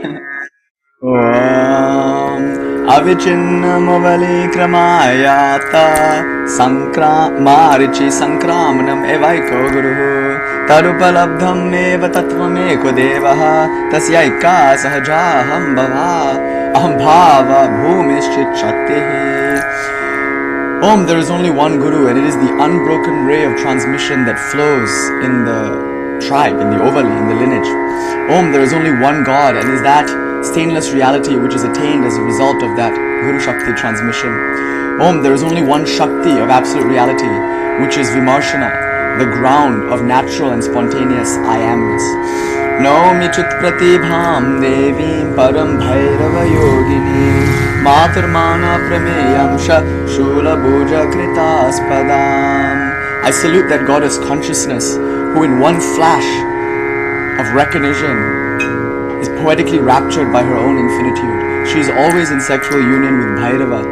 Om Avichinnamovalikramāyāta Marichi Sankramanam Evaiko Guruhu Tarupalabdham Eva Tatvameko Devaha Tasyaika Sahajaham Bhava Aham Bhava Bhumischit Shaktihi. Om, there is only one Guru, and it is the unbroken ray of transmission that flows in the tribe, in the ovali, in the lineage. Om, there is only one God, and is that stainless reality which is attained as a result of that Guru Shakti transmission. Om, there is only one Shakti of absolute reality, which is Vimarshana, the ground of natural and spontaneous I amness. Naumi Chit Pratibham Devim Param Bhairava Yogini Maturmana Prameyamsha Shula Bhuja Kritaspadam. I salute that goddess consciousness who in one flash of recognition is poetically raptured by her own infinitude. She is always in sexual union with Bhairava.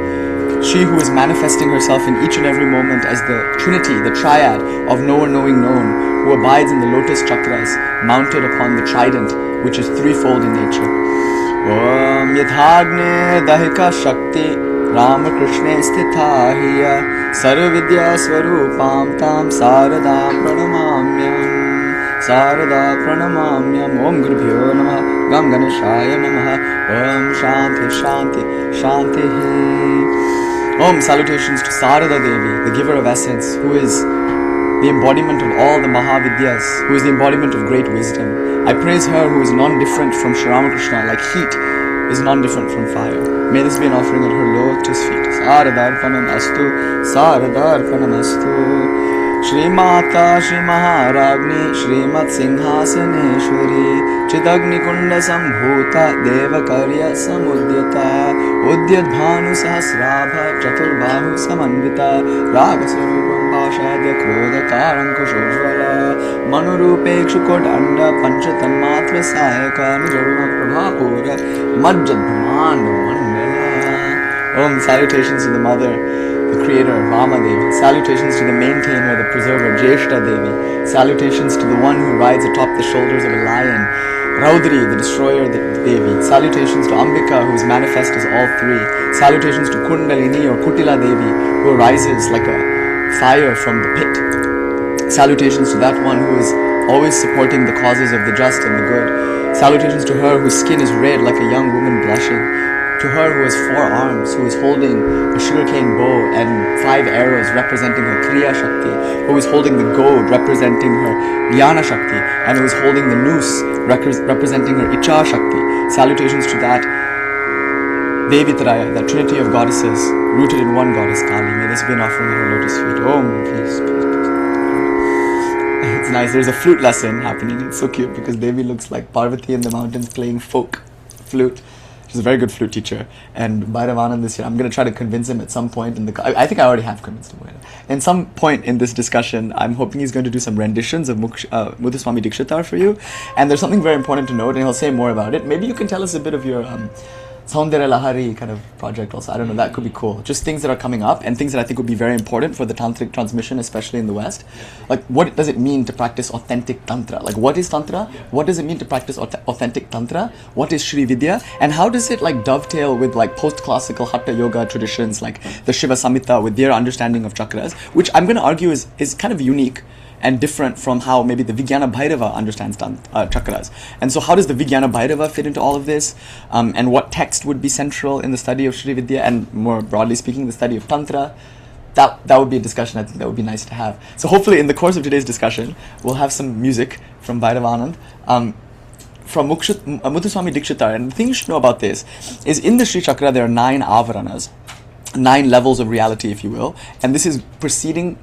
She who is manifesting herself in each and every moment as the trinity, the triad of knower knowing known, who abides in the lotus chakras, mounted upon the trident, which is threefold in nature. Om Yathagne Dahika Shakti Rama Krishna Sthita Hiya Sarvavidya Swarupam Tam Sarada Pranamamyam Sarada Pranamamyam. Om Gurubhyo Namaha Gam Ganeshaya Namaha. Om Shanti Shanti Shanti. Om, salutations to Sarada Devi, the giver of essence, who is the embodiment of all the Mahavidyas, who is the embodiment of great wisdom. I praise her who is non-different from Sri Ramakrishna, like heat is non-different from fire. May this be an offering at her lotus feet. Saradarpanam astu, Saradarpanam astu. Shri Mata Shri Maharagni Shrimat Singhasaneshwari Chitagni Kunda Sambhuta Devakarya Samudyata Udyat Bhanu Sahasrabha Chaturbahu Samanvita Ragasarupam Bhashadya Krodha Karankushojvala Manurupekshukot Anda Panchatanmatra Sayaka Nijaruna Prabhapura Majjad Brahmanda Mandala. Om, salutations to the mother, the creator, Vama Devi. Salutations to the maintainer, the preserver, Jeshta Devi. Salutations to the one who rides atop the shoulders of a lion, Raudri, the destroyer, the Devi. Salutations to Ambika, who is manifest as all three. Salutations to Kundalini or Kutila Devi, who arises like a fire from the pit. Salutations to that one who is always supporting the causes of the just and the good. Salutations to her whose skin is red like a young woman blushing. To her who has 4 arms, who is holding a sugarcane bow and 5 arrows representing her Kriya Shakti, who is holding the goad representing her Jnana Shakti, and who is holding the noose representing her Icha Shakti. Salutations to that Devitraya, that trinity of goddesses, rooted in one goddess, Kali. May this be an offering at her lotus feet. Om, peace, peace, peace. It's nice, there's a flute lesson happening. It's so cute because Devi looks like Parvati in the mountains playing folk flute. She's a very good flute teacher, and Bhairavanand this year, I'm going to try to convince him at some point I think I already have convinced him. In some point in this discussion, I'm hoping he's going to do some renditions of Muthuswami Dikshitar for you, and there's something very important to note, and he'll say more about it. Maybe you can tell us a bit of your Saundara Lahari kind of project also. I don't know, that could be cool. Just things that are coming up and things that I think would be very important for the tantric transmission, especially in the West. Like, what does it mean to practice authentic Tantra? Like, what is Tantra? What does it mean to practice authentic Tantra? What is Shri Vidya? And how does it like dovetail with like post-classical Hatha Yoga traditions like the Shiva Samhita with their understanding of chakras, which I'm going to argue is kind of unique and different from how maybe the Vijnana Bhairava understands chakras. And so how does the Vijnana Bhairava fit into all of this? And what text would be central in the study of Shri Vidya, and more broadly speaking, the study of Tantra? That would be a discussion I think that would be nice to have. So hopefully in the course of today's discussion, we'll have some music from Bhairavanand, from Muthuswami Dikshitar. And the thing you should know about this is in the Sri Chakra, there are 9 avaranas, 9 levels of reality, if you will. And this is proceeding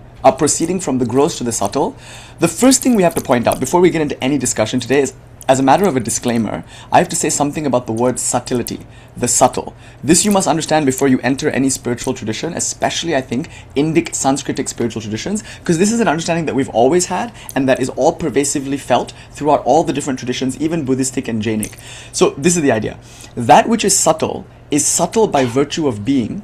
from the gross to the subtle. The first thing we have to point out before we get into any discussion today is, as a matter of a disclaimer, I have to say something about the word subtlety, the subtle. This you must understand before you enter any spiritual tradition, especially I think Indic Sanskritic spiritual traditions, because this is an understanding that we've always had and that is all pervasively felt throughout all the different traditions, even Buddhistic and Jainic. So this is the idea. That which is subtle by virtue of being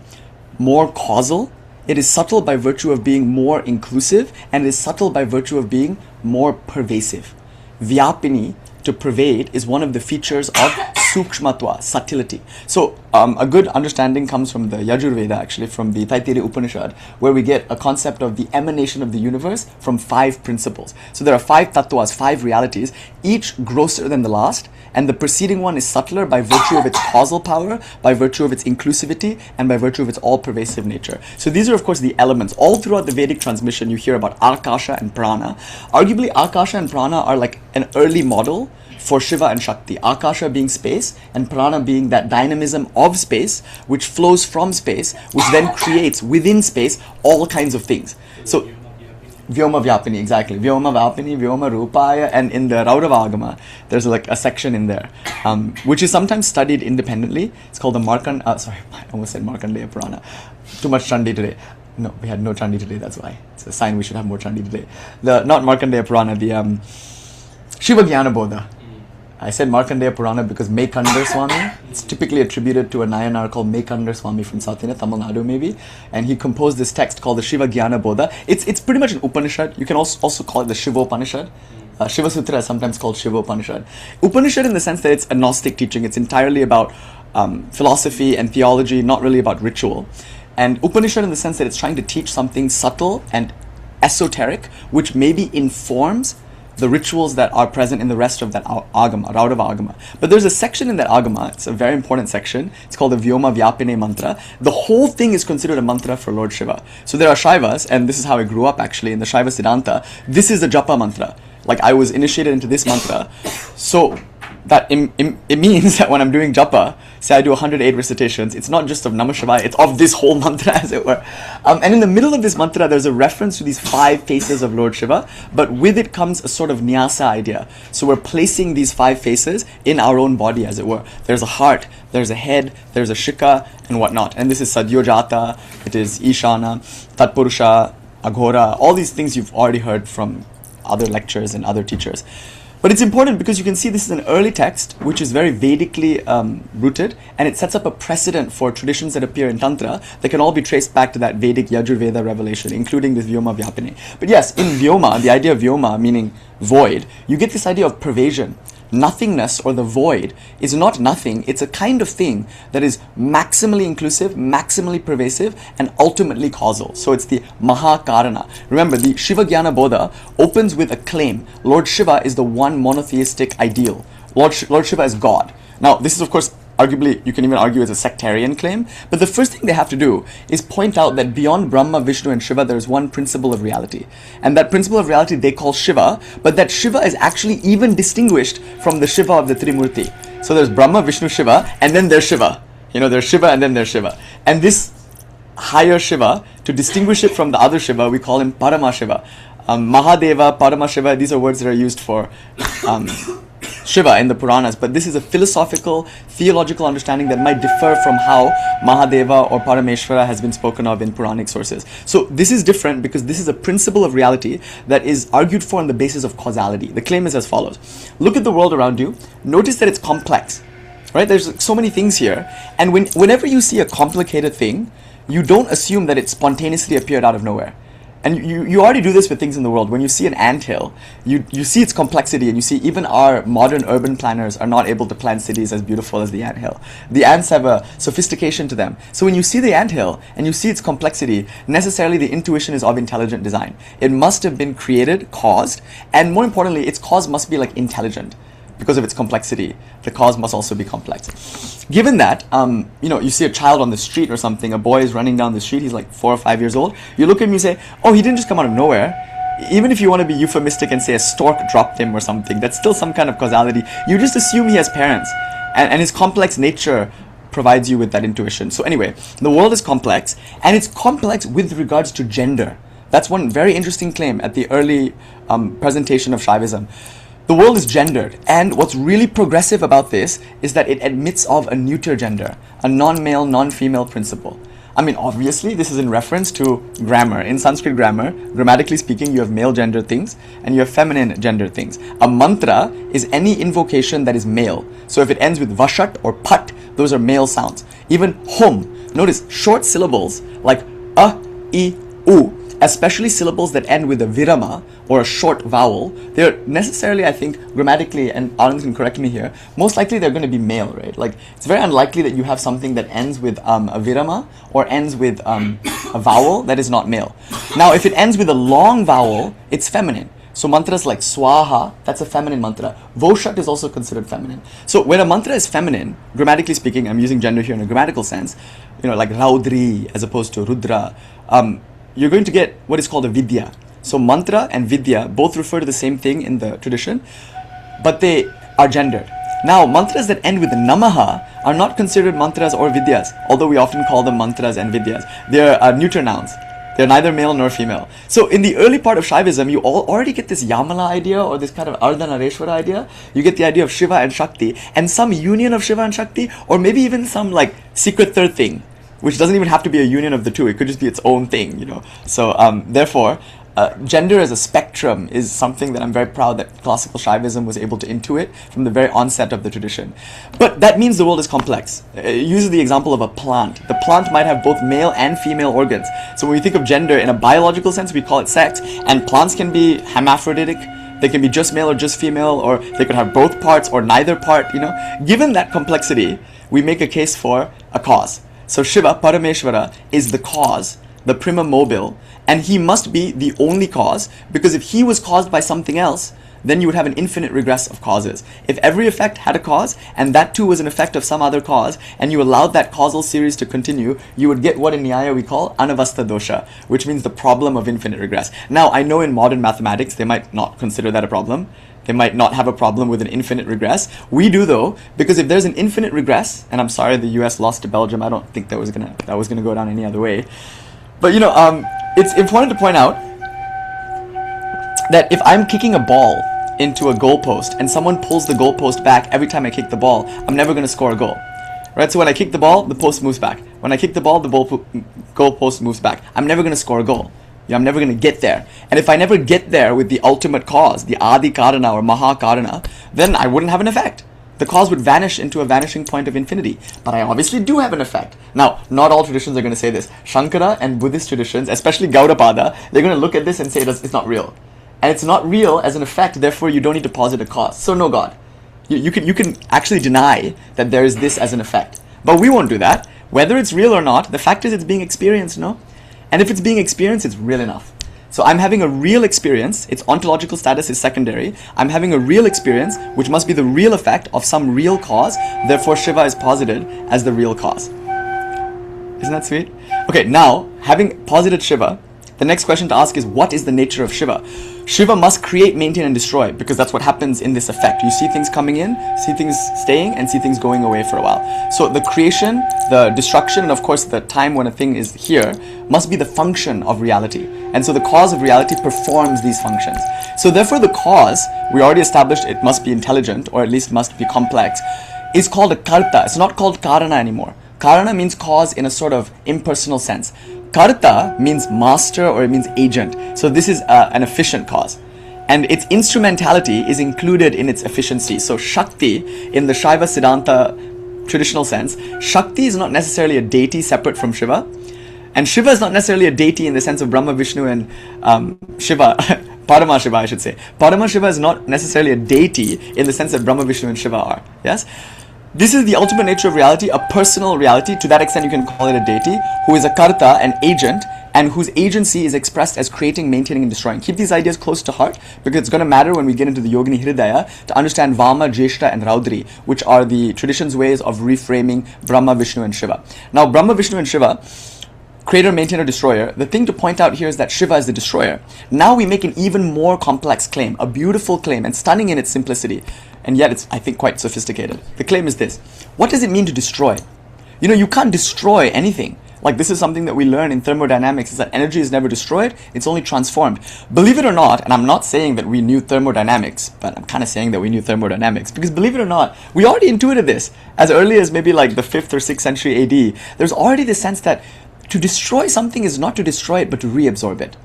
more causal. It is subtle by virtue of being more inclusive, and it is subtle by virtue of being more pervasive. Vyapini to pervade is one of the features of sukshmatva, subtlety. So a good understanding comes from the Yajurveda, actually, from the Taittiriya Upanishad, where we get a concept of the emanation of the universe from 5 principles. So there are 5 tattvas, 5 realities, each grosser than the last, and the preceding one is subtler by virtue of its causal power, by virtue of its inclusivity, and by virtue of its all-pervasive nature. So these are, of course, the elements. All throughout the Vedic transmission, you hear about Akasha and Prana. Arguably, Akasha and Prana are like an early model for Shiva and Shakti. Akasha being space, and Prana being that dynamism of space, which flows from space, which then creates within space all kinds of things. So, Vyoma Vyapini, exactly. Vyoma Vyapini, Vyoma Rupaya, and in the Raurava Agama, there's like a section in there, which is sometimes studied independently. It's called the I almost said Markandeya Purana. Too much Chandi today. No, we had no Chandi today, that's why. It's a sign we should have more Chandi today. Not Markandeya Purana, the Shiva Jnana Bodha. I said Markandeya Purana because Mekandar Swami, it's typically attributed to a Nayanar called Mekandar Swami from South India, Tamil Nadu maybe, and he composed this text called the Shiva Jnana Bodha. It's pretty much an Upanishad. You can also call it the Shivopanishad. Shiva Sutra is sometimes called Shivopanishad. Upanishad in the sense that it's a Gnostic teaching. It's entirely about philosophy and theology, not really about ritual. And Upanishad in the sense that it's trying to teach something subtle and esoteric, which maybe informs the rituals that are present in the rest of that agama, Raurava Agama. But there's a section in that agama, it's a very important section, it's called the Vyoma Vyapine mantra. The whole thing is considered a mantra for Lord Shiva. So there are Shaivas, and this is how I grew up actually, in the Shaiva Siddhanta, this is the japa mantra. Like I was initiated into this mantra. So that it means that when I'm doing japa, say I do 108 recitations, it's not just of Namah Shivaya, it's of this whole mantra as it were. And in the middle of this mantra, there's a reference to these 5 faces of Lord Shiva, but with it comes a sort of nyasa idea. So we're placing these 5 faces in our own body as it were. There's a heart, there's a head, there's a shika and whatnot. And this is Sadyojata, it is Ishana, Tatpurusha, Aghora, all these things you've already heard from other lectures and other teachers. But it's important because you can see this is an early text which is very Vedically rooted, and it sets up a precedent for traditions that appear in Tantra that can all be traced back to that Vedic Yajurveda revelation, including this Vyoma Vyapini. But yes, in Vyoma, the idea of Vyoma meaning void, you get this idea of pervasion. Nothingness or the void is not nothing, it's a kind of thing that is maximally inclusive, maximally pervasive, and ultimately causal. So it's the Mahakarana. Remember, the Shiva Jnana Bodha opens with a claim. Lord Shiva is the one monotheistic ideal. Lord Shiva is God. Now, this is of course arguably, you can even argue it's a sectarian claim, but the first thing they have to do is point out that beyond Brahma, Vishnu and Shiva, there is one principle of reality. And that principle of reality they call Shiva, but that Shiva is actually even distinguished from the Shiva of the Trimurti. So there's Brahma, Vishnu, Shiva, and then there's Shiva. There's Shiva and then there's Shiva. And this higher Shiva, to distinguish it from the other Shiva, we call him Paramashiva. Mahadeva, Paramashiva, these are words that are used for Shiva in the Puranas, but this is a philosophical, theological understanding that might differ from how Mahadeva or Parameshvara has been spoken of in Puranic sources. So this is different because this is a principle of reality that is argued for on the basis of causality. The claim is as follows. Look at the world around you. Notice that it's complex, right? There's so many things here. And whenever you see a complicated thing, you don't assume that it spontaneously appeared out of nowhere. And you already do this with things in the world. When you see an anthill, you see its complexity, and you see even our modern urban planners are not able to plan cities as beautiful as the anthill. The ants have a sophistication to them. So when you see the anthill and you see its complexity, necessarily the intuition is of intelligent design. It must have been created, caused, and more importantly, its cause must be like intelligent. Because of its complexity, the cause must also be complex. Given that, you see a child on the street or something, a boy is running down the street, he's like 4 or 5 years old, you look at him and you say, oh, he didn't just come out of nowhere. Even if you want to be euphemistic and say a stork dropped him or something, that's still some kind of causality. You just assume he has parents. And his complex nature provides you with that intuition. So anyway, the world is complex, and it's complex with regards to gender. That's one very interesting claim at the early presentation of Shaivism. The world is gendered, and what's really progressive about this is that it admits of a neuter gender, a non-male, non-female principle. I mean, obviously, this is in reference to grammar. In Sanskrit grammar, grammatically speaking, you have male gender things and you have feminine gender things. A mantra is any invocation that is male. So if it ends with vashat or pat, those are male sounds. Even hum, notice short syllables like a, I, u, especially syllables that end with a virama or a short vowel, they're necessarily, I think, grammatically, and Anand can correct me here, most likely they're going to be male, right? Like, it's very unlikely that you have something that ends with a virama or ends with a vowel that is not male. Now, if it ends with a long vowel, it's feminine. So mantras like swaha, that's a feminine mantra. Voshat is also considered feminine. So when a mantra is feminine, grammatically speaking, I'm using gender here in a grammatical sense, like Raudri as opposed to Rudra, you're going to get what is called a vidya. So mantra and vidya both refer to the same thing in the tradition, but they are gendered. Now, mantras that end with namaha are not considered mantras or vidyas, although we often call them mantras and vidyas. They're neuter nouns. They're neither male nor female. So in the early part of Shaivism, you already get this Yamala idea or this kind of Ardhanareshwara idea. You get the idea of Shiva and Shakti and some union of Shiva and Shakti, or maybe even some like secret third thing, which doesn't even have to be a union of the two. It could just be its own thing, So therefore, gender as a spectrum is something that I'm very proud that classical Shaivism was able to intuit from the very onset of the tradition. But that means the world is complex. It uses the example of a plant. The plant might have both male and female organs. So when we think of gender in a biological sense, we call it sex. And plants can be hermaphroditic. They can be just male or just female, or they could have both parts or neither part, Given that complexity, we make a case for a cause. So Shiva, Parameshwara, is the cause, the prima mobile, and he must be the only cause, because if he was caused by something else, then you would have an infinite regress of causes. If every effect had a cause, and that too was an effect of some other cause, and you allowed that causal series to continue, you would get what in Nyaya we call anavastha dosha, which means the problem of infinite regress. Now, I know in modern mathematics, they might not consider that a problem. They might not have a problem with an infinite regress. We do though, because if there's an infinite regress, and I'm sorry the US lost to Belgium, I don't think that was gonna go down any other way. But it's important to point out that if I'm kicking a ball into a goalpost and someone pulls the goalpost back every time I kick the ball, I'm never going to score a goal. Right? So when I kick the ball, the post moves back. When I kick the ball, the goalpost moves back. I'm never going to score a goal. I'm never going to get there. And if I never get there with the ultimate cause, the Adi Karana or Maha Karana, then I wouldn't have an effect. The cause would vanish into a vanishing point of infinity. But I obviously do have an effect. Now, not all traditions are going to say this. Shankara and Buddhist traditions, especially Gaudapada, they're going to look at this and say it's not real. And it's not real as an effect, therefore you don't need to posit a cause. So no God. You can actually deny that there is this as an effect. But we won't do that. Whether it's real or not, the fact is it's being experienced, no? And if it's being experienced, it's real enough. So I'm having a real experience, its ontological status is secondary. I'm having a real experience, which must be the real effect of some real cause, therefore Shiva is posited as the real cause. Isn't that sweet? Okay, now, having posited Shiva, the next question to ask is, what is the nature of Shiva? Shiva must create, maintain, and destroy, because that's what happens in this effect. You see things coming in, see things staying, and see things going away for a while. So the creation, the destruction, and of course the time when a thing is here, must be the function of reality. And so the cause of reality performs these functions. So therefore the cause, we already established it must be intelligent, or at least must be complex, is called a karta. It's not called karana anymore. Karana means cause in a sort of impersonal sense. Karta means master, or it means agent. So this is an efficient cause. And its instrumentality is included in its efficiency. So Shakti, in the Shaiva Siddhanta traditional sense, Shakti is not necessarily a deity separate from Shiva. And Shiva is not necessarily a deity in the sense of Brahma, Vishnu, and Shiva. Parama Shiva, I should say. Parama Shiva is not necessarily a deity in the sense that Brahma, Vishnu, and Shiva are. Yes? This is the ultimate nature of reality, a personal reality. To that extent, you can call it a deity, who is a karta, an agent, and whose agency is expressed as creating, maintaining, and destroying. Keep these ideas close to heart, because it's going to matter when we get into the Yogini Hridaya to understand Vama, Jeshta, and Raudri, which are the tradition's ways of reframing Brahma, Vishnu, and Shiva. Now, Brahma, Vishnu, and Shiva, creator, maintainer, destroyer. The thing to point out here is that Shiva is the destroyer. Now we make an even more complex claim, a beautiful claim, and stunning in its simplicity. And yet it's, I think, quite sophisticated. The claim is this. What does it mean to destroy? You can't destroy anything. Like, this is something that we learn in thermodynamics, is that energy is never destroyed, it's only transformed. Believe it or not, and I'm not saying that we knew thermodynamics, but I'm kind of saying that we knew thermodynamics, because believe it or not, we already intuited this. As early as maybe like the 5th or 6th century AD, there's already this sense that to destroy something is not to destroy it, but to reabsorb it.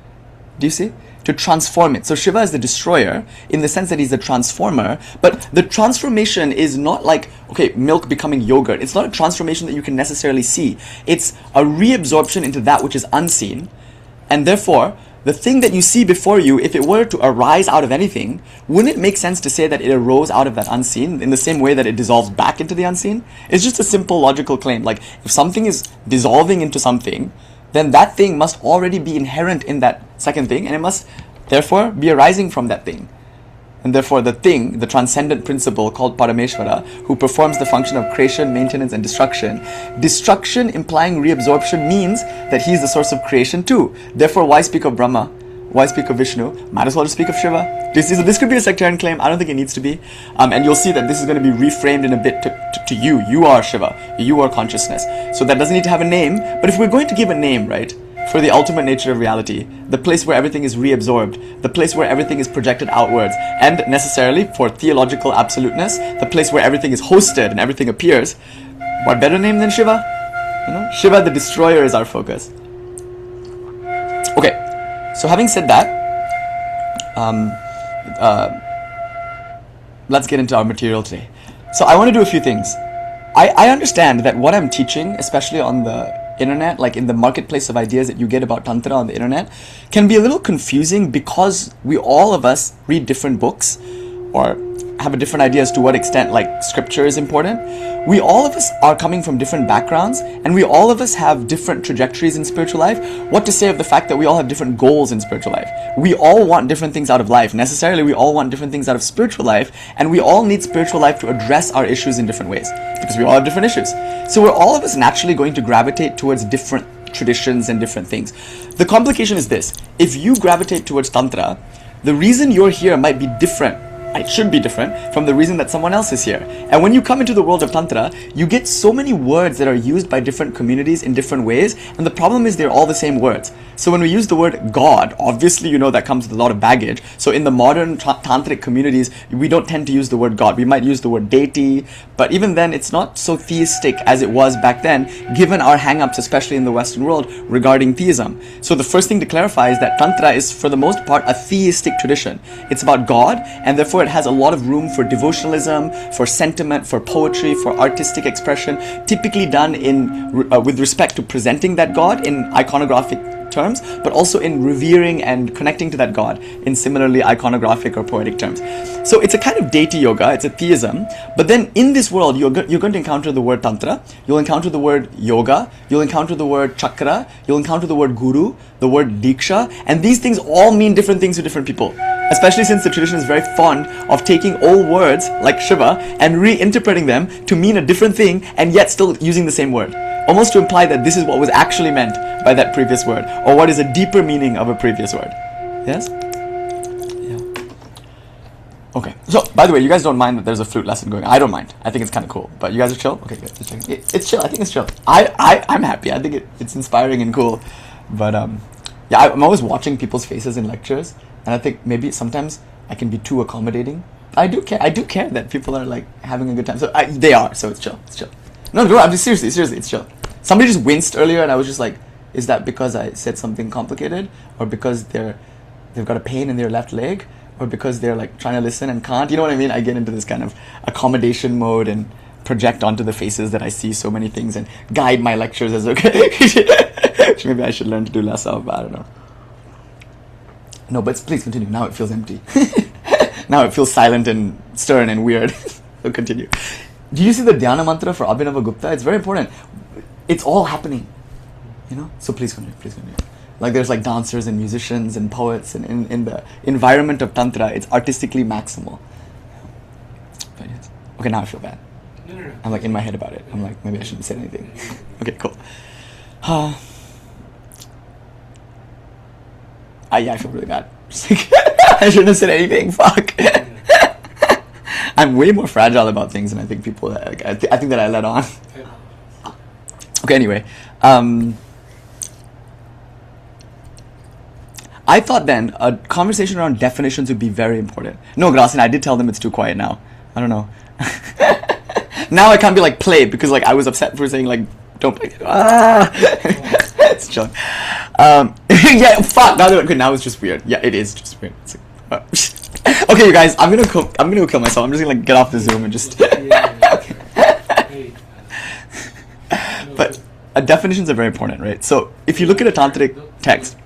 Do you see? To transform it. So Shiva is the destroyer in the sense that he's the transformer, but the transformation is not like, okay, milk becoming yogurt. It's not a transformation that you can necessarily see. It's a reabsorption into that which is unseen, And therefore, the thing that you see before you, if it were to arise out of anything, wouldn't it make sense to say that it arose out of that unseen in the same way that it dissolves back into the unseen? It's just a simple logical claim. Like, if something is dissolving into something, then that thing must already be inherent in that second thing, and it must therefore be arising from that thing. And therefore the thing, the transcendent principle called Parameshvara, who performs the function of creation, maintenance and destruction implying reabsorption means that he is the source of creation too. Therefore, why speak of Brahma? Why speak of Vishnu? Might as well just speak of Shiva. Do you see? So this could be a sectarian claim. I don't think it needs to be. And you'll see that this is going to be reframed in a bit to you. You are Shiva. You are consciousness. So that doesn't need to have a name. But if we're going to give a name, right, for the ultimate nature of reality, the place where everything is reabsorbed, the place where everything is projected outwards, and necessarily for theological absoluteness, the place where everything is hosted and everything appears, what better name than Shiva? You know, Shiva the destroyer is our focus. Okay, so having said that, let's get into our material today. So I want to do a few things. I understand that what I'm teaching, especially on the internet, like in the marketplace of ideas that you get about Tantra on the internet, can be a little confusing because all of us read different books or have a different idea as to what extent like scripture is important. We all of us are coming from different backgrounds, and we all of us have different trajectories in spiritual life. What to say of the fact that we all have different goals in spiritual life? We all want different things out of life. Necessarily, we all want different things out of spiritual life, and we all need spiritual life to address our issues in different ways, because we all have different issues. So we're all of us naturally going to gravitate towards different traditions and different things. The complication is this: if you gravitate towards Tantra, the reason you're here might be different. It should be different from the reason that someone else is here. And when you come into the world of Tantra, you get so many words that are used by different communities in different ways, and the problem is they're all the same words. So when we use the word God, obviously you know that comes with a lot of baggage. So in the modern tantric communities, we don't tend to use the word God. We might use the word deity, but even then it's not so theistic as it was back then, given our hang-ups, especially in the Western world, regarding theism. So the first thing to clarify is that Tantra is, for the most part, a theistic tradition. It's about God, and therefore it has a lot of room for devotionalism, for sentiment, for poetry, for artistic expression, typically done in with respect to presenting that God in iconographic terms, but also in revering and connecting to that God in similarly iconographic or poetic terms. So it's a kind of deity yoga, it's a theism, but then in this world you're going to encounter the word Tantra, you'll encounter the word yoga, you'll encounter the word chakra, you'll encounter the word guru, the word diksha, and these things all mean different things to different people. Especially since the tradition is very fond of taking old words like Shiva and reinterpreting them to mean a different thing and yet still using the same word. Almost to imply that this is what was actually meant by that previous word, or what is a deeper meaning of a previous word. Yes? Yeah. Okay. So, by the way, you guys don't mind that there's a flute lesson going on. I don't mind. I think it's kind of cool. But you guys are chill? Okay, good. Just checking. It's chill. I think it's chill. I'm happy. I think it's inspiring and cool. But, yeah, I'm always watching people's faces in lectures, and I think maybe sometimes I can be too accommodating. I do care that people are like having a good time. So they are. So it's chill. It's chill. No, I'm just seriously, it's chill. Somebody just winced earlier, and I was just like, is that because I said something complicated, or because they've got a pain in their left leg, or because they're like trying to listen and can't? You know what I mean? I get into this kind of accommodation mode and project onto the faces that I see so many things and guide my lectures as okay. Which maybe I should learn to do less of, but I don't know. No, but please continue. Now it feels empty. Now it feels silent and stern and weird. So continue. Do you see the Dhyana mantra for Abhinava Gupta? It's very important. It's all happening, you know? So please continue. Like there's like dancers and musicians and poets, and in the environment of Tantra, it's artistically maximal. But yes. Okay, now I feel bad. No. I'm like in my head about it. I'm like, maybe I shouldn't say anything. Okay, cool. Yeah, I feel really bad. I shouldn't have said anything. Fuck. I'm way more fragile about things than I think people. Like, I think that I let on. Okay. Anyway, I thought then a conversation around definitions would be very important. No, Grasin, I did tell them it's too quiet now. I don't know. Now I can't be like play because like I was upset for saying like don't play. It's chill. Yeah, fuck. Now it's just weird. Yeah, it is just weird. It's like, okay, you guys, I'm gonna go kill myself. I'm just gonna like get off the Zoom and just. But definitions are very important, right? So if you look at a tantric text,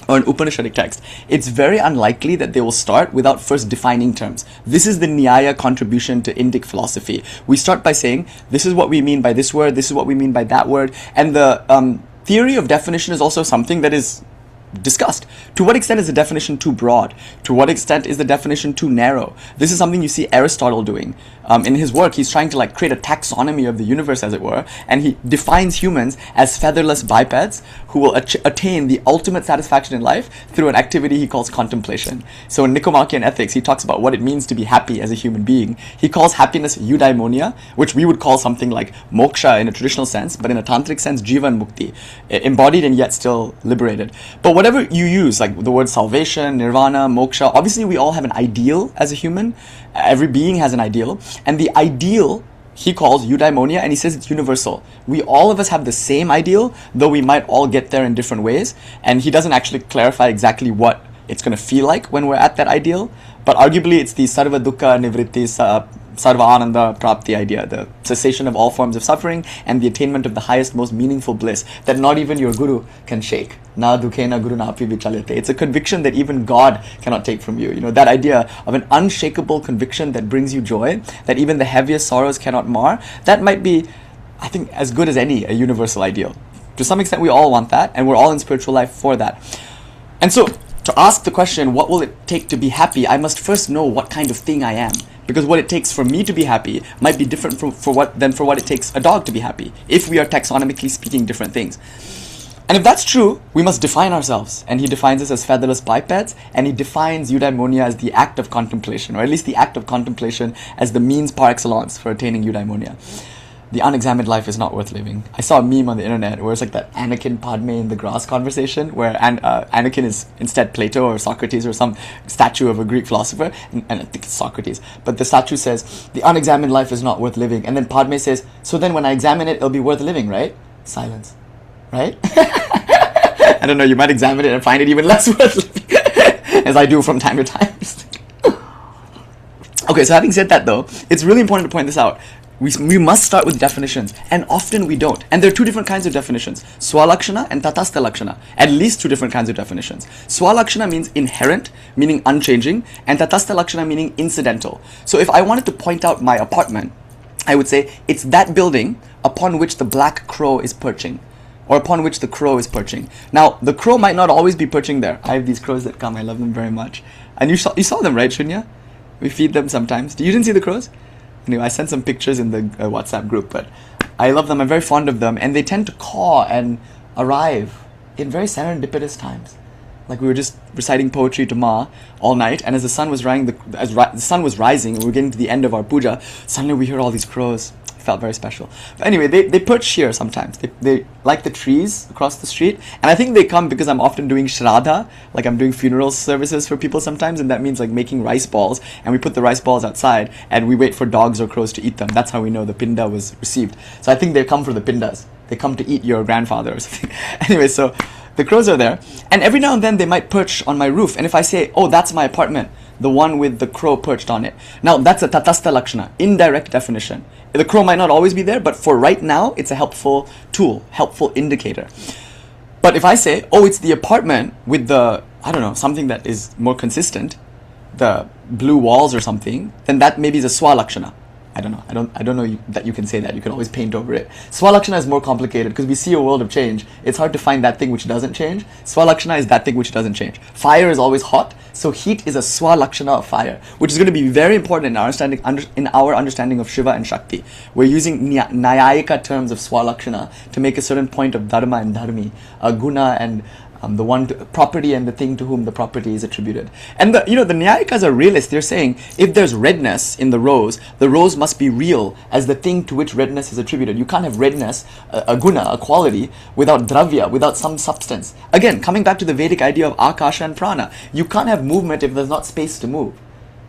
or an Upanishadic text, it's very unlikely that they will start without first defining terms. This is the Nyaya contribution to Indic philosophy. We start by saying, this is what we mean by this word, this is what we mean by that word, and the theory of definition is also something that is discussed. To what extent is the definition too broad? To what extent is the definition too narrow? This is something you see Aristotle doing. In his work, he's trying to create a taxonomy of the universe, as it were, and he defines humans as featherless bipeds who will attain the ultimate satisfaction in life through an activity he calls contemplation. So in Nicomachean Ethics, he talks about what it means to be happy as a human being. He calls happiness eudaimonia, which we would call something like moksha in a traditional sense, but in a tantric sense, jivan mukti, embodied and yet still liberated. But whatever you use, like the word salvation, nirvana, moksha, obviously we all have an ideal as a human. Every being has an ideal, and the ideal he calls eudaimonia, and he says it's universal. We all of us have the same ideal, though we might all get there in different ways, and he doesn't actually clarify exactly what it's going to feel like when we're at that ideal, but arguably it's the sarva dukkha nivritti sarva ananda prapti idea, the cessation of all forms of suffering and the attainment of the highest, most meaningful bliss that not even your guru can shake. Na dukhena guru na api vichalyate. It's a conviction that even God cannot take from you. You know, that idea of an unshakable conviction that brings you joy, that even the heaviest sorrows cannot mar, that might be, I think, as good as any, a universal ideal. To some extent, we all want that, and we're all in spiritual life for that. And so, to ask the question, what will it take to be happy, I must first know what kind of thing I am. Because what it takes for me to be happy might be different than for what it takes a dog to be happy, if we are taxonomically speaking different things. And if that's true, we must define ourselves. And he defines us as featherless bipeds, and he defines eudaimonia as the act of contemplation, or at least the act of contemplation as the means par excellence for attaining eudaimonia. The unexamined life is not worth living. I saw a meme on the internet where it's like that Anakin Padme in the grass conversation, where Anakin is instead Plato or Socrates or some statue of a Greek philosopher, and I think it's Socrates, but the statue says, the unexamined life is not worth living, and then Padme says, so then when I examine it, it'll be worth living, right? Silence. Right? I don't know, you might examine it and find it even less worth living, as I do from time to time. Okay, so having said that though, it's really important to point this out. We must start with definitions, and often we don't. And there are two different kinds of definitions, swalakshana and tatastha lakshana. At least two different kinds of definitions. Swalakshana means inherent, meaning unchanging, and tatastha lakshana meaning incidental. So if I wanted to point out my apartment, I would say it's that building upon which the black crow is perching, or upon which the crow is perching. Now, the crow might not always be perching there. I have these crows that come, I love them very much. And you saw them, right, Shunya? We feed them sometimes. You didn't see the crows? Anyway, I sent some pictures in the WhatsApp group, but I love them, I'm very fond of them, and they tend to caw and arrive in very serendipitous times. Like we were just reciting poetry to Ma all night, and as the sun was rising, and we were getting to the end of our pūjā, suddenly we hear all these crows. It felt very special. But anyway, they perch here sometimes. They like the trees across the street, and I think they come because I'm often doing shraddha, like I'm doing funeral services for people sometimes, and that means like making rice balls, and we put the rice balls outside, and we wait for dogs or crows to eat them. That's how we know the pinda was received. So I think they come for the pindas. They come to eat your grandfather or something. Anyway, so the crows are there, and every now and then they might perch on my roof, and if I say, oh, that's my apartment, the one with the crow perched on it. Now, that's a tatastha lakshana, indirect definition. The crow might not always be there, but for right now, it's a helpful tool, helpful indicator. But if I say, oh, it's the apartment with the, I don't know, something that is more consistent, the blue walls or something, then that maybe is a swalakshana. I don't know. I don't know that you can say that. You can always paint over it. Swalakshana is more complicated because we see a world of change. It's hard to find that thing which doesn't change. Swalakshana is that thing which doesn't change. Fire is always hot, so heat is a swalakshana of fire, which is going to be very important in our understanding of Shiva and Shakti. We're using Nyayika terms of swalakshana to make a certain point of dharma and dharmi, guna and the one property and the thing to whom the property is attributed. And the Nyayikas are realists. They're saying if there's redness in the rose must be real as the thing to which redness is attributed. You can't have redness, a guna, a quality, without dravya, without some substance. Again, coming back to the Vedic idea of akasha and prana, you can't have movement if there's not space to move.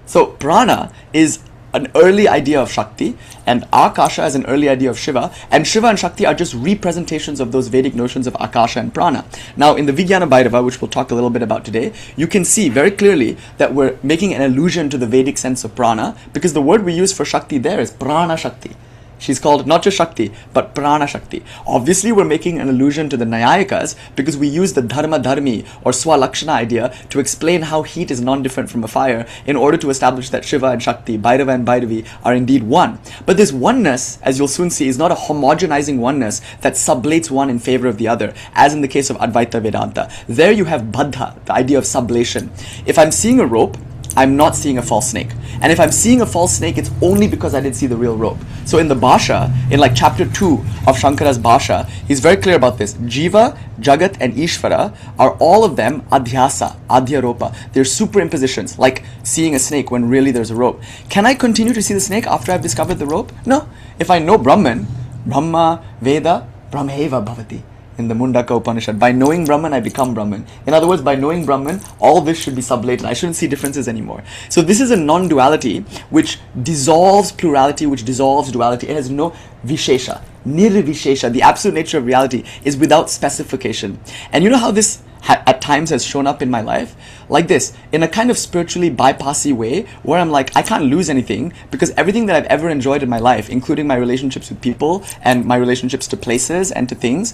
So prana is an early idea of Shakti, and Akasha is an early idea of Shiva, and Shiva and Shakti are just representations of those Vedic notions of Akasha and Prana. Now, in the Vijnana Bhairava, which we'll talk a little bit about today, you can see very clearly that we're making an allusion to the Vedic sense of Prana, because the word we use for Shakti there is Prana Shakti. She's called not just Shakti, but Prana Shakti. Obviously, we're making an allusion to the Nyayikas because we use the Dharma Dharmi or Swalakshana idea to explain how heat is non-different from a fire in order to establish that Shiva and Shakti, Bhairava and Bhairavi are indeed one. But this oneness, as you'll soon see, is not a homogenizing oneness that sublates one in favor of the other, as in the case of Advaita Vedanta. There you have Baddha, the idea of sublation. If I'm seeing a rope, I'm not seeing a false snake. And if I'm seeing a false snake, it's only because I didn't see the real rope. So in the Bhasha, in like chapter 2 of Shankara's Bhasha, he's very clear about this. Jiva, Jagat and Ishvara are all of them adhyasa, adhyaropa. They're superimpositions, like seeing a snake when really there's a rope. Can I continue to see the snake after I've discovered the rope? No. If I know Brahman, Brahma, Veda, Brahmeva bhavati. In the Mundaka Upanishad. By knowing Brahman, I become Brahman. In other words, by knowing Brahman, all this should be sublated. I shouldn't see differences anymore. So this is a non-duality which dissolves plurality, which dissolves duality. It has no vishesha, nirvishesha. The absolute nature of reality is without specification. And you know how this at times has shown up in my life? Like this, in a kind of spiritually bypassy way, where I'm like, I can't lose anything because everything that I've ever enjoyed in my life, including my relationships with people and my relationships to places and to things,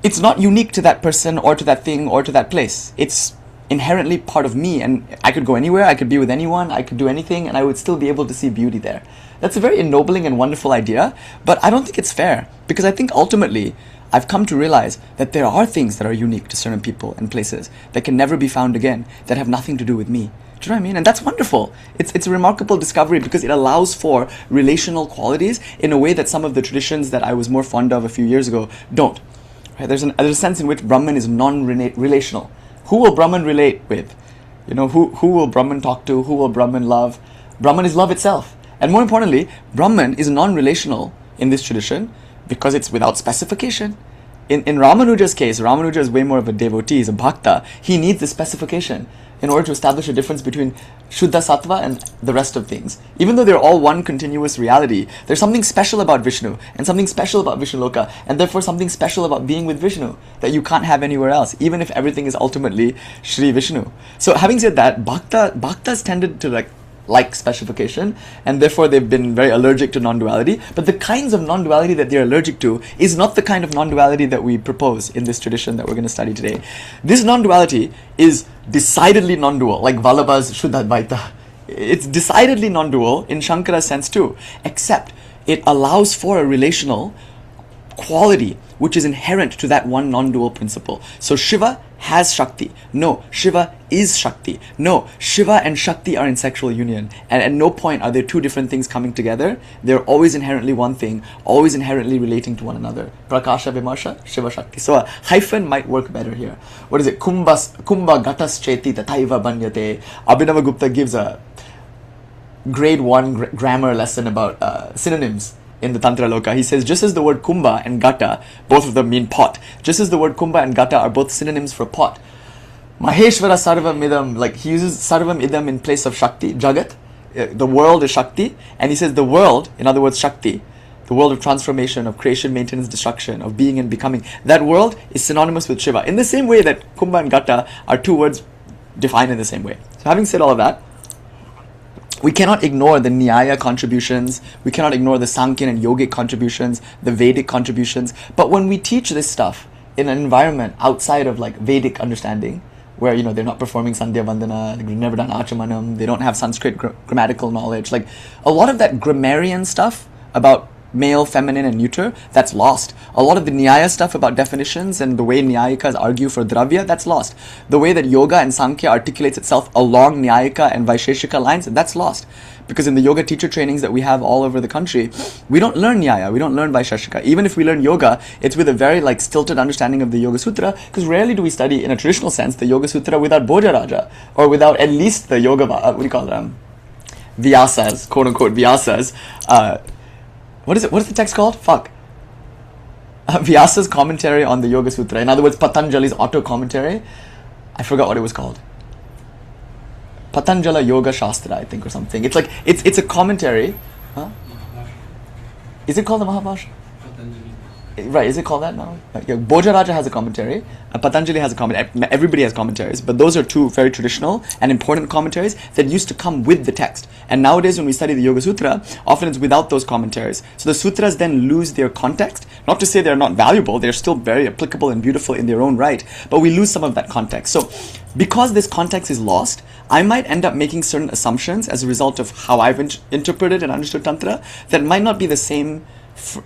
it's not unique to that person or to that thing or to that place. It's inherently part of me, and I could go anywhere, I could be with anyone, I could do anything, and I would still be able to see beauty there. That's a very ennobling and wonderful idea, but I don't think it's fair, because I think ultimately I've come to realize that there are things that are unique to certain people and places that can never be found again, that have nothing to do with me. Do you know what I mean? And that's wonderful. It's a remarkable discovery because it allows for relational qualities in a way that some of the traditions that I was more fond of a few years ago don't. Right? There's a sense in which Brahman is non-relational. Who will Brahman relate with? You know, who will Brahman talk to? Who will Brahman love? Brahman is love itself. And more importantly, Brahman is non-relational in this tradition because it's without specification. In Ramanuja's case, Ramanuja is way more of a devotee, he's a bhakta. He needs the specification in order to establish a difference between Shuddha Sattva and the rest of things. Even though they're all one continuous reality, there's something special about Vishnu and something special about Vishnuloka, and therefore something special about being with Vishnu that you can't have anywhere else, even if everything is ultimately Shri Vishnu. So having said that, bhaktas tended to like specification, and therefore they've been very allergic to non-duality. But the kinds of non-duality that they're allergic to is not the kind of non-duality that we propose in this tradition that we're going to study today. This non-duality is decidedly non-dual, like Vallabha's Shuddha-Advaita. It's decidedly non-dual in Shankara's sense too, except it allows for a relational quality which is inherent to that one non-dual principle. So Shiva has Shakti. No, Shiva is Shakti. No, Shiva and Shakti are in sexual union. And at no point are there two different things coming together. They're always inherently one thing, always inherently relating to one another. Prakasha Vimarsha, Shiva Shakti. So a hyphen might work better here. What is it? Kumbha gatas cheti tataiva banyate. Abhinavagupta gives a grade 1 grammar lesson about synonyms in the Tantra Loka. He says, just as the word kumbha and gata, both of them mean pot, just as the word kumbha and gata are both synonyms for pot, Maheshvara sarvam idam, like he uses sarvam idam in place of Shakti, Jagat, the world is Shakti, and he says the world, in other words Shakti, the world of transformation, of creation, maintenance, destruction, of being and becoming, that world is synonymous with Shiva, in the same way that kumbha and gata are two words defined in the same way. So having said all of that, we cannot ignore the Nyaya contributions, we cannot ignore the Sankhya and Yogic contributions, the Vedic contributions, but when we teach this stuff in an environment outside of like Vedic understanding, where, you know, they're not performing Sandhya Vandana, they've never done Achamanam, they don't have Sanskrit grammatical knowledge, like a lot of that grammarian stuff about male, feminine, and neuter, that's lost. A lot of the Nyaya stuff about definitions and the way Nyayikas argue for Dravya, that's lost. The way that Yoga and Sankhya articulates itself along Nyayika and Vaisheshika lines, that's lost. Because in the yoga teacher trainings that we have all over the country, we don't learn Nyaya, we don't learn Vaisheshika. Even if we learn Yoga, it's with a very like stilted understanding of the Yoga Sutra, because rarely do we study in a traditional sense the Yoga Sutra without Bhoja Raja, or without at least the Yoga, what do you call them? Vyasas, quote unquote Vyasas. What is it? What is the text called? Vyasa's commentary on the Yoga Sutra. In other words, Patanjali's auto commentary. I forgot what it was called. Patanjala Yoga Shastra, I think, or something. It's like it's a commentary. Huh? Is it called the Mahabhasha? Right, is it called that now? Yeah, Bhojaraja has a commentary, Patanjali has a commentary, everybody has commentaries, but those are two very traditional and important commentaries that used to come with the text. And nowadays when we study the Yoga Sutra, often it's without those commentaries. So the sutras then lose their context. Not to say they're not valuable, they're still very applicable and beautiful in their own right, but we lose some of that context. So because this context is lost, I might end up making certain assumptions as a result of how I've interpreted and understood Tantra that might not be the same.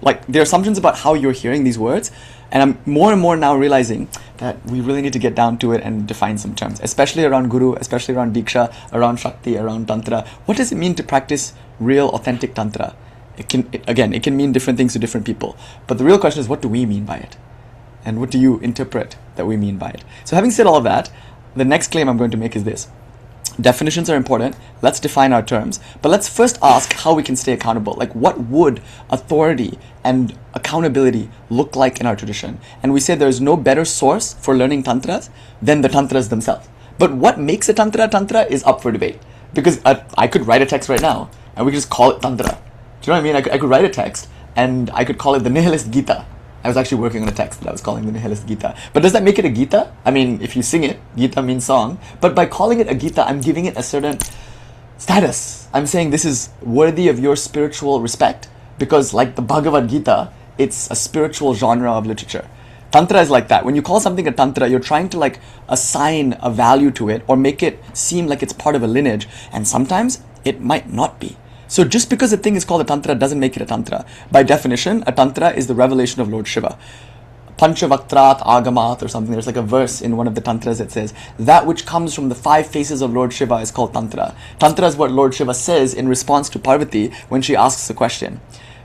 Like, there are assumptions about how you're hearing these words, and I'm more and more now realizing that we really need to get down to it and define some terms, especially around Guru, especially around Diksha, around Shakti, around Tantra. What does it mean to practice real, authentic Tantra? It can mean different things to different people, but the real question is, what do we mean by it? And what do you interpret that we mean by it? So having said all of that, the next claim I'm going to make is this. Definitions are important. Let's define our terms. But let's first ask how we can stay accountable. Like, what would authority and accountability look like in our tradition? And we say there's no better source for learning tantras than the tantras themselves. But what makes a tantra is up for debate. Because I could write a text right now and we could just call it tantra. Do you know what I mean? I could write a text and I could call it the Nihilist Gita. I was actually working on a text that I was calling the Nihilist Gita. But does that make it a Gita? I mean, if you sing it, Gita means song. But by calling it a Gita, I'm giving it a certain status. I'm saying this is worthy of your spiritual respect. Because like the Bhagavad Gita, it's a spiritual genre of literature. Tantra is like that. When you call something a Tantra, you're trying to like assign a value to it or make it seem like it's part of a lineage. And sometimes it might not be. So just because a thing is called a Tantra doesn't make it a Tantra. By definition, a Tantra is the revelation of Lord Shiva. Panchavaktrat Agamat or something. There's like a verse in one of the Tantras that says, that which comes from the 5 faces of Lord Shiva is called Tantra. Tantra is what Lord Shiva says in response to Parvati when she asks a question.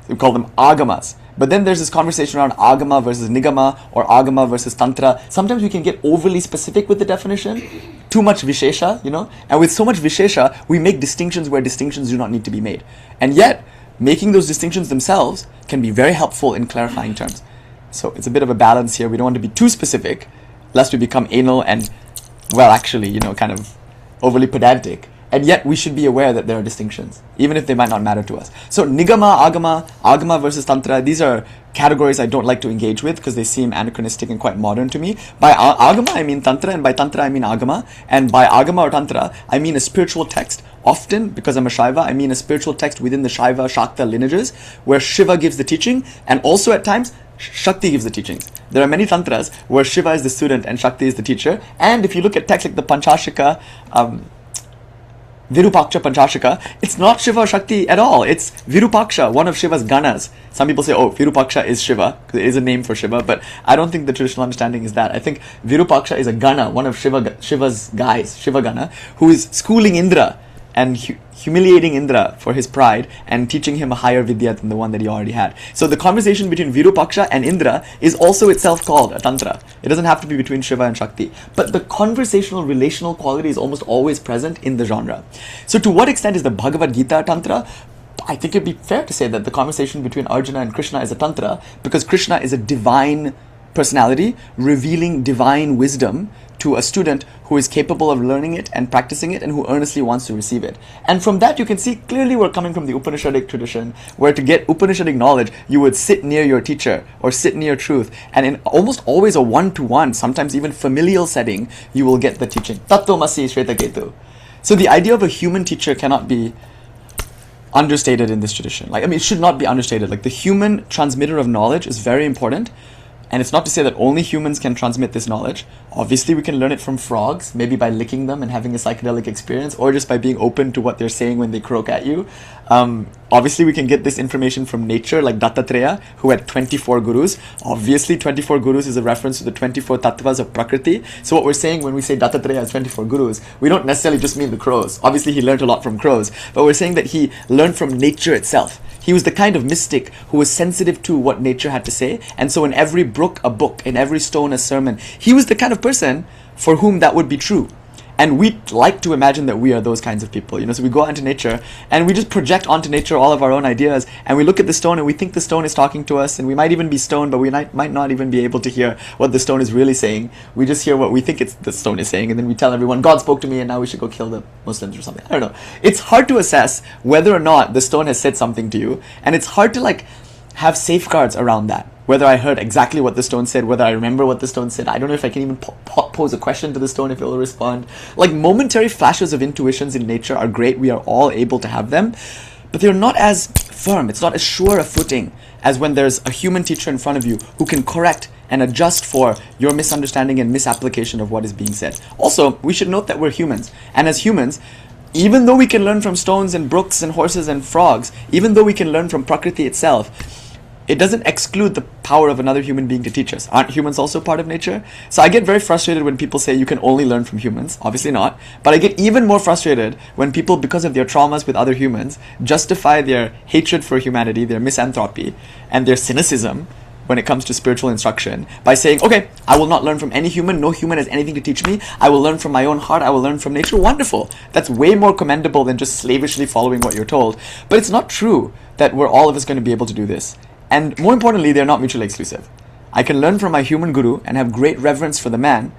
We call them Agamas. But then there's this conversation around Agama versus Nigama or Agama versus Tantra. Sometimes we can get overly specific with the definition. Too much Vishesha, you know? And with so much Vishesha, we make distinctions where distinctions do not need to be made. And yet, making those distinctions themselves can be very helpful in clarifying terms. So it's a bit of a balance here. We don't want to be too specific, lest we become anal and, well, actually, you know, kind of overly pedantic. And yet we should be aware that there are distinctions, even if they might not matter to us. So Nigama, Agama versus Tantra, these are categories I don't like to engage with because they seem anachronistic and quite modern to me. By Agama, I mean Tantra, and by Tantra, I mean Agama. And by Agama or Tantra, I mean a spiritual text. Often, because I'm a Shaiva, I mean a spiritual text within the Shaiva, Shakta lineages, where Shiva gives the teaching, and also at times, Shakti gives the teachings. There are many Tantras where Shiva is the student and Shakti is the teacher. And if you look at texts like the Panchashika, Virupaksha Panchashika, it's not Shiva or Shakti at all. It's Virupaksha, one of Shiva's ganas. Some people say, oh, Virupaksha is Shiva, because it is a name for Shiva, but I don't think the traditional understanding is that. I think Virupaksha is a gana, one of Shiva's guys, Shiva gana, who is schooling Indra and humiliating Indra for his pride and teaching him a higher vidya than the one that he already had. So the conversation between Virupaksha and Indra is also itself called a Tantra. It doesn't have to be between Shiva and Shakti. But the conversational, relational quality is almost always present in the genre. So to what extent is the Bhagavad Gita a Tantra? I think it'd be fair to say that the conversation between Arjuna and Krishna is a Tantra because Krishna is a divine personality revealing divine wisdom to a student who is capable of learning it and practicing it and who earnestly wants to receive it. And from that you can see clearly we're coming from the Upanishadic tradition, where to get Upanishadic knowledge you would sit near your teacher or sit near truth, and in almost always a one-to-one, sometimes even familial setting, you will get the teaching. Tattvamasi Shvetaketu. So the idea of a human teacher cannot be understated in this tradition. It should not be understated. Like, the human transmitter of knowledge is very important. And it's not to say that only humans can transmit this knowledge. Obviously, we can learn it from frogs, maybe by licking them and having a psychedelic experience, or just by being open to what they're saying when they croak at you. Obviously, we can get this information from nature, like Dattatreya, who had 24 gurus. Obviously, 24 gurus is a reference to the 24 tattvas of Prakriti. So what we're saying when we say Dattatreya has 24 gurus, we don't necessarily just mean the crows. Obviously, he learned a lot from crows, but we're saying that he learned from nature itself. He was the kind of mystic who was sensitive to what nature had to say. And so in every brook, a book, in every stone, a sermon. He was the kind of person for whom that would be true. And we like to imagine that we are those kinds of people, so we go out into nature and we just project onto nature all of our own ideas, and we look at the stone and we think the stone is talking to us, and we might even be stoned, but we might not even be able to hear what the stone is really saying. We just hear what we think the stone is saying, and then we tell everyone, God spoke to me and now we should go kill the Muslims or something. I don't know. It's hard to assess whether or not the stone has said something to you, and it's hard to have safeguards around that. Whether I heard exactly what the stone said, whether I remember what the stone said, I don't know if I can even pose a question to the stone if it will respond. Like, momentary flashes of intuitions in nature are great. We are all able to have them, but they're not as firm. It's not as sure a footing as when there's a human teacher in front of you who can correct and adjust for your misunderstanding and misapplication of what is being said. Also, we should note that we're humans. And as humans, even though we can learn from stones and brooks and horses and frogs, even though we can learn from Prakriti itself, it doesn't exclude the power of another human being to teach us. Aren't humans also part of nature? So I get very frustrated when people say you can only learn from humans. Obviously not. But I get even more frustrated when people, because of their traumas with other humans, justify their hatred for humanity, their misanthropy, and their cynicism when it comes to spiritual instruction by saying, okay, I will not learn from any human. No human has anything to teach me. I will learn from my own heart. I will learn from nature. Wonderful. That's way more commendable than just slavishly following what you're told. But it's not true that we're all of us going to be able to do this. And more importantly, they're not mutually exclusive. I can learn from my human guru and have great reverence for the man,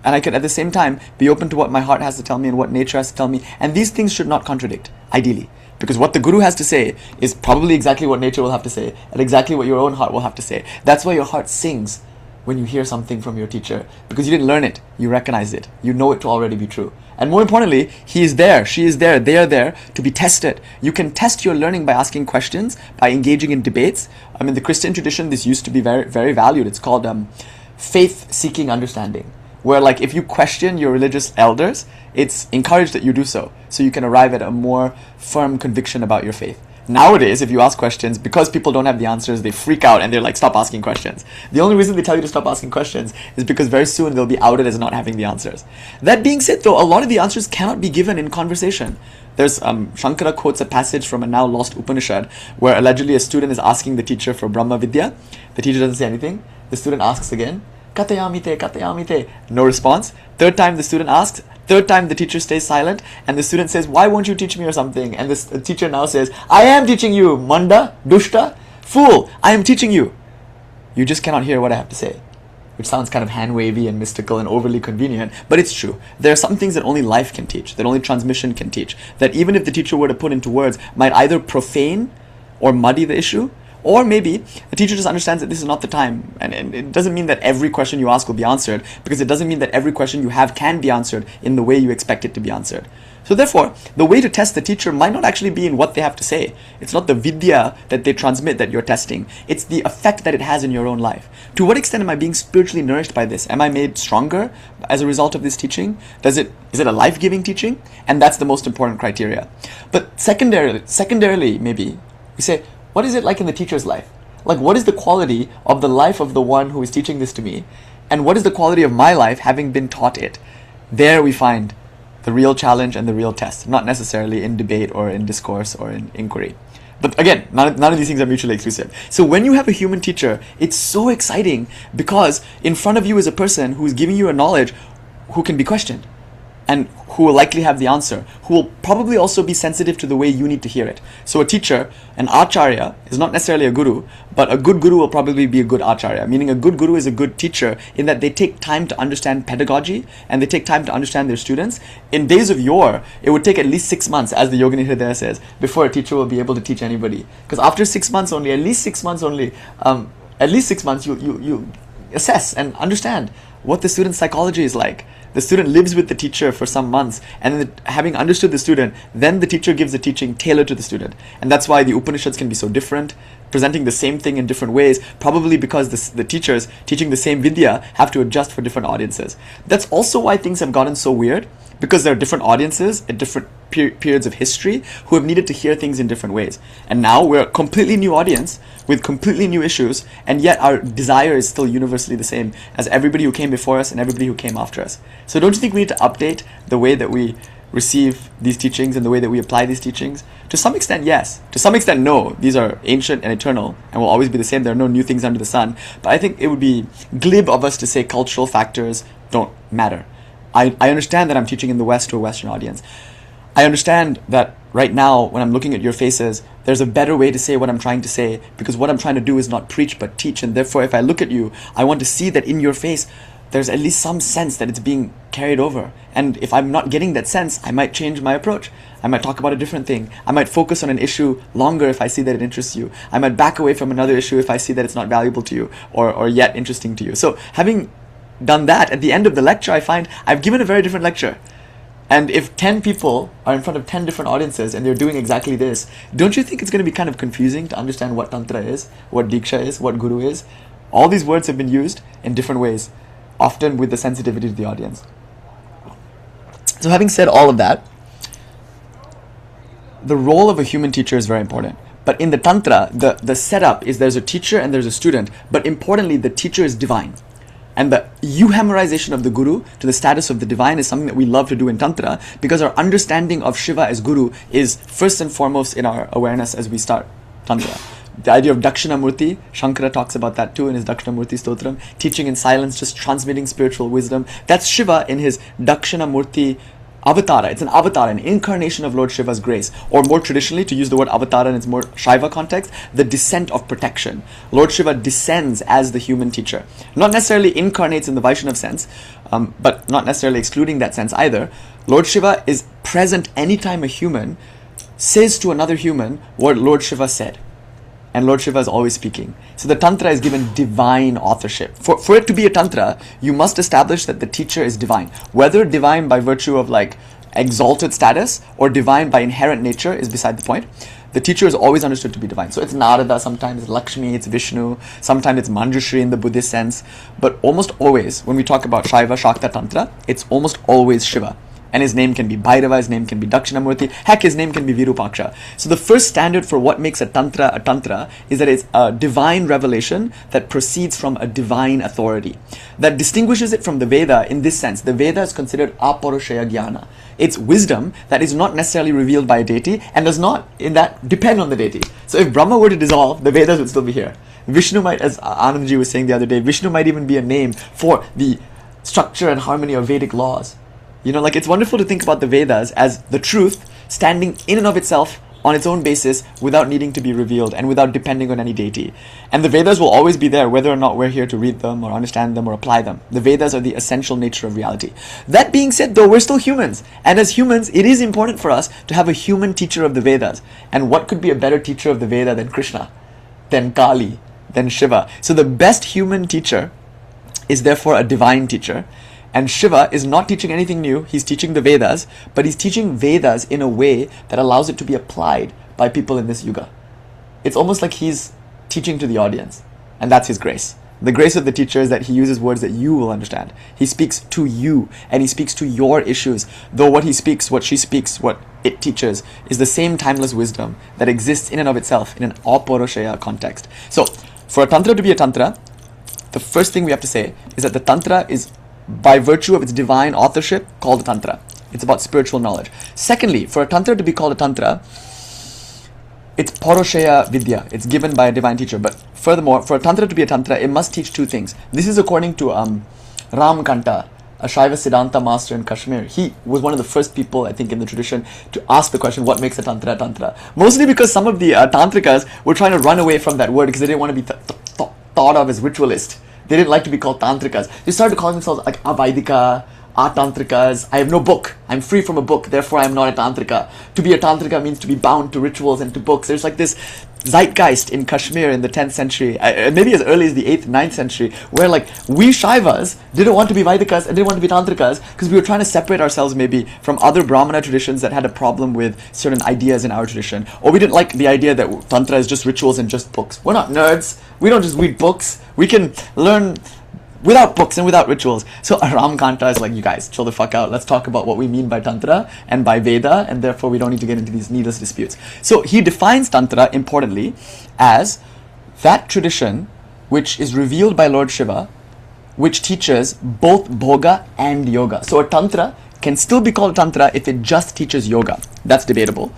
and I can at the same time be open to what my heart has to tell me and what nature has to tell me. And these things should not contradict, ideally. Because what the guru has to say is probably exactly what nature will have to say, and exactly what your own heart will have to say. That's why your heart sings when you hear something from your teacher. Because you didn't learn it, you recognize it, you know it to already be true. And more importantly, he is there, she is there, they are there to be tested. You can test your learning by asking questions, by engaging in debates. I mean, the Christian tradition, this used to be very, very valued. It's called faith-seeking understanding, where like if you question your religious elders, it's encouraged that you do so you can arrive at a more firm conviction about your faith. Nowadays, if you ask questions, because people don't have the answers, they freak out and they're like, stop asking questions. The only reason they tell you to stop asking questions is because very soon they'll be outed as not having the answers. That being said, though, a lot of the answers cannot be given in conversation. There's Shankara quotes a passage from a now lost Upanishad where allegedly a student is asking the teacher for Brahma Vidya. The teacher doesn't say anything. The student asks again, Katayamite, Katayamite. No response. Third time the student asks. Third time the teacher stays silent, and the student says, why won't you teach me or something? And the teacher now says, I am teaching you, Manda, Dushta, fool, I am teaching you. You just cannot hear what I have to say. Which sounds kind of hand-wavy and mystical and overly convenient, but it's true. There are some things that only life can teach, that only transmission can teach, that even if the teacher were to put into words, might either profane or muddy the issue, or maybe the teacher just understands that this is not the time. And it doesn't mean that every question you ask will be answered, because it doesn't mean that every question you have can be answered in the way you expect it to be answered. So therefore, the way to test the teacher might not actually be in what they have to say. It's not the vidya that they transmit that you're testing. It's the effect that it has in your own life. To what extent am I being spiritually nourished by this? Am I made stronger as a result of this teaching? Is it a life-giving teaching? And that's the most important criteria. But secondarily, maybe, we say, what is it like in the teacher's life? Like, what is the quality of the life of the one who is teaching this to me? And what is the quality of my life having been taught it? There we find the real challenge and the real test, not necessarily in debate or in discourse or in inquiry. But again, none of these things are mutually exclusive. So when you have a human teacher, it's so exciting because in front of you is a person who is giving you a knowledge who can be questioned, and who will likely have the answer, who will probably also be sensitive to the way you need to hear it. So a teacher, an acharya, is not necessarily a guru, but a good guru will probably be a good acharya, meaning a good guru is a good teacher in that they take time to understand pedagogy and they take time to understand their students. In days of yore, it would take at least 6 months, as the Yogini Hridaya says, before a teacher will be able to teach anybody. Because after 6 months only, at least 6 months, you assess and understand what the student's psychology is like. The student lives with the teacher for some months, and then having understood the student, then the teacher gives the teaching tailored to the student. And that's why the Upanishads can be so different, presenting the same thing in different ways, probably because the teachers teaching the same vidya have to adjust for different audiences. That's also why things have gotten so weird, because there are different audiences at different periods of history who have needed to hear things in different ways. And now we're a completely new audience with completely new issues, and yet our desire is still universally the same as everybody who came before us and everybody who came after us. So don't you think we need to update the way that we receive these teachings and the way that we apply these teachings? To some extent, yes. To some extent, no. These are ancient and eternal and will always be the same. There are no new things under the sun. But I think it would be glib of us to say cultural factors don't matter. I understand that I'm teaching in the West to a Western audience. I understand that right now, when I'm looking at your faces, there's a better way to say what I'm trying to say, because what I'm trying to do is not preach but teach. And therefore, if I look at you, I want to see that in your face, there's at least some sense that it's being carried over. And if I'm not getting that sense, I might change my approach. I might talk about a different thing. I might focus on an issue longer if I see that it interests you. I might back away from another issue if I see that it's not valuable to you or yet interesting to you. So having done that, at the end of the lecture, I find I've given a very different lecture. And if 10 people are in front of 10 different audiences and they're doing exactly this, don't you think it's going to be kind of confusing to understand what Tantra is, what Diksha is, what Guru is? All these words have been used in different ways, often with the sensitivity to the audience. So having said all of that, the role of a human teacher is very important. But in the Tantra, the setup is there's a teacher and there's a student, but importantly, the teacher is divine. And the euhemerization of the Guru to the status of the divine is something that we love to do in Tantra, because our understanding of Shiva as Guru is first and foremost in our awareness as we start Tantra. The idea of Dakshinamurti, Shankara talks about that too in his Dakshinamurti Stotram, teaching in silence, just transmitting spiritual wisdom. That's Shiva in his Dakshinamurti Avatara. It's an avatar, an incarnation of Lord Shiva's grace. Or more traditionally, to use the word avatar in its more Shaiva context, the descent of protection. Lord Shiva descends as the human teacher. Not necessarily incarnates in the Vaishnav sense, but not necessarily excluding that sense either. Lord Shiva is present anytime a human says to another human what Lord Shiva said. And Lord Shiva is always speaking. So the Tantra is given divine authorship. For it to be a Tantra, you must establish that the teacher is divine. Whether divine by virtue of like exalted status or divine by inherent nature is beside the point. The teacher is always understood to be divine. So it's Narada, sometimes it's Lakshmi, it's Vishnu, sometimes it's Manjushri in the Buddhist sense. But almost always, when we talk about Shaiva, Shakta, Tantra, it's almost always Shiva. And his name can be Bhairava, his name can be Dakshinamurti, heck, his name can be Virupaksha. So the first standard for what makes a Tantra is that it's a divine revelation that proceeds from a divine authority. That distinguishes it from the Veda in this sense. The Veda is considered aparoshaya jnana. It's wisdom that is not necessarily revealed by a deity and does not, in that, depend on the deity. So if Brahma were to dissolve, the Vedas would still be here. Vishnu might, as Anandji was saying the other day, Vishnu might even be a name for the structure and harmony of Vedic laws. You know, like it's wonderful to think about the Vedas as the truth standing in and of itself on its own basis without needing to be revealed and without depending on any deity. And the Vedas will always be there whether or not we're here to read them or understand them or apply them. The Vedas are the essential nature of reality. That being said though, we're still humans. And as humans, it is important for us to have a human teacher of the Vedas. And what could be a better teacher of the Veda than Krishna, than Kali, than Shiva? So the best human teacher is therefore a divine teacher. And Shiva is not teaching anything new, he's teaching the Vedas, but he's teaching Vedas in a way that allows it to be applied by people in this yuga. It's almost like he's teaching to the audience, and that's his grace. The grace of the teacher is that he uses words that you will understand. He speaks to you, and he speaks to your issues, though what he speaks, what she speaks, what it teaches, is the same timeless wisdom that exists in and of itself in an aporoshaya context. So, for a Tantra to be a Tantra, the first thing we have to say is that the Tantra is, by virtue of its divine authorship, called a Tantra. It's about spiritual knowledge. Secondly, for a Tantra to be called a Tantra, it's Paroshaya Vidya. It's given by a divine teacher. But furthermore, for a Tantra to be a Tantra, it must teach two things. This is according to Ram Kanta, a Shaiva Siddhanta master in Kashmir. He was one of the first people, I think, in the tradition to ask the question, what makes a Tantra a Tantra? Mostly because some of the Tantrikas were trying to run away from that word because they didn't want to be thought of as ritualist. They didn't like to be called Tantrikas. They started calling themselves like Avaidika, Tantrikas. I have no book. I'm free from a book, therefore I'm not a Tantrika. To be a Tantrika means to be bound to rituals and to books. There's like this zeitgeist in Kashmir in the 10th century, maybe as early as the 8th, 9th century, where like we Shaivas didn't want to be Vaidikas and didn't want to be Tantrikas because we were trying to separate ourselves maybe from other Brahmana traditions that had a problem with certain ideas in our tradition. Or we didn't like the idea that Tantra is just rituals and just books. We're not nerds. We don't just read books. We can learn without books and without rituals. So Ram Kanta is like, you guys, chill the fuck out. Let's talk about what we mean by Tantra and by Veda, and therefore we don't need to get into these needless disputes. So he defines Tantra, importantly, as that tradition which is revealed by Lord Shiva, which teaches both Bhoga and Yoga. So a Tantra can still be called Tantra if it just teaches Yoga. That's debatable.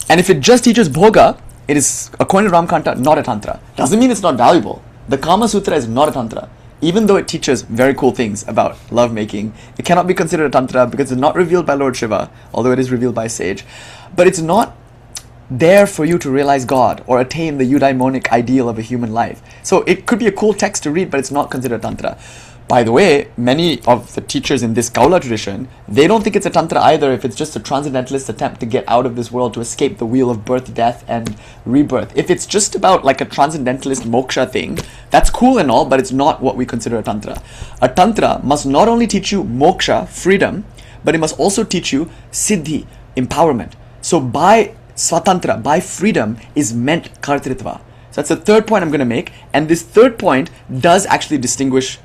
And if it just teaches Bhoga, it is, according to Ram Kanta, not a Tantra. Doesn't mean it's not valuable. The Kama Sutra is not a Tantra. Even though it teaches very cool things about lovemaking, it cannot be considered a Tantra because it's not revealed by Lord Shiva, although it is revealed by a sage. But it's not there for you to realize God or attain the eudaimonic ideal of a human life. So it could be a cool text to read, but it's not considered Tantra. By the way, many of the teachers in this Kaula tradition, they don't think it's a Tantra either if it's just a transcendentalist attempt to get out of this world, to escape the wheel of birth, death, and rebirth. If it's just about like a transcendentalist moksha thing, that's cool and all, but it's not what we consider a Tantra. A Tantra must not only teach you moksha, freedom, but it must also teach you siddhi, empowerment. So by swatantra, by freedom, is meant kartritva. So that's the third point I'm going to make. And this third point does actually distinguish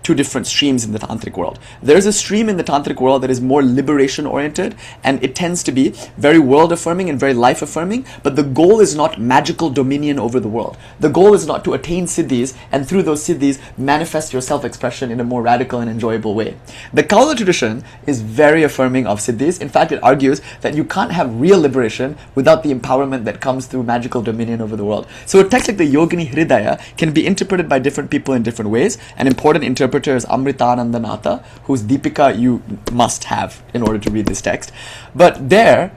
two different streams in the tantric world. There's a stream in the tantric world that is more liberation oriented, and it tends to be very world affirming and very life affirming, but the goal is not magical dominion over the world. The goal is not to attain siddhis and through those siddhis manifest your self-expression in a more radical and enjoyable way. The Kaula tradition is very affirming of siddhis. In fact, it argues that you can't have real liberation without the empowerment that comes through magical dominion over the world. So a text like the Yogini Hridaya can be interpreted by different people in different ways. An important interpreter is Amritanandanatha, whose Deepika you must have in order to read this text. But there,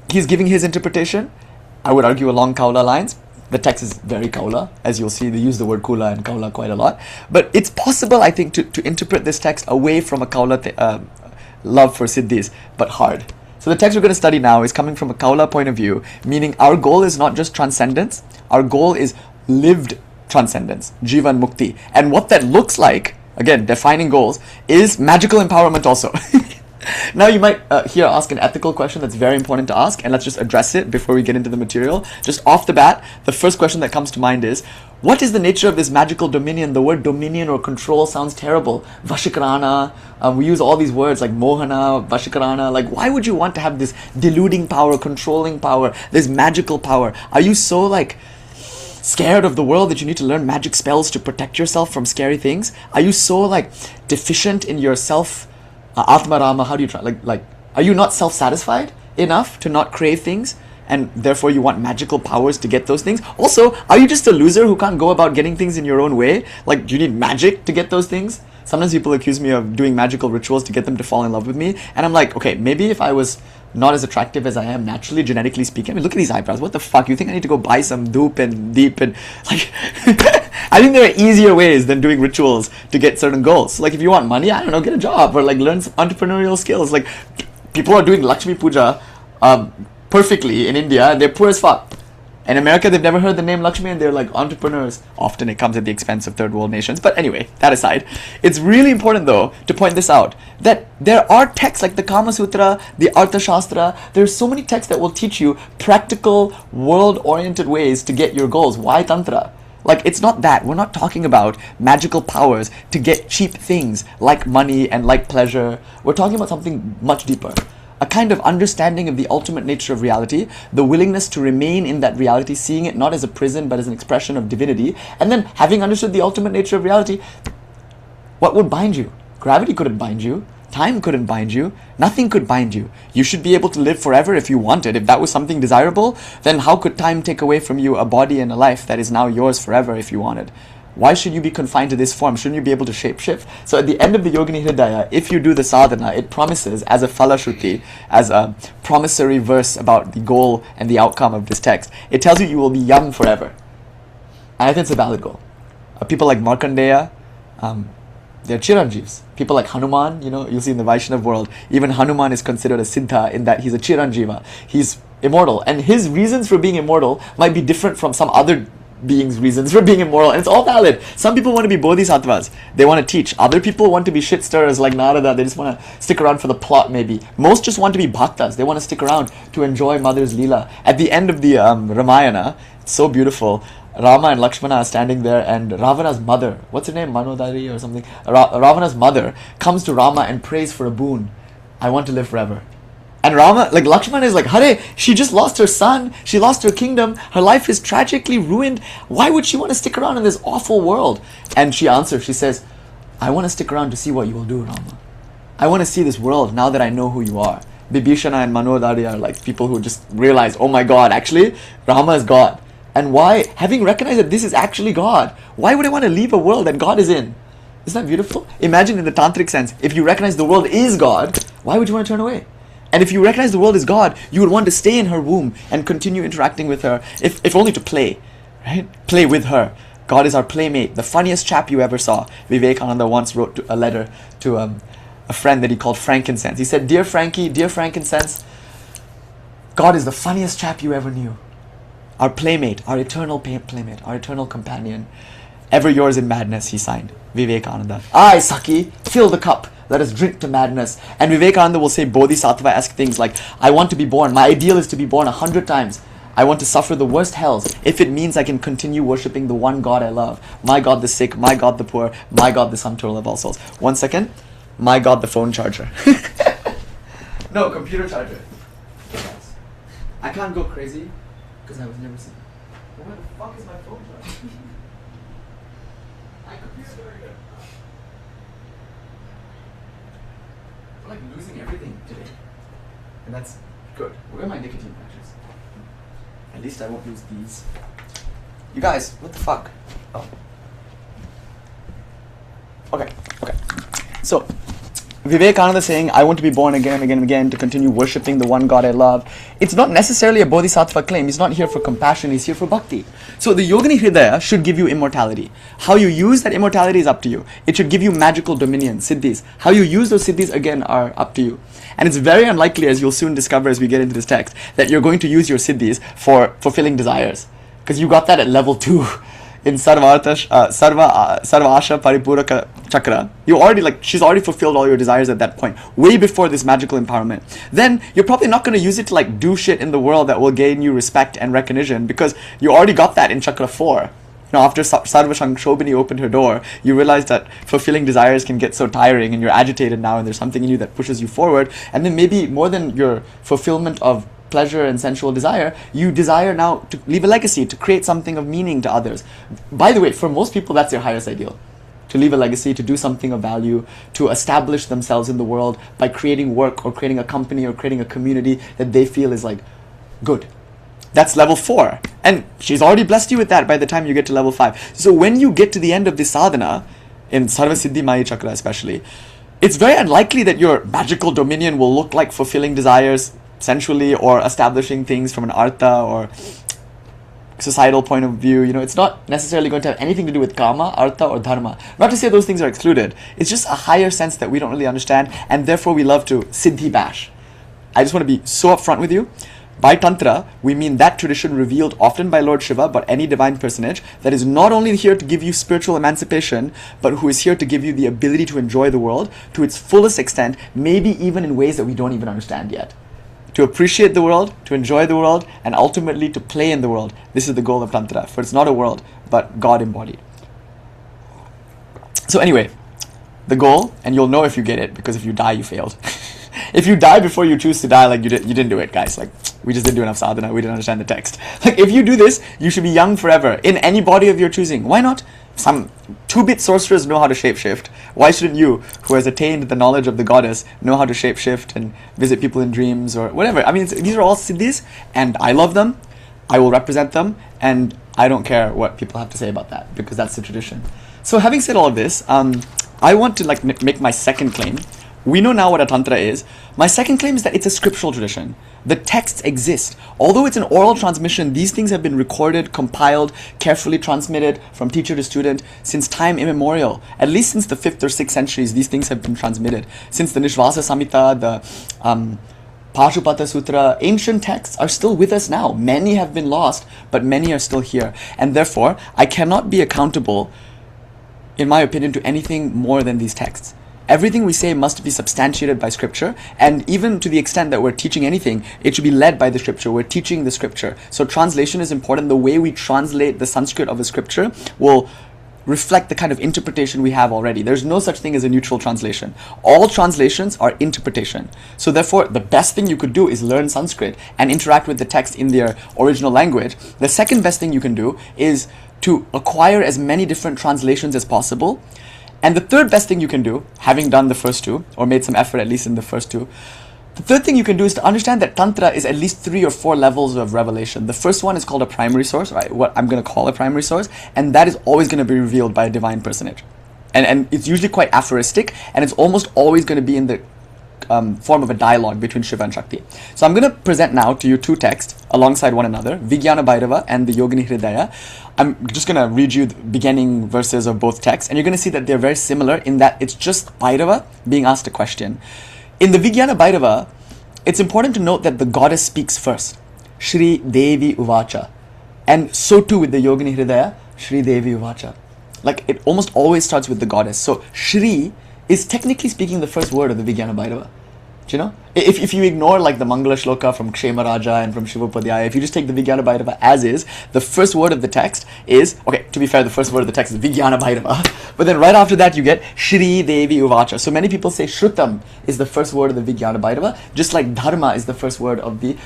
he's giving his interpretation, I would argue along Kaula lines. The text is very Kaula, as you'll see, they use the word Kula and Kaula quite a lot. But it's possible, I think, to interpret this text away from a Kaula love for siddhis, but hard. So the text we're going to study now is coming from a Kaula point of view, meaning our goal is not just transcendence, our goal is lived transcendence, Jivan Mukti. And what that looks like, again, defining goals, is magical empowerment also. Now you might here ask an ethical question that's very important to ask, and let's just address it before we get into the material. Just off the bat, the first question that comes to mind is, what is the nature of this magical dominion? The word dominion or control sounds terrible. Vashikarana, we use all these words like mohana, vashikarana. Like, why would you want to have this deluding power, controlling power, this magical power? Are you so like scared of the world that you need to learn magic spells to protect yourself from scary things? Are you so like deficient in your self atmarama? How do you try, like are you not self-satisfied enough to not crave things, and therefore you want magical powers to get those things? Also, are you just a loser who can't go about getting things in your own way? Like, do you need magic to get those things? Sometimes people accuse me of doing magical rituals to get them to fall in love with me, and I'm like, okay, maybe if I was not as attractive as I am naturally, genetically speaking. I mean, look at these eyebrows. What the fuck? You think I need to go buy some dupe and deep and like I think there are easier ways than doing rituals to get certain goals. Like, if you want money, I don't know, get a job or like learn some entrepreneurial skills. Like, people are doing Lakshmi Pūjā perfectly in India, and they're poor as fuck. In America, they've never heard the name Lakshmi, and they're like entrepreneurs. Often it comes at the expense of third world nations. But anyway, that aside, it's really important though to point this out, that there are texts like the Kama Sutra, the Artha Shastra. There's so many texts that will teach you practical, world-oriented ways to get your goals. Why Tantra? Like, it's not that. We're not talking about magical powers to get cheap things like money and like pleasure. We're talking about something much deeper. A kind of understanding of the ultimate nature of reality, the willingness to remain in that reality, seeing it not as a prison but as an expression of divinity, and then having understood the ultimate nature of reality, what would bind you? Gravity couldn't bind you. Time couldn't bind you. Nothing could bind you. You should be able to live forever if you wanted. If that was something desirable, then how could time take away from you a body and a life that is now yours forever if you wanted? Why should you be confined to this form? Shouldn't you be able to shape-shift? So at the end of the Yogini Hridaya, if you do the sadhana, it promises as a falashruti, as a promissory verse about the goal and the outcome of this text, it tells you will be young forever. And I think it's a valid goal. People like Markandeya, they're chiranjeevs. People like Hanuman, you'll see in the Vaishnav world, even Hanuman is considered a siddha in that he's a chiranjeeva. He's immortal. And his reasons for being immortal might be different from some other beings' reasons for being immortal, and it's all valid. Some people want to be bodhisattvas, they want to teach. Other people want to be shit stirrers like Narada, they just want to stick around for the plot maybe. Most just want to be bhaktas, they want to stick around to enjoy mother's leela. At the end of the Ramayana, it's so beautiful, Rama and Lakshmana are standing there, and Ravana's mother, what's her name, Manodari or something, Ravana's mother comes to Rama and prays for a boon. I want to live forever. And Rama, like Lakshmana is like, Hare, she just lost her son, she lost her kingdom, her life is tragically ruined. Why would she want to stick around in this awful world? And she answers, she says, I want to stick around to see what you will do, Rama. I want to see this world now that I know who you are. Bibhishana and Manodari are like people who just realize, oh my God, actually, Rama is God. And why, having recognized that this is actually God, why would I want to leave a world that God is in? Isn't that beautiful? Imagine in the tantric sense, if you recognize the world is God, why would you want to turn away? And if you recognize the world is God, you would want to stay in her womb and continue interacting with her, if only to play, right? Play with her. God is our playmate, the funniest chap you ever saw. Vivekananda once wrote a letter to a friend that he called Frankincense. He said, "Dear Frankie, dear Frankincense, God is the funniest chap you ever knew. Our playmate, our eternal playmate, our eternal companion. Ever yours in madness," he signed. Vivekananda. "Aye, Saki, fill the cup. Let us drink to madness." And Vivekananda will say bodhisattva-esque things like, "I want to be born. My ideal is to be born 100 times. I want to suffer the worst hells if it means I can continue worshipping the one God I love. My God the sick, my God the poor, my God the sum total of all souls." 1 second. My God the phone charger. No, computer charger. I can't go crazy because I was never seen. Where the fuck is my phone charger? My computer's very good. I'm like losing everything today. And that's good. Where are my nicotine patches? At least I won't lose these. You guys, what the fuck? Oh. Okay. So, Vivekananda saying, "I want to be born again and again and again to continue worshipping the one God I love." It's not necessarily a bodhisattva claim. He's not here for compassion. He's here for bhakti. So the Yogini Hridaya should give you immortality. How you use that immortality is up to you. It should give you magical dominion, siddhis. How you use those siddhis, again, are up to you. And it's very unlikely, as you'll soon discover as we get into this text, that you're going to use your siddhis for fulfilling desires. Because you got that at level 2. In Sarvasha Paripuraka Cakra, you already she's already fulfilled all your desires at that point, way before this magical empowerment. Then you're probably not going to use it to do shit in the world that will gain you respect and recognition, because you already got that in Chakra 4. After Sarva Shobhini opened her door, you realize that fulfilling desires can get so tiring, and you're agitated now, and there's something in you that pushes you forward. And then maybe more than your fulfillment of pleasure and sensual desire, you desire now to leave a legacy, to create something of meaning to others. By the way, for most people, that's their highest ideal. To leave a legacy, to do something of value, to establish themselves in the world by creating work or creating a company or creating a community that they feel is good. That's level 4. And she's already blessed you with that by the time you get to level 5. So when you get to the end of this sadhana, in Sarva Siddhi Maya Chakra especially, it's very unlikely that your magical dominion will look like fulfilling desires sensually or establishing things from an artha or societal point of view. It's not necessarily going to have anything to do with kama, artha, or dharma. Not to say those things are excluded. It's just a higher sense that we don't really understand, and therefore we love to siddhi bash. I just want to be so upfront with you. By Tantra, we mean that tradition revealed often by Lord Shiva, but any divine personage, that is not only here to give you spiritual emancipation, but who is here to give you the ability to enjoy the world to its fullest extent, maybe even in ways that we don't even understand yet. To appreciate the world, to enjoy the world, and ultimately to play in the world. This is the goal of Tantra, for it's not a world, but God embodied. So anyway, the goal, and you'll know if you get it, because if you die, you failed. If you die before you choose to die, you didn't do it, guys. We just didn't do enough sadhana, we didn't understand the text. If you do this, you should be young forever, in any body of your choosing. Why not? Some 2-bit sorcerers know how to shapeshift. Why shouldn't you, who has attained the knowledge of the goddess, know how to shapeshift and visit people in dreams or whatever? I mean, these are all siddhis, and I love them, I will represent them, and I don't care what people have to say about that, because that's the tradition. So having said all of this, I want to make my second claim. We know now what a Tantra is. My second claim is that it's a scriptural tradition. The texts exist. Although it's an oral transmission, these things have been recorded, compiled, carefully transmitted from teacher to student since time immemorial. At least since the 5th or 6th centuries, these things have been transmitted. Since the Nishvasa Samhita, the Pashupata Sutra, ancient texts are still with us now. Many have been lost, but many are still here. And therefore, I cannot be accountable, in my opinion, to anything more than these texts. Everything we say must be substantiated by scripture, and even to the extent that we're teaching anything, it should be led by the scripture. We're teaching the scripture. So translation is important. The way we translate the Sanskrit of a scripture will reflect the kind of interpretation we have already. There's no such thing as a neutral translation. All translations are interpretation. So therefore, the best thing you could do is learn Sanskrit and interact with the text in their original language. The second best thing you can do is to acquire as many different translations as possible. And the third best thing you can do, having done the first two, or made some effort at least in the first two, the third thing you can do is to understand that Tantra is at least 3 or 4 levels of revelation. The first one is called a primary source, right? What I'm going to call a primary source, and that is always going to be revealed by a divine personage. And it's usually quite aphoristic, and it's almost always going to be in the form of a dialogue between Shiva and Shakti. So I'm going to present now to you two texts alongside one another, Vijnana Bhairava and the Yogini Hridaya. I'm just going to read you the beginning verses of both texts, and you're going to see that they're very similar in that it's just Bhairava being asked a question. In the Vijnana Bhairava, it's important to note that the goddess speaks first. Shri Devi Uvacha. And so too with the Yogini Hridaya, Shri Devi Uvacha. Like, it almost always starts with the goddess. So Shri is technically speaking the first word of the Vijnana Bhairava. Do you know? If you ignore like the Mangala Shloka from Kshema Raja and from Shivopadhyaya, if you just take the Vijnana Bhairava as is, the first word of the text is, okay, to be fair, the first word of the text is Vijnana Bhairava. But then right after that you get Shri Devi Uvacha. So many people say Shrutam is the first word of the Vijnana Bhairava, just like Dharma is the first word of the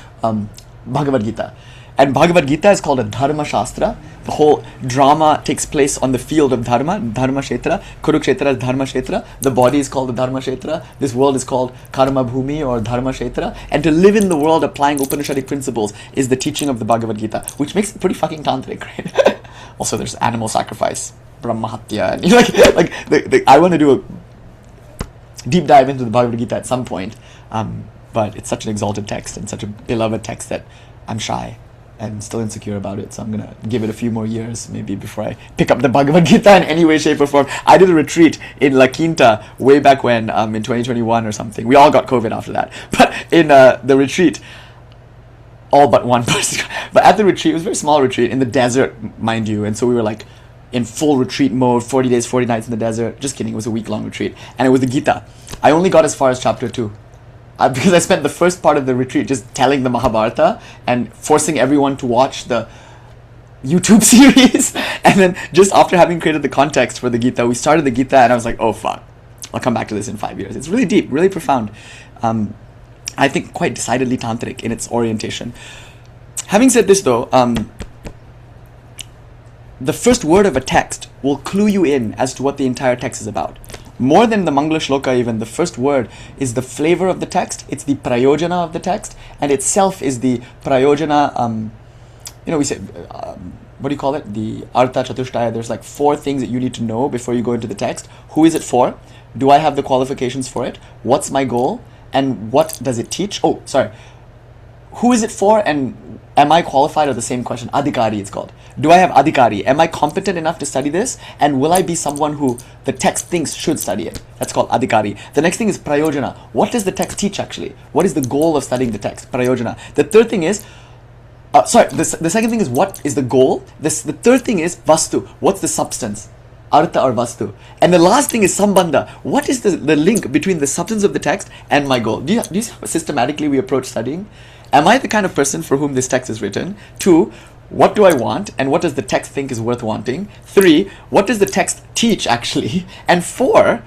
Bhagavad Gita. And Bhagavad Gita is called a Dharma Shastra. The whole drama takes place on the field of Dharma, Dharma Kshetra. Kurukshetra is Dharma Kshetra. The body is called the Dharma Kshetra. This world is called Karma Bhumi or Dharma Kshetra. And to live in the world applying Upanishadic principles is the teaching of the Bhagavad Gita, which makes it pretty fucking tantric, right? Also, there's animal sacrifice, Brahmahatya. And I want to do a deep dive into the Bhagavad Gita at some point. But it's such an exalted text and such a beloved text that I'm shy and still insecure about it, so I'm gonna give it a few more years maybe before I pick up the Bhagavad Gita in any way, shape or form. I did a retreat in La Quinta way back when, in 2021 or something. We all got COVID after that. But in the retreat, all but one person, but at the retreat, it was a very small retreat in the desert, mind you, and so we were like in full retreat mode, 40 days, 40 nights in the desert. Just kidding, it was a week-long retreat. And it was the Gita. I only got as far as chapter 2. Because I spent the first part of the retreat just telling the Mahabharata and forcing everyone to watch the YouTube series. And then just after having created the context for the Gita, we started the Gita and I was like, oh fuck, I'll come back to this in 5 years. It's really deep, really profound. I think quite decidedly tantric in its orientation. Having said this though, the first word of a text will clue you in as to what the entire text is about. More than the Mangala Shloka even, the first word is the flavor of the text, it's the prayojana of the text, and itself is the prayojana, we say, what do you call it? The Artha Chatushtaya. There's like 4 things that you need to know before you go into the text. Who is it for? Do I have the qualifications for it? What's my goal? And what does it teach? Oh, sorry. Who is it for and am I qualified are the same question. Adhikari it's called. Do I have adhikari? Am I competent enough to study this? And will I be someone who the text thinks should study it? That's called adhikari. The next thing is prayojana. What does the text teach actually? What is the goal of studying the text? Prayojana. The third thing is, the second thing is what is the goal? The third thing is vastu. What's the substance? Artha or vastu. And the last thing is sambandha. What is the link between the substance of the text and my goal? Do you see how systematically we approach studying? Am I the kind of person for whom this text is written? 2, what do I want and what does the text think is worth wanting? 3, what does the text teach actually? And 4,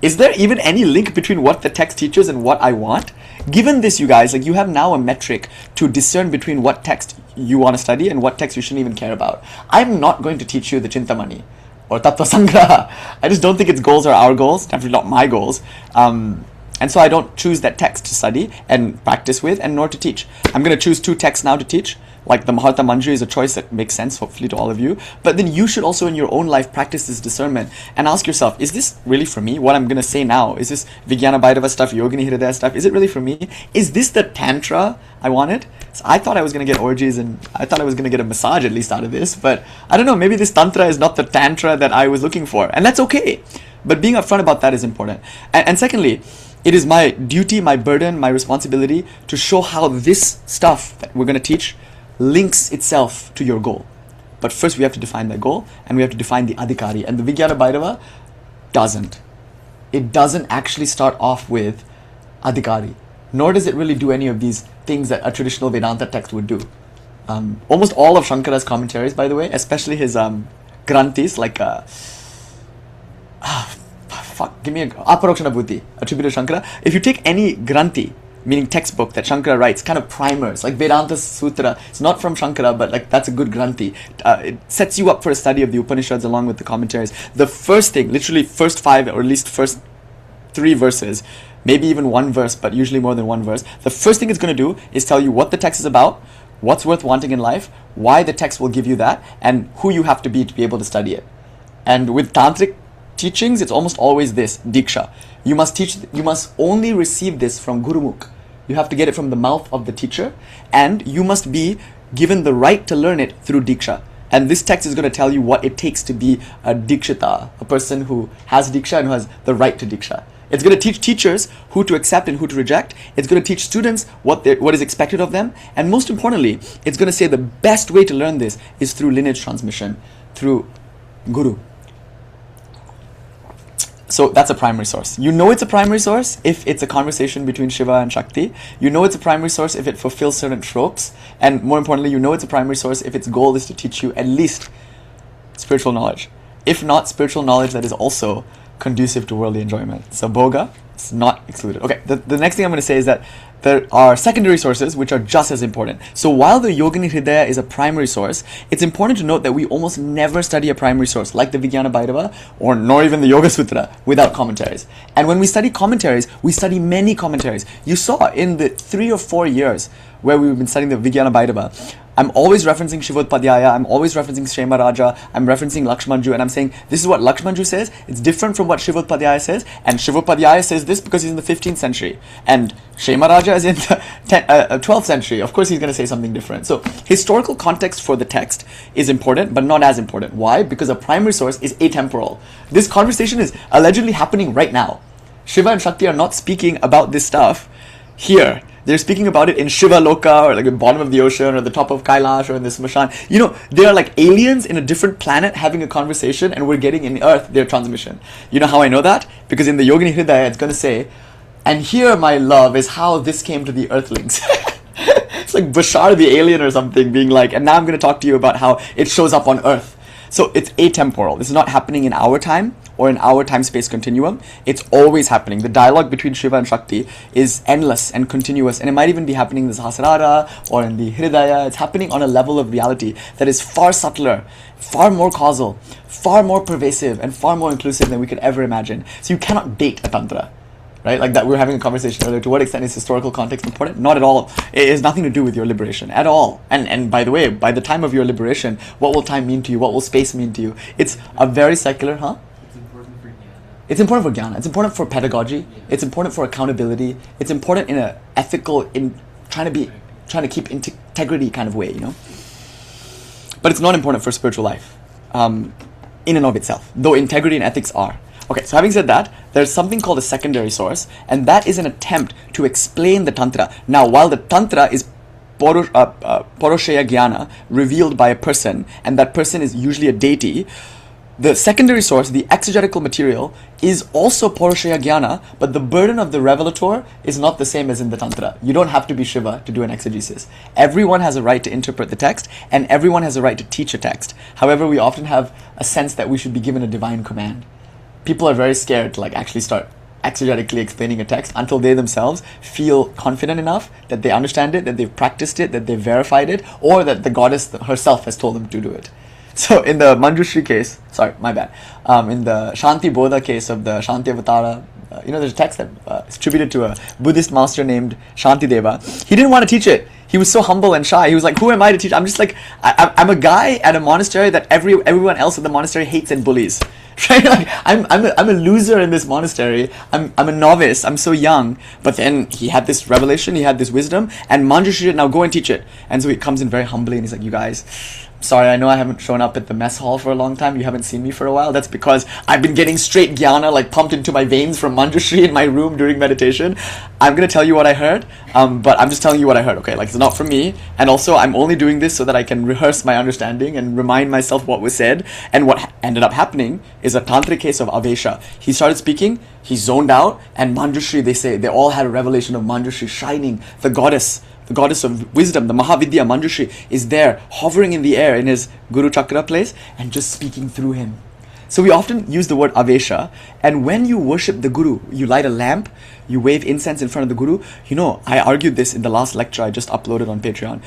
is there even any link between what the text teaches and what I want? Given this, you guys, like you have now a metric to discern between what text you want to study and what text you shouldn't even care about. I'm not going to teach you the Chintamani or Tattva Sangraha. I just don't think its goals are our goals, definitely not my goals. And so I don't choose that text to study and practice with and nor to teach. I'm going to choose 2 texts now to teach. Like the Maharta Manjari is a choice that makes sense, hopefully, to all of you. But then you should also in your own life practice this discernment and ask yourself, is this really for me? What I'm going to say now, is this Vijnana Bhairava stuff, Yogini Hridaya stuff, is it really for me? Is this the Tantra I wanted? So I thought I was going to get orgies and I thought I was going to get a massage at least out of this. But I don't know, maybe this Tantra is not the Tantra that I was looking for. And that's okay. But being upfront about that is important. And secondly, it is my duty, my burden, my responsibility to show how this stuff that we're going to teach links itself to your goal. But first we have to define that goal and we have to define the adhikari. And the Vijnana Bhairava doesn't. It doesn't actually start off with adhikari. Nor does it really do any of these things that a traditional Vedanta text would do. Almost all of Shankara's commentaries, by the way, especially his granthis, like give me Aparokshana Buddhi, attributed to Shankara. If you take any granthi, meaning textbook that Shankara writes, kind of primers, like Vedanta Sutra, it's not from Shankara, but like that's a good granthi. It sets you up for a study of the Upanishads along with the commentaries. The first thing, literally first 5 or at least first 3 verses, maybe even 1 verse, but usually more than 1 verse, the first thing it's going to do is tell you what the text is about, what's worth wanting in life, why the text will give you that, and who you have to be able to study it. And with tantric teachings, it's almost always this, diksha. You must only receive this from Gurumukh. You have to get it from the mouth of the teacher, and you must be given the right to learn it through diksha. And this text is going to tell you what it takes to be a dikshita, a person who has diksha and who has the right to diksha. It's going to teach teachers who to accept and who to reject. It's going to teach students what is expected of them. And most importantly, it's going to say the best way to learn this is through lineage transmission, through Guru. So that's a primary source. You know it's a primary source if it's a conversation between Shiva and Shakti. You know it's a primary source if it fulfills certain tropes. And more importantly, you know it's a primary source if its goal is to teach you at least spiritual knowledge. If not spiritual knowledge that is also conducive to worldly enjoyment. So bhoga is not excluded. Okay, the next thing I'm going to say is that there are secondary sources which are just as important. So while the Yogini Hridaya is a primary source, it's important to note that we almost never study a primary source like the Vijnana Bhairava or nor even the Yoga Sutra without commentaries. And when we study commentaries, we study many commentaries. You saw in the 3 or 4 years where we've been studying the Vijnana Bhairava, I'm always referencing Shivotpadhyaya, I'm always referencing Shema Raja, I'm referencing Lakshmanju, and I'm saying this is what Lakshmanju says, it's different from what Shivotpadhyaya says, and Shivotpadhyaya says this because he's in the 15th century, and Shema Raja is in the 12th century. Of course he's going to say something different. So historical context for the text is important, but not as important. Why? Because a primary source is atemporal. This conversation is allegedly happening right now. Shiva and Shakti are not speaking about this stuff here. They're speaking about it in Shiva Loka, or like the bottom of the ocean, or the top of Kailash, or in the Smashan. You know, they are like aliens in a different planet having a conversation, and we're getting in Earth their transmission. You know how I know that? Because in the Yogini Hridaya, it's going to say, and here, my love, is how this came to the Earthlings. It's like Bashar the alien or something being like, and now I'm going to talk to you about how it shows up on Earth. So it's atemporal. This is not happening in our time or in our time-space continuum. It's always happening. The dialogue between Shiva and Shakti is endless and continuous, and it might even be happening in the Sahasrara or in the Hridaya. It's happening on a level of reality that is far subtler, far more causal, far more pervasive, and far more inclusive than we could ever imagine. So you cannot date a Tantra. Right? Like that we were having a conversation earlier. To what extent is historical context important? Not at all. It has nothing to do with your liberation at all. And by the way, by the time of your liberation, what will time mean to you? What will space mean to you? It's a very secular, It's important for jnana. It's important for jnana. It's important for pedagogy. Yeah. It's important for accountability. It's important in a ethical, in trying to keep integrity kind of way, you know? But it's not important for spiritual life, in and of itself, though integrity and ethics are. Okay, so having said that, there's something called a secondary source, and that is an attempt to explain the Tantra. Now, while the Tantra is Poroshaya Jnana, revealed by a person, and that person is usually a deity, the secondary source, the exegetical material, is also Poroshaya Jnana, but the burden of the revelator is not the same as in the Tantra. You don't have to be Shiva to do an exegesis. Everyone has a right to interpret the text, and everyone has a right to teach a text. However, we often have a sense that we should be given a divine command. People are very scared to like actually start exegetically explaining a text until they themselves feel confident enough that they understand it, that they've practiced it, that they've verified it, or that the goddess herself has told them to do it. So in the Manjushri case, in the Shanti Bodha case of the Shanti Avatara, there's a text that is attributed to a Buddhist master named Shanti Deva. He didn't want to teach it. He was so humble and shy. He was like, who am I to teach? I'm just like, I'm a guy at a monastery that everyone else at the monastery hates and bullies. Right? Like, I'm a loser in this monastery. I'm a novice. I'm so young. But then he had this revelation. He had this wisdom. And Manjushri, now go and teach it. And so he comes in very humbly and he's like, you guys, sorry, I know I haven't shown up at the mess hall for a long time. You haven't seen me for a while. That's because I've been getting straight jnana like pumped into my veins from Manjushri in my room during meditation. I'm going to tell you what I heard, but I'm just telling you what I heard, okay? Like, it's not from me. And also, I'm only doing this so that I can rehearse my understanding and remind myself what was said. And what ended up happening is a tantric case of Avesha. He started speaking, he zoned out, and Manjushri, they say, they all had a revelation of Manjushri shining, the goddess of wisdom, the Mahavidya Manjushri, is there, hovering in the air in his Guru Chakra place and just speaking through him. So we often use the word Avesha, and when you worship the Guru, you light a lamp, you wave incense in front of the Guru. I argued this in the last lecture I just uploaded on Patreon.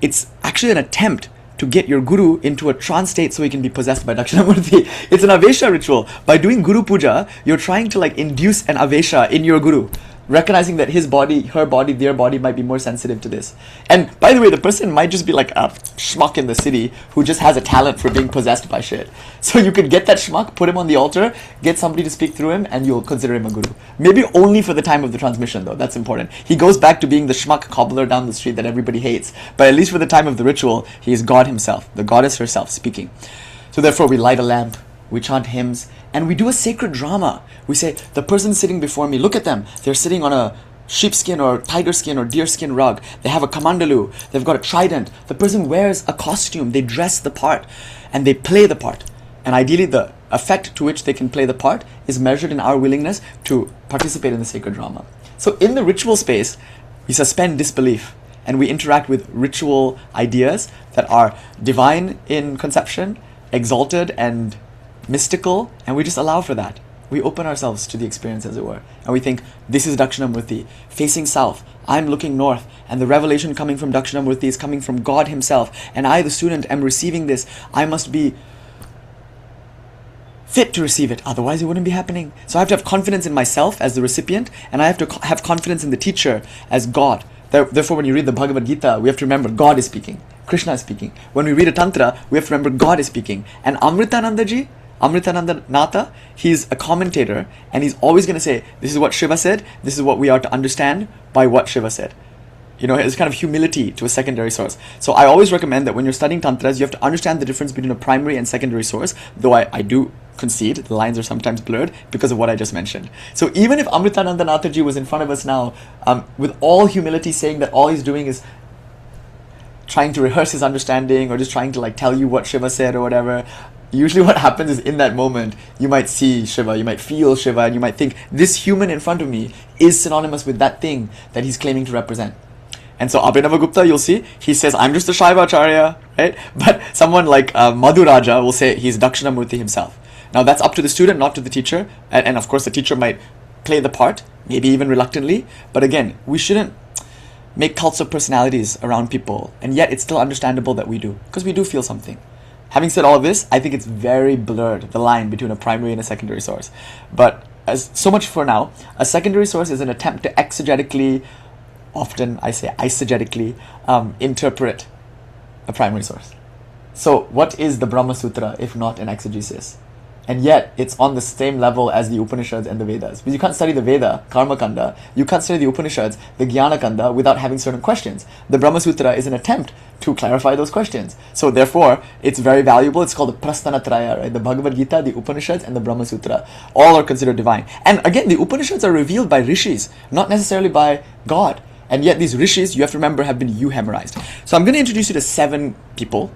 It's actually an attempt to get your Guru into a trance state so he can be possessed by Dakshinamurti. It's an Avesha ritual. By doing Guru Puja, you're trying to induce an Avesha in your Guru. recognizing that his body, her body, their body might be more sensitive to this. And by the way, the person might just be like a schmuck in the city who just has a talent for being possessed by shit. So you could get that schmuck, put him on the altar, get somebody to speak through him, and you'll consider him a guru. Maybe only for the time of the transmission, though. That's important. He goes back to being the schmuck cobbler down the street that everybody hates. But at least for the time of the ritual, he is God himself, the goddess herself speaking. So therefore, we light a lamp, we chant hymns, and we do a sacred drama. We say, the person sitting before me, look at them. They're sitting on a sheepskin or tiger skin or deer skin rug. They have a kamandalu. They've got a trident. The person wears a costume. They dress the part and they play the part. And ideally, the effect to which they can play the part is measured in our willingness to participate in the sacred drama. So in the ritual space, we suspend disbelief and we interact with ritual ideas that are divine in conception, exalted and mystical, and we just allow for that. We open ourselves to the experience, as it were, and we think, this is Dakshinamurti facing south, I'm looking north, and the revelation coming from Dakshinamurti is coming from God himself, and I, the student, am receiving this. I must be fit to receive it, otherwise it wouldn't be happening. So I have to have confidence in myself as the recipient, and I have to have confidence in the teacher as God. Therefore, when you read the Bhagavad Gita, we have to remember God is speaking, Krishna is speaking. When we read a Tantra, we have to remember God is speaking. And Amritanandaji, Amritananda Natha, he's a commentator, and he's always going to say, this is what Shiva said, this is what we are to understand by what Shiva said. You know, it's kind of humility to a secondary source. So I always recommend that when you're studying Tantras, you have to understand the difference between a primary and secondary source, though I do concede the lines are sometimes blurred because of what I just mentioned. So even if Amritananda Nathaji was in front of us now, with all humility saying that all he's doing is trying to rehearse his understanding or just trying to like tell you what Shiva said or whatever, usually what happens is in that moment, you might see Shiva, you might feel Shiva, and you might think, this human in front of me is synonymous with that thing that he's claiming to represent. And so Abhinavagupta, you'll see, he says, I'm just a Shaivacharya, right? But someone like Madhuraja will say he's Dakshinamurti himself. Now that's up to the student, not to the teacher. And of course the teacher might play the part, maybe even reluctantly. But again, we shouldn't make cults of personalities around people. And yet it's still understandable that we do, because we do feel something. Having said all of this, I think it's very blurred, the line between a primary and a secondary source. But so much for now. A secondary source is an attempt to exegetically, often I say eisegetically, interpret a primary source. So what is the Brahma Sutra if not an exegesis? And yet, it's on the same level as the Upanishads and the Vedas. Because you can't study the Veda, Karma Kanda, you can't study the Upanishads, the Jnana Kanda, without having certain questions. The Brahma Sutra is an attempt to clarify those questions. So therefore, it's very valuable. It's called the Prasthanatraya, right? The Bhagavad Gita, the Upanishads, and the Brahma Sutra. All are considered divine. And again, the Upanishads are revealed by rishis, not necessarily by God. And yet these rishis, you have to remember, have been euhemerized. So I'm going to introduce you to 7 people.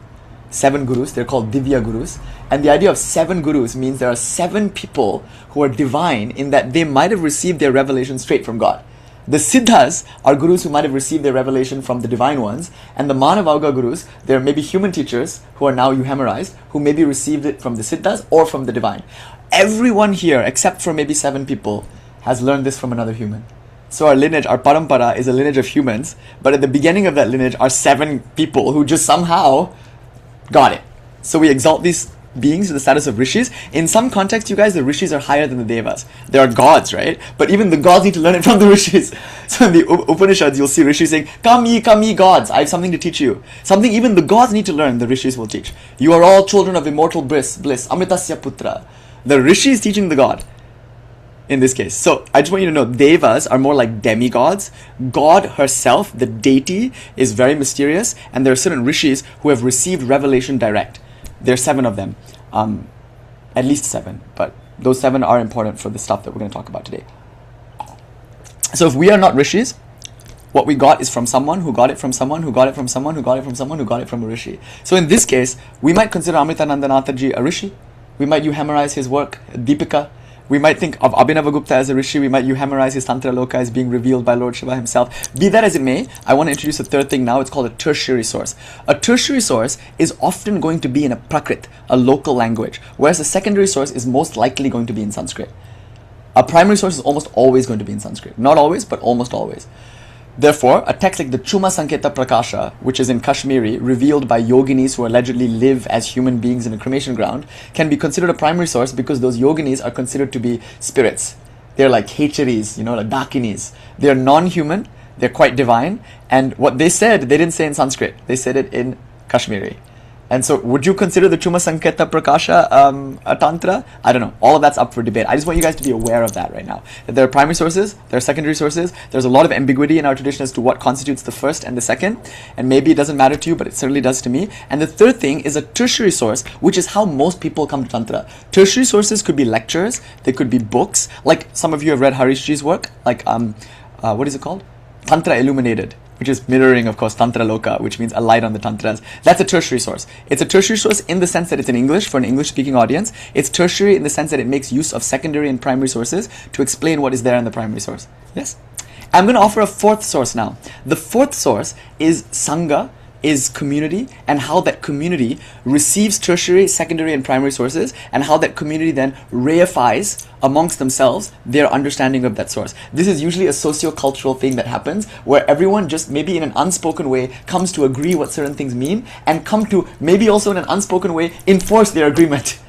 7 gurus, they're called Divya gurus. And the idea of 7 gurus means there are 7 people who are divine in that they might have received their revelation straight from God. The Siddhas are gurus who might have received their revelation from the divine ones. And the Manavauga gurus, they're maybe human teachers who are now euhemerized, who maybe received it from the Siddhas or from the divine. Everyone here, except for maybe 7 people, has learned this from another human. So our lineage, our parampara, is a lineage of humans. But at the beginning of that lineage are 7 people who just somehow got it. So we exalt these beings to the status of rishis. In some contexts, you guys, the rishis are higher than the devas. They are gods, right? But even the gods need to learn it from the rishis. So in the Upanishads, you'll see rishis saying, come ye gods, I have something to teach you. Something even the gods need to learn, the rishis will teach. You are all children of immortal bliss, Amritasya putra. The rishi is teaching the god. In this case. So I just want you to know, devas are more like demigods. God herself, the deity, is very mysterious, and there are certain rishis who have received revelation direct. There are 7 of them, at least 7, but those 7 are important for the stuff that we're going to talk about today. So if we are not rishis, what we got is from someone who got it from someone who got it from someone who got it from someone who got it from a rishi. So in this case, we might consider Amritananda Nathaji a rishi. We might euhemerize his work, Deepika. We might think of Abhinavagupta as a rishi. We might euhemerize his Tantra Loka as being revealed by Lord Shiva himself. Be that as it may, I want to introduce a third thing now. It's called a tertiary source. A tertiary source is often going to be in a prakrit, a local language, whereas a secondary source is most likely going to be in Sanskrit. A primary source is almost always going to be in Sanskrit. Not always, but almost always. Therefore, a text like the Chuma Sanketa Prakasha, which is in Kashmiri, revealed by yoginis who allegedly live as human beings in a cremation ground, can be considered a primary source because those yoginis are considered to be spirits. They're like hecheris, like dakinis. They're non-human, they're quite divine, and what they said, they didn't say in Sanskrit, they said it in Kashmiri. And so, would you consider the Chuma Sanketa Prakasha a Tantra? I don't know. All of that's up for debate. I just want you guys to be aware of that right now. That there are primary sources, there are secondary sources. There's a lot of ambiguity in our tradition as to what constitutes the first and the second. And maybe it doesn't matter to you, but it certainly does to me. And the third thing is a tertiary source, which is how most people come to Tantra. Tertiary sources could be lectures, they could be books. Like some of you have read Harishji's work, like, what is it called? Tantra Illuminated, which is mirroring, of course, Tantra Loka, which means a light on the Tantras. That's a tertiary source. It's a tertiary source in the sense that it's in English for an English-speaking audience. It's tertiary in the sense that it makes use of secondary and primary sources to explain what is there in the primary source. Yes? I'm going to offer a fourth source now. The fourth source is Sangha, is community, and how that community receives tertiary, secondary, and primary sources, and how that community then reifies amongst themselves their understanding of that source. This is usually a socio-cultural thing that happens, where everyone just maybe in an unspoken way comes to agree what certain things mean, and come to maybe also in an unspoken way enforce their agreement.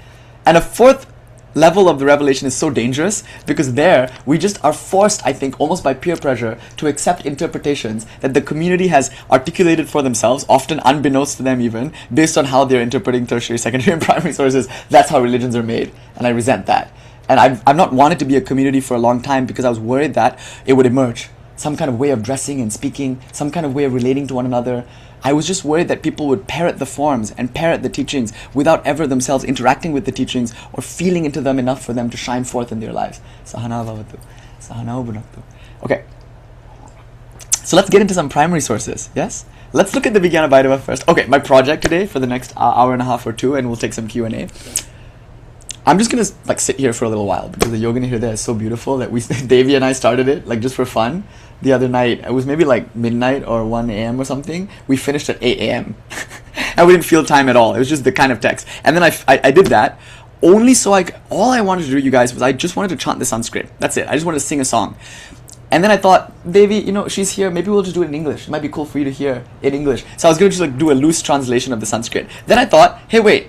And a fourth level of the revelation is so dangerous, because there we just are forced, I think, almost by peer pressure, to accept interpretations that the community has articulated for themselves, often unbeknownst to them even, based on how they're interpreting tertiary, secondary, and primary sources. That's how religions are made, and I resent that. And I've not wanted to be a community for a long time, because I was worried that it would emerge some kind of way of dressing and speaking, some kind of way of relating to one another. I was just worried that people would parrot the forms and parrot the teachings without ever themselves interacting with the teachings or feeling into them enough for them to shine forth in their lives. Sahana bhavatu, sahana bhunaktu. Okay. So let's get into some primary sources, yes? Let's look at the Vijnana Bhairava first. Okay, my project today for the next hour and a half or two, and we'll take some Q&A. I'm just going to sit here for a little while, because the Yogini Hridaya is so beautiful that Devi and I started it just for fun. The other night, it was maybe midnight or 1 a.m. or something. We finished at 8 a.m. and we didn't feel time at all. It was just the kind of text. And then I did that only so all I wanted to do, you guys, was I just wanted to chant the Sanskrit. That's it. I just wanted to sing a song. And then I thought, Devi, she's here. Maybe we'll just do it in English. It might be cool for you to hear in English. So I was going to just do a loose translation of the Sanskrit. Then I thought, hey, wait.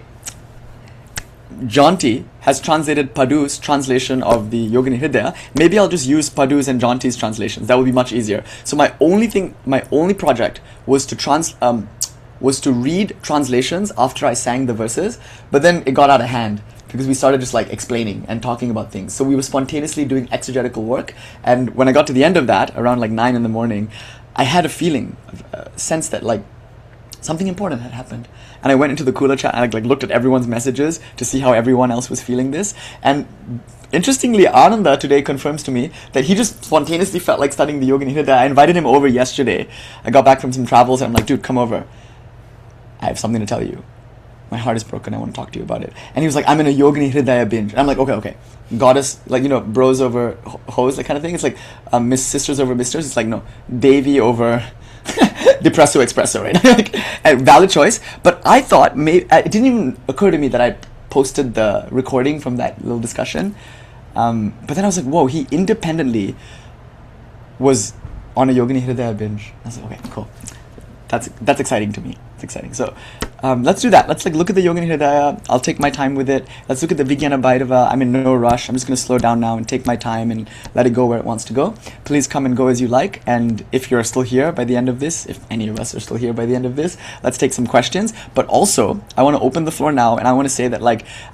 Janti has translated Padu's translation of the Yogini Hridaya. Maybe I'll just use Padu's and Janti's translations. That would be much easier. So my only project was to read translations after I sang the verses, but then it got out of hand because we started just explaining and talking about things. So we were spontaneously doing exegetical work, and when I got to the end of that, around 9 in the morning, I had a feeling, a sense that something important had happened. And I went into the Kula chat and I looked at everyone's messages to see how everyone else was feeling this. And interestingly, Ananda today confirms to me that he just spontaneously felt like studying the Yogini Hridaya. I invited him over yesterday. I got back from some travels and I'm like, dude, come over. I have something to tell you. My heart is broken. I want to talk to you about it. And he was like, I'm in a Yogini Hridaya binge. And I'm like, okay. Goddess, bros over hoes, that kind of thing. It's sisters over misters. It's no, Devi over Depresso Espresso, right? A valid choice. But I thought, it didn't even occur to me that I posted the recording from that little discussion. But then I was like, whoa, he independently was on a Yogini Hridaya binge. I was like, okay, cool. That's exciting to me. It's exciting. So let's do that. Let's look at the Yogini Hridaya. I'll take my time with it. Let's look at the Vijnana Bhairava. I'm in no rush. I'm just going to slow down now and take my time and let it go where it wants to go. Please come and go as you like. And if you're still here by the end of this, if any of us are still here by the end of this, let's take some questions. But also, I want to open the floor now, and I want to say that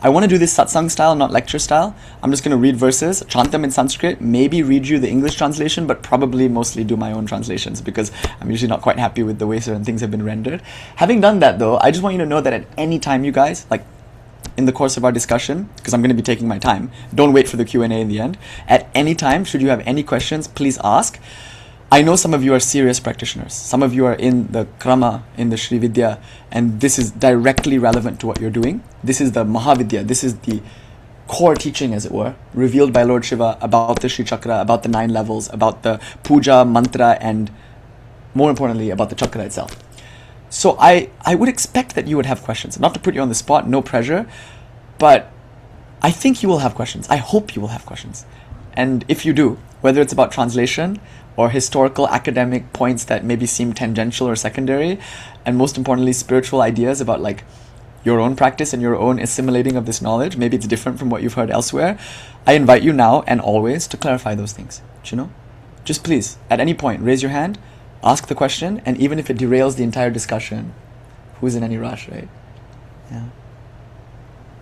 I want to do this satsang style, not lecture style. I'm just going to read verses, chant them in Sanskrit, maybe read you the English translation, but probably mostly do my own translations because I'm usually not quite happy with the way certain things have been rendered. Having done that though, I just want you to know that at any time, you guys, in the course of our discussion, because I'm going to be taking my time, don't wait for the Q&A in the end. At any time, should you have any questions, please ask. I know some of you are serious practitioners. Some of you are in the Krama, in the Sri Vidya, and this is directly relevant to what you're doing. This is the Mahavidya. This is the core teaching, as it were, revealed by Lord Shiva about the Sri Chakra, about the 9 levels, about the pūjā, mantra, and more importantly, about the chakra itself. So I would expect that you would have questions. Not to put you on the spot, no pressure, but I think you will have questions. I hope you will have questions. And if you do, whether it's about translation or historical academic points that maybe seem tangential or secondary, and most importantly, spiritual ideas about your own practice and your own assimilating of this knowledge, maybe it's different from what you've heard elsewhere, I invite you now and always to clarify those things. You know? Just please, at any point, raise your hand, ask the question, and even if it derails the entire discussion, who's in any rush, right? Yeah.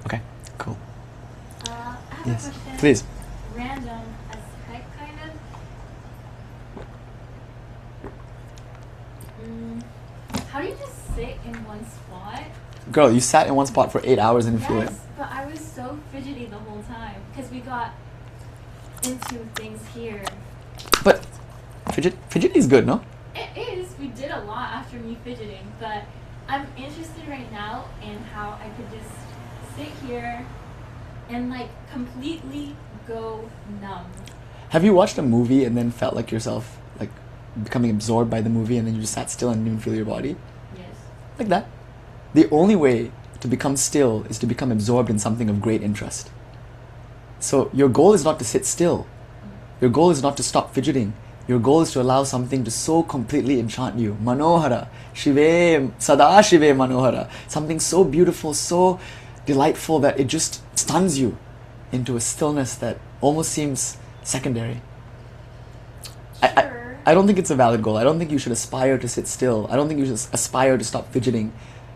Okay, cool. I have Yes, a question. please. Random as heck, kind of. How do you just sit in one spot? Girl, you sat in one spot for 8 hours and didn't feel it. Yes, but I was so fidgety the whole time because we got into things here. But fidgety is good, no? It is. We did a lot after me fidgeting, but I'm interested right now in how I could just sit here and like completely go numb. Have you watched a movie and then felt like yourself, like, becoming absorbed by the movie and then you just sat still and didn't even feel your body? Yes. Like that. The only way to become still is to become absorbed in something of great interest. So your goal is not to sit still. Your goal is not to stop fidgeting. Your goal is to allow something to so completely enchant you. Manohara. Shive, sada shive manohara. Something so beautiful, so delightful that it just stuns you into a stillness that almost seems secondary. Sure. I don't think it's a valid goal. I don't think you should aspire to sit still. I don't think you should aspire to stop fidgeting.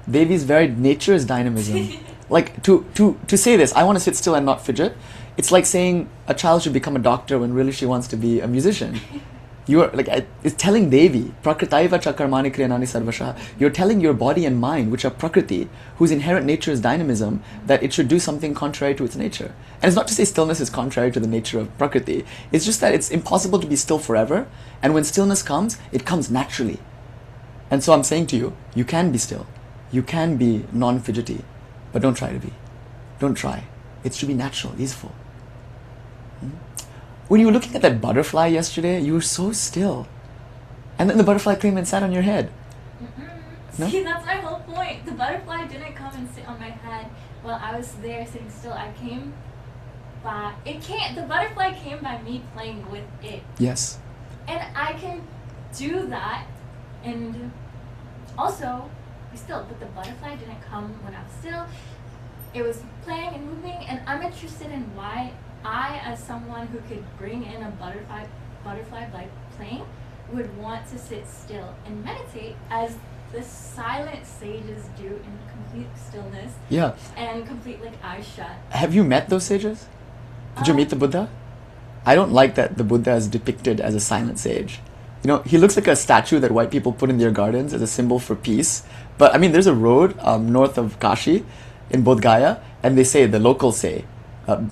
Devi's very nature is dynamism. Like, to say this, I want to sit still and not fidget, it's like saying a child should become a doctor when really she wants to be a musician. You're like, it's telling Devi, prakritaiva chakarmani kriyanani sarvasha. You're telling your body and mind, which are prakriti, whose inherent nature is dynamism, that it should do something contrary to its nature. And it's not to say stillness is contrary to the nature of prakriti. It's just that it's impossible to be still forever. And when stillness comes, it comes naturally. And so I'm saying to you, you can be still. You can be non-fidgety. But don't try to be. Don't try. It should be natural, easeful. When you were looking at that butterfly yesterday, you were so still. And then the butterfly came and sat on your head. No? See, that's my whole point. The butterfly didn't come and sit on my head while I was there sitting still. I came by... The butterfly came by me playing with it. Yes. And I can do that and also be still. But the butterfly didn't come when I was still. It was playing and moving, and I'm interested in why I, as someone who could bring in a butterfly by playing, would want to sit still and meditate as the silent sages do in complete stillness. Yeah. And complete eyes shut. Have you met those sages? Did you meet the Buddha? I don't like that the Buddha is depicted as a silent sage. You know, he looks like a statue that white people put in their gardens as a symbol for peace. But I mean, there's a road north of Kashi in Bodh Gaya, and the locals say,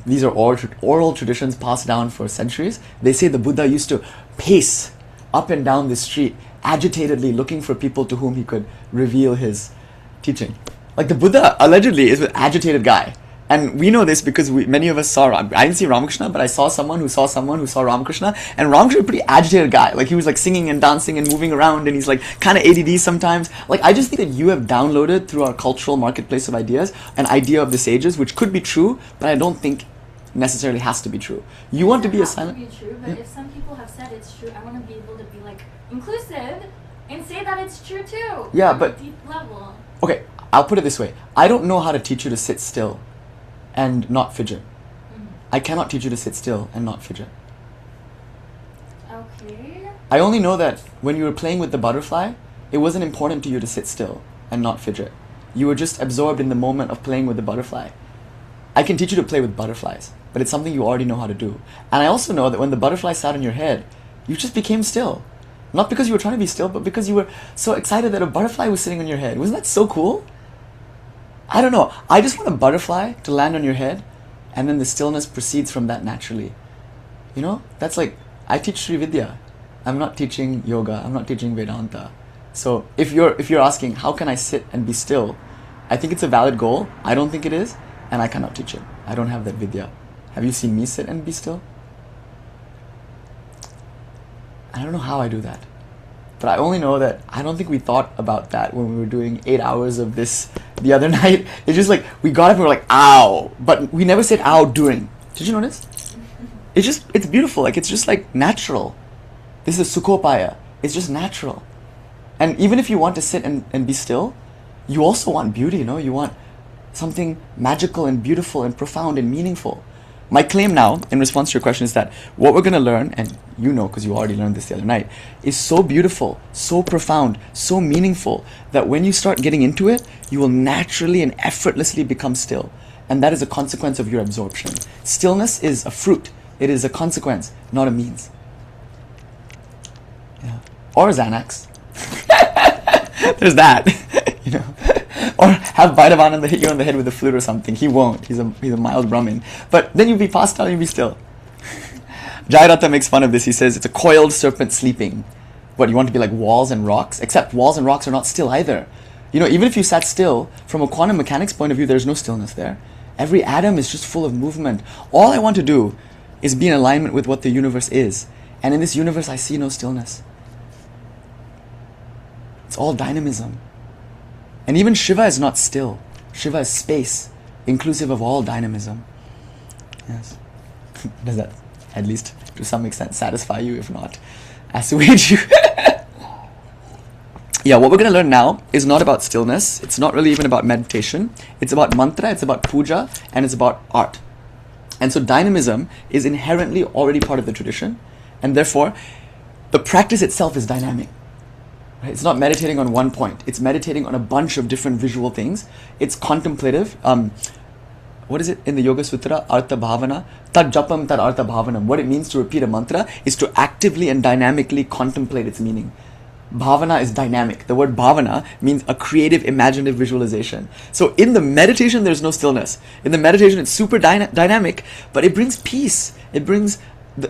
these are oral traditions passed down for centuries. They say the Buddha used to pace up and down the street, agitatedly looking for people to whom he could reveal his teaching. Like, the Buddha allegedly is an agitated guy. And we know this because many of us saw I didn't see Ramakrishna, but I saw someone who saw Ramakrishna. And Ramakrishna was a pretty agitated guy. Like, he was singing and dancing and moving around, and he's kind of ADD sometimes. I just think that you have downloaded through our cultural marketplace of ideas an idea of the sages, which could be true, but I don't think necessarily has to be true. You want to be a silent... It doesn't have to be true, but if some people have said it's true, I want to be able to be inclusive and say that it's true too. Yeah, on but... a deep level. Okay, I'll put it this way. I don't know how to teach you to sit still and not fidget. I cannot teach you to sit still and not fidget. Okay. I only know that when you were playing with the butterfly, it wasn't important to you to sit still and not fidget. You were just absorbed in the moment of playing with the butterfly. I can teach you to play with butterflies, but it's something you already know how to do. And I also know that when the butterfly sat on your head, you just became still. Not because you were trying to be still, but because you were so excited that a butterfly was sitting on your head. Wasn't that so cool? I don't know. I just want a butterfly to land on your head, and then the stillness proceeds from that naturally. You know? That's I teach Sri Vidya. I'm not teaching yoga. I'm not teaching Vedanta. So if you're asking, how can I sit and be still? I think it's a valid goal. I don't think it is, and I cannot teach it. I don't have that Vidya. Have you seen me sit and be still? I don't know how I do that. But I only know that I don't think we thought about that when we were doing 8 hours of this the other night. It's just we got up and we're ow. But we never said ow during. Did you notice? It's beautiful. It's just natural. This is sukhopaya. It's just natural. And even if you want to sit and be still, you also want beauty, you know? You want something magical and beautiful and profound and meaningful. My claim now, in response to your question, is that what we're going to learn, and you know because you already learned this the other night, is so beautiful, so profound, so meaningful, that when you start getting into it, you will naturally and effortlessly become still. And that is a consequence of your absorption. Stillness is a fruit. It is a consequence, not a means. Yeah. Or Xanax. There's that. You know. Or have Bhairavananda hit you on the head with a flute or something. He won't. He's a mild Brahmin. But then you'll be passed out and you'll be still. Jayarata makes fun of this. He says it's a coiled serpent sleeping. What, you want to be like walls and rocks? Except walls and rocks are not still either. You know, even if you sat still, from a quantum mechanics point of view, there's no stillness there. Every atom is just full of movement. All I want to do is be in alignment with what the universe is. And in this universe, I see no stillness. It's all dynamism. And even Shiva is not still. Shiva is space, inclusive of all dynamism. Yes. Does that, at least to some extent, satisfy you? If not, assuage you. Yeah, what we're going to learn now is not about stillness. It's not really even about meditation. It's about mantra, it's about pūjā, and it's about art. And so dynamism is inherently already part of the tradition. And therefore, the practice itself is dynamic. Right? It's not meditating on one point. It's meditating on a bunch of different visual things. It's contemplative. What is it in the Yoga Sutra? Artha Bhavana. Tad Japam Tad Artha Bhavanam. What it means to repeat a mantra is to actively and dynamically contemplate its meaning. Bhavana is dynamic. The word bhavana means a creative, imaginative visualization. So in the meditation, there's no stillness. In the meditation, it's super dynamic, but it brings peace. It brings,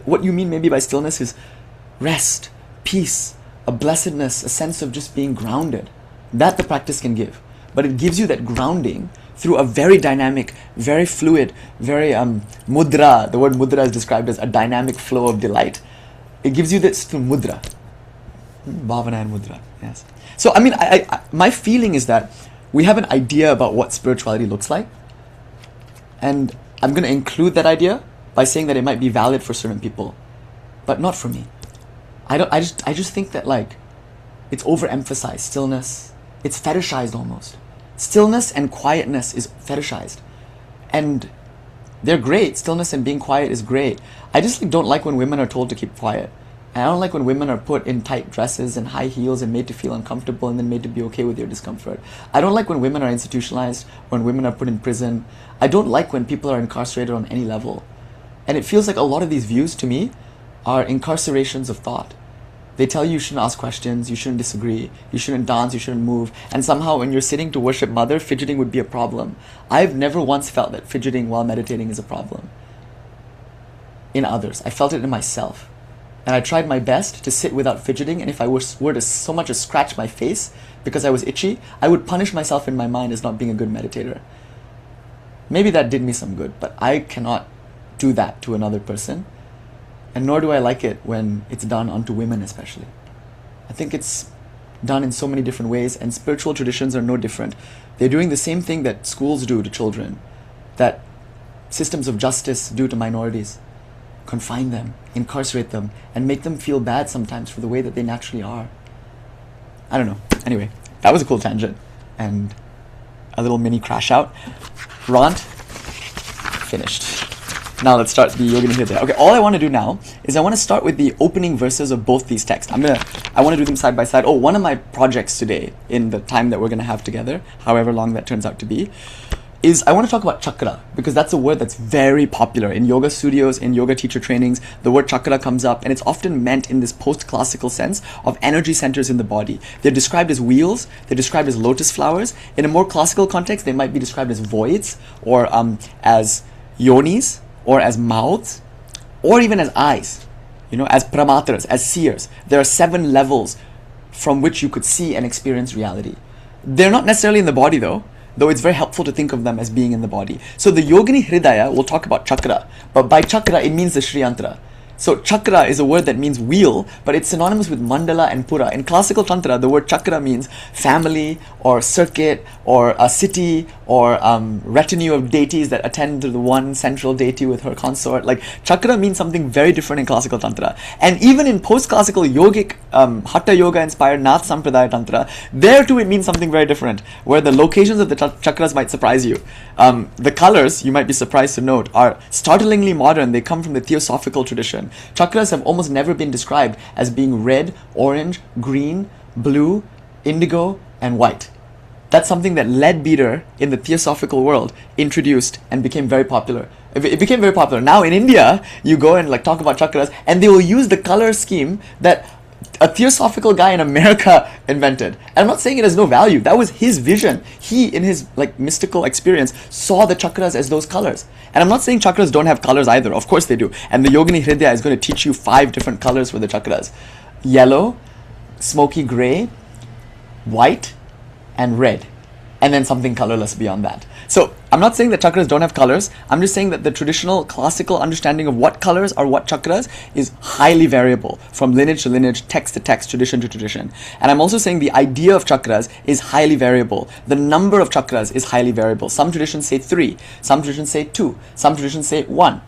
what you mean maybe by stillness is rest, peace, a blessedness, a sense of just being grounded. That the practice can give. But it gives you that grounding through a very dynamic, very fluid, very mudra. The word mudra is described as a dynamic flow of delight. It gives you this through mudra. Bhavana and mudra, yes. So, I mean, my feeling is that we have an idea about what spirituality looks like. And I'm going to include that idea by saying that it might be valid for certain people, but not for me. I just think that, like, it's overemphasized, stillness. It's fetishized almost. Stillness and quietness is fetishized. And they're great. Stillness and being quiet is great. I just don't like when women are told to keep quiet. And I don't like when women are put in tight dresses and high heels and made to feel uncomfortable and then made to be okay with their discomfort. I don't like when women are institutionalized, when women are put in prison. I don't like when people are incarcerated on any level. And it feels like a lot of these views to me are incarcerations of thought. They tell you shouldn't ask questions, you shouldn't disagree, you shouldn't dance, you shouldn't move. And somehow when you're sitting to worship Mother, fidgeting would be a problem. I've never once felt that fidgeting while meditating is a problem in others. I felt it in myself. And I tried my best to sit without fidgeting, and if I were to so much as scratch my face because I was itchy, I would punish myself in my mind as not being a good meditator. Maybe that did me some good, but I cannot do that to another person. And nor do I like it when it's done onto women especially. I think it's done in so many different ways, and spiritual traditions are no different. They're doing the same thing that schools do to children, that systems of justice do to minorities. Confine them, incarcerate them, and make them feel bad sometimes for the way that they naturally are. I don't know. Anyway, that was a cool tangent. And a little mini crash out. Rant. Finished. Now let's start the Yoga Nidra. Okay, all I want to do now is I want to start with the opening verses of both these texts. I want to do them side by side. Oh, one of my projects today, in the time that we're going to have together, however long that turns out to be, is I want to talk about cakra, because that's a word that's very popular in yoga studios, in yoga teacher trainings. The word cakra comes up, and it's often meant in this post-classical sense of energy centers in the body. They're described as wheels, they're described as lotus flowers. In a more classical context, they might be described as voids, or as yonis, or as mouths, or even as eyes, as pramatras, as seers. There are 7 levels from which you could see and experience reality. They're not necessarily in the body though it's very helpful to think of them as being in the body. So the Yogini Hridaya will talk about chakra, but by chakra it means the Shri Yantra. So chakra is a word that means wheel, but it's synonymous with maṇḍala and pūjā. In classical Tantra, the word chakra means family or circuit or a city or retinue of deities that attend to the one central deity with her consort. Like chakra means something very different in classical Tantra. And even in post-classical yogic Hatha Yoga inspired Nath Sampradaya Tantra, there too it means something very different, where the locations of the chakras might surprise you. The colors, you might be surprised to note, are startlingly modern. They come from the Theosophical tradition. Chakras have almost never been described as being red, orange, green, blue, indigo, and white. That's something that Leadbeater in the Theosophical world introduced and became very popular. It became very popular. Now in India, you go and like talk about chakras, and they will use the color scheme that a Theosophical guy in America invented. And I'm not saying it has no value. That was his vision. He, in his like mystical experience, saw the chakras as those colors. And I'm not saying chakras don't have colors either. Of course they do. And the Yogini Hridaya is going to teach you 5 different colors for the chakras: yellow, smoky gray, white, and red. And then something colorless beyond that. So I'm not saying that chakras don't have colors. I'm just saying that the traditional classical understanding of what colors are what chakras is highly variable from lineage to lineage, text to text, tradition to tradition. And I'm also saying the idea of chakras is highly variable. The number of chakras is highly variable. Some traditions say 3, some traditions say 2, some traditions say 1.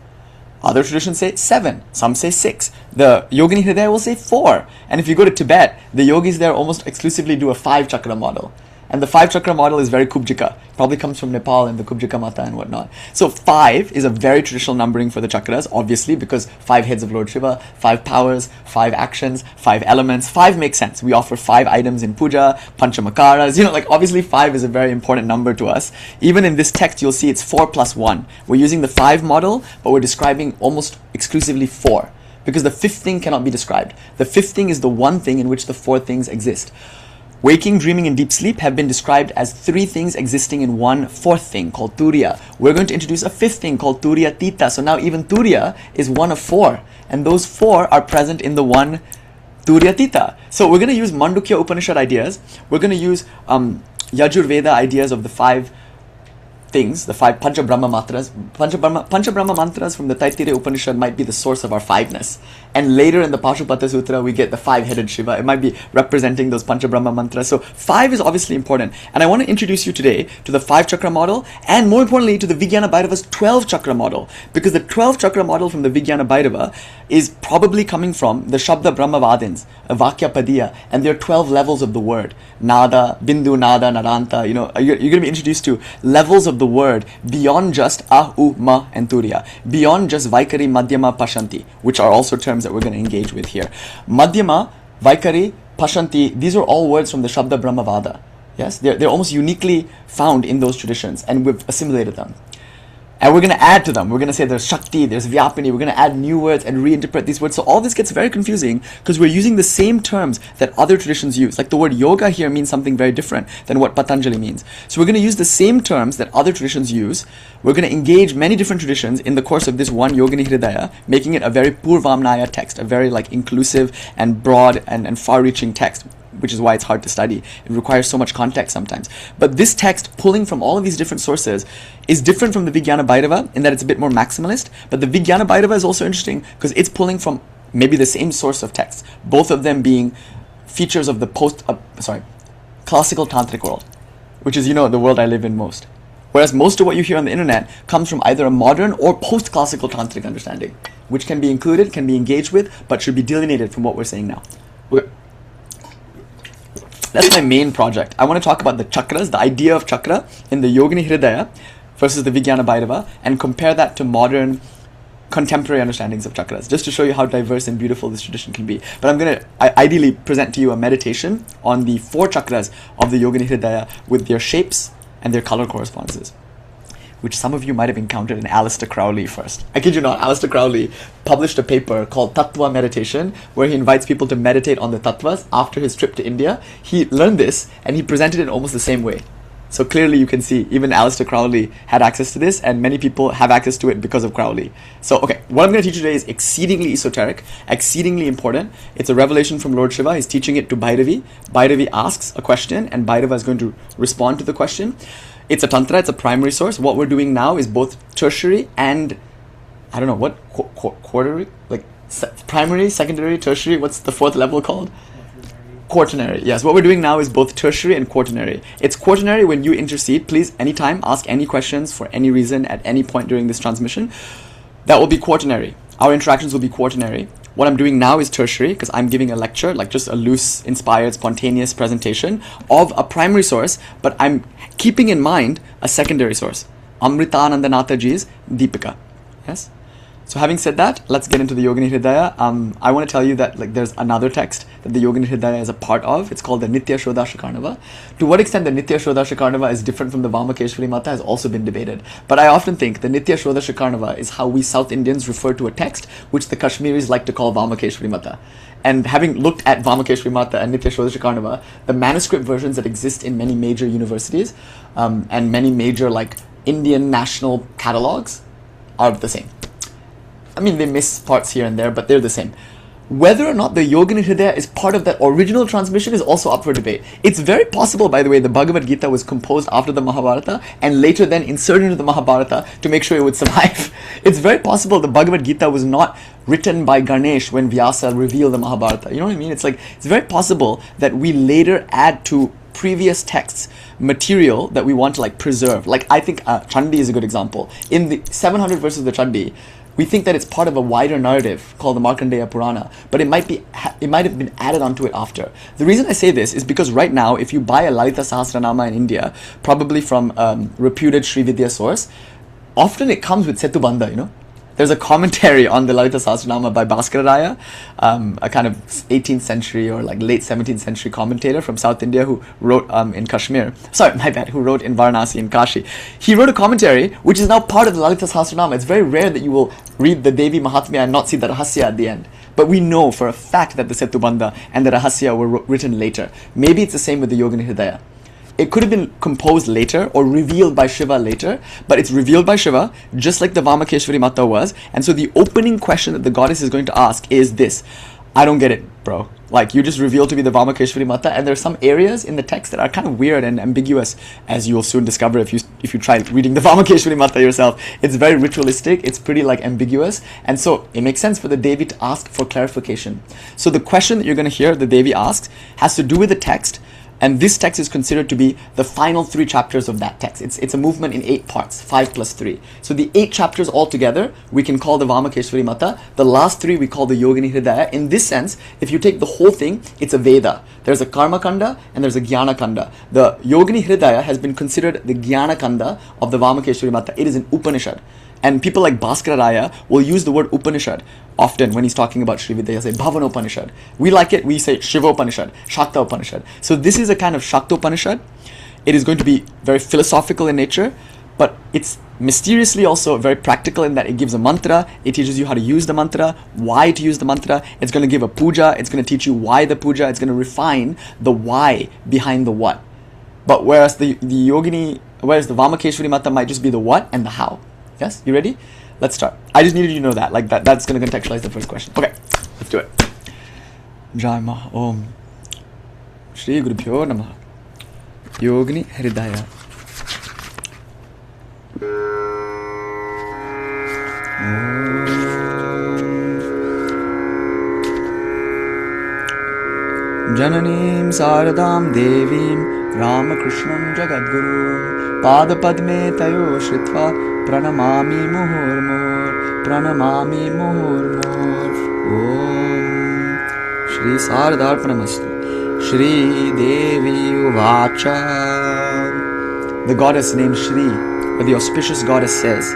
Other traditions say 7, some say 6. The Yogini Hridaya will say 4. And if you go to Tibet, the yogis there almost exclusively do a 5 chakra model. And the 5 chakra model is very kubjika. Probably comes from Nepal and the Kubjika Mata and whatnot. So 5 is a very traditional numbering for the chakras, obviously, because 5 heads of Lord Shiva, 5 powers, 5 actions, 5 elements. 5 makes sense. We offer 5 items in puja, panchamakaras. Like obviously 5 is a very important number to us. Even in this text, you'll see it's 4 plus 1. We're using the 5 model, but we're describing almost exclusively 4. Because the 5th thing cannot be described. The 5th thing is the one thing in which the 4 things exist. Waking, dreaming, and deep sleep have been described as 3 things existing in one 4th thing called Turiya. We're going to introduce a 5th thing called Turiya Tita. So now even Turiya is one of 4. And those 4 are present in the one Turiya Tita. So we're going to use Mandukya Upanishad ideas. We're going to use Yajurveda ideas of the 5 things, the 5 Pancha Brahma mantras. Pancha Brahma mantras from the Taittiriya Upanishad might be the source of our 5-ness. And later in the Pashupata Sutra, we get the 5-headed Shiva. It might be representing those Pancha Brahma mantras. So 5 is obviously important. And I want to introduce you today to the 5 chakra model, and more importantly to the Vijnana Bhairava's 12 chakra model. Because the 12 chakra model from the Vijnana Bhairava is probably coming from the Shabda Brahma Vadins, Vakya Padiya, and there are 12 levels of the word. Nada, Bindu, Nada, Naranta. You're going to be introduced to levels of the word beyond just U, Ma, and Turiya. Beyond just Vaikari, Madhyama, Pashanti, which are also terms that we're going to engage with here. Madhyama, Vaikari, Pashanti, these are all words from the Shabda Brahma Vada. Yes, they're almost uniquely found in those traditions, and we've assimilated them. And we're going to add to them. We're going to say there's Shakti, there's Vyapini. We're going to add new words and reinterpret these words. So all this gets very confusing because we're using the same terms that other traditions use. Like the word yoga here means something very different than what Patanjali means. So we're going to use the same terms that other traditions use. We're going to engage many different traditions in the course of this one Yogini Hridaya, making it a very Purvamnaya text, a very inclusive and broad and far-reaching text, which is why it's hard to study. It requires so much context sometimes. But this text, pulling from all of these different sources, is different from the Vijnana Bhairava in that it's a bit more maximalist. But the Vijnana Bhairava is also interesting because it's pulling from maybe the same source of text, both of them being features of the classical tantric world, which is, the world I live in most. Whereas most of what you hear on the internet comes from either a modern or post-classical tantric understanding, which can be included, can be engaged with, but should be delineated from what we're saying now. Okay. That's my main project. I want to talk about the chakras, the idea of chakra in the Yogini Hridaya versus the Vijnana Bhairava, and compare that to modern contemporary understandings of chakras, just to show you how diverse and beautiful this tradition can be. But I'm going to ideally present to you a meditation on the 4 chakras of the Yogini Hridaya with their shapes and their color correspondences, which some of you might have encountered in Aleister Crowley first. I kid you not, Aleister Crowley published a paper called Tattva Meditation, where he invites people to meditate on the tattvas after his trip to India. He learned this, and he presented it almost the same way. So clearly you can see, even Aleister Crowley had access to this, and many people have access to it because of Crowley. So, okay, what I'm going to teach you today is exceedingly esoteric, exceedingly important. It's a revelation from Lord Shiva. He's teaching it to Bhairavi. Bhairavi asks a question, and Bhairava is going to respond to the question. It's a tantra, it's a primary source. What we're doing now is both tertiary and, I don't know, what, quarterly? Primary, secondary, tertiary. What's the fourth level called? Quaternary. Yes, what we're doing now is both tertiary and quaternary. It's quaternary when you intercede. Please, anytime, ask any questions for any reason at any point during this transmission. That will be quaternary. Our interactions will be quaternary. What I'm doing now is tertiary because I'm giving a lecture, like just a loose, inspired, spontaneous presentation of a primary source, but I'm keeping in mind a secondary source. Amritanandanathaji's Deepika. Yes? So having said that, let's get into the Yogini Hridaya. I want to tell you that like there's another text that the Yogini Hridaya is a part of. It's called the Nitya Shodashakarnava. To what extent the Nitya Shodashakarnava is different from the Vamakeshwari Mata has also been debated. But I often think the Nitya Shodashakarnava is how we South Indians refer to a text which the Kashmiris like to call Vamakeshwari Mata. And having looked at Vamakeshwari Mata and Nitya Shodashakarnava, the manuscript versions that exist in many major universities and many major like Indian national catalogs are the same. I mean, they miss parts here and there, but they're the same. Whether or not the Yogini Hridaya is part of that original transmission is also up for debate. It's very possible, by the way, the Bhagavad Gita was composed after the Mahabharata and later then inserted into the Mahabharata to make sure it would survive. It's very possible the Bhagavad Gita was not written by Ganesh when Vyasa revealed the Mahabharata. You know what I mean? It's like, it's very possible that we later add to previous texts material that we want to like preserve. Like I think Chandi is a good example. In the 700 verses of the Chandi, we think that it's part of a wider narrative called the Markandeya Purana, but it might have been added onto it after. The reason I say this is because right now, if you buy a Lalita Sahasranama in India, probably from reputed Sri Vidya source, often it comes with Setubandha, you know. There's a commentary on the Lalita Sahasranama by Bhaskararaya, a kind of 18th century or like late 17th century commentator from South India who wrote in Kashmir. Sorry, my bad, who wrote in Varanasi in Kashi. He wrote a commentary which is now part of the Lalita Sahasranama. It's very rare that you will read the Devi Mahatmya and not see the Rahasya at the end. But we know for a fact that the Setubandha and the Rahasya were written later. Maybe it's the same with the Yogini Hridaya. It could have been composed later or revealed by Shiva later, but it's revealed by Shiva, just like the Vamakeshwari Mata was. And so the opening question that the goddess is going to ask is this: I don't get it, bro. Like, you just revealed to me the Vamakeshwari Mata, and there's some areas in the text that are kind of weird and ambiguous, as you'll soon discover if you try reading the Vamakeshwari Mata yourself. It's very ritualistic, it's pretty like ambiguous, and so it makes sense for the Devi to ask for clarification. So the question that you're going to hear the Devi asks has to do with the text. And this text is considered to be the final 3 chapters of that text. It's a movement in 8 parts, 5 plus 3. So the 8 chapters altogether, we can call the Vamakeshwari Mata. The last 3 we call the Yogini Hridaya. In this sense, if you take the whole thing, it's a Veda. There's a Karma Kanda and there's a Jnana Kanda. The Yogini Hridaya has been considered the Jnana Kanda of the Vamakeshwari Mata. It is an Upanishad. And people like Bhaskararaya will use the word Upanishad often when he's talking about Sri Vidya. He'll say Bhavana Upanishad. We like it, we say Shiva Upanishad, Shakta Upanishad. So this is a kind of Shakta Upanishad. It is going to be very philosophical in nature, but it's mysteriously also very practical in that it gives a mantra, it teaches you how to use the mantra, why to use the mantra, it's going to give a puja, it's going to teach you why the puja, it's going to refine the why behind the what. But whereas the Vamakeshwari Mata might just be the what and the how. Yes? You ready? Let's start. I just needed you to know that. Like that's going to contextualize the first question. Okay, let's do it. Jai Maha Om Shri Guru Bhyo Namaha. Yogini Hridaya. Jananim Saradam Devim Ramakrishnam Jagadguru Padapadme Tayo Shritva Pranamami Muhur Muhur Om Shri Saradarpanamastu Shri Devi Uvacha. The goddess named Shri, or the auspicious goddess, says,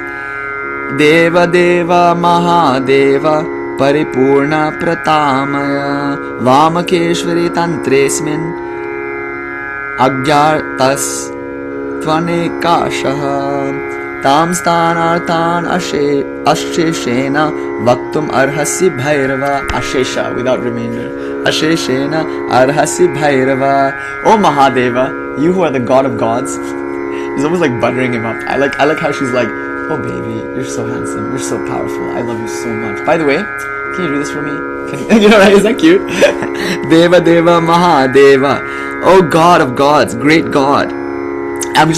Deva Deva Mahadeva Paripurna Pratamaya Vamakeshwari Tantresmin Agyartas Tvanekashaha Tam Stanartan Asheshena Vaktum Arhasi Bhairava. Ashesha without remainder. Asheshena Arhasi Bhairava. O Mahadeva, you who are the god of gods. She's almost like buttering him up. I like how she's like, oh baby, you're so handsome, you're so powerful, I love you so much. By the way, can you do this for me? You know, right? Is that cute? Deva Deva Mahadeva. Oh God of gods, great God. Now I'm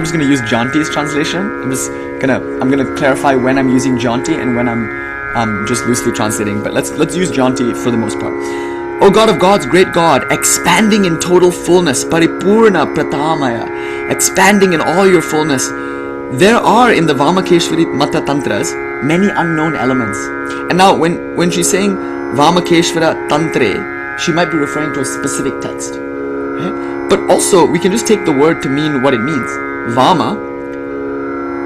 just gonna use Janti's translation. I'm gonna clarify when I'm using Janti and when I'm just loosely translating, but let's use Jayanti for the most part. O God of gods, great God, expanding in total fullness, paripurna pratamaya, expanding in all your fullness. There are in the Vamakeshvari Mata Tantras many unknown elements. And now when she's saying Vamakeshvara Tantre, she might be referring to a specific text. Okay? But also, we can just take the word to mean what it means. Vama,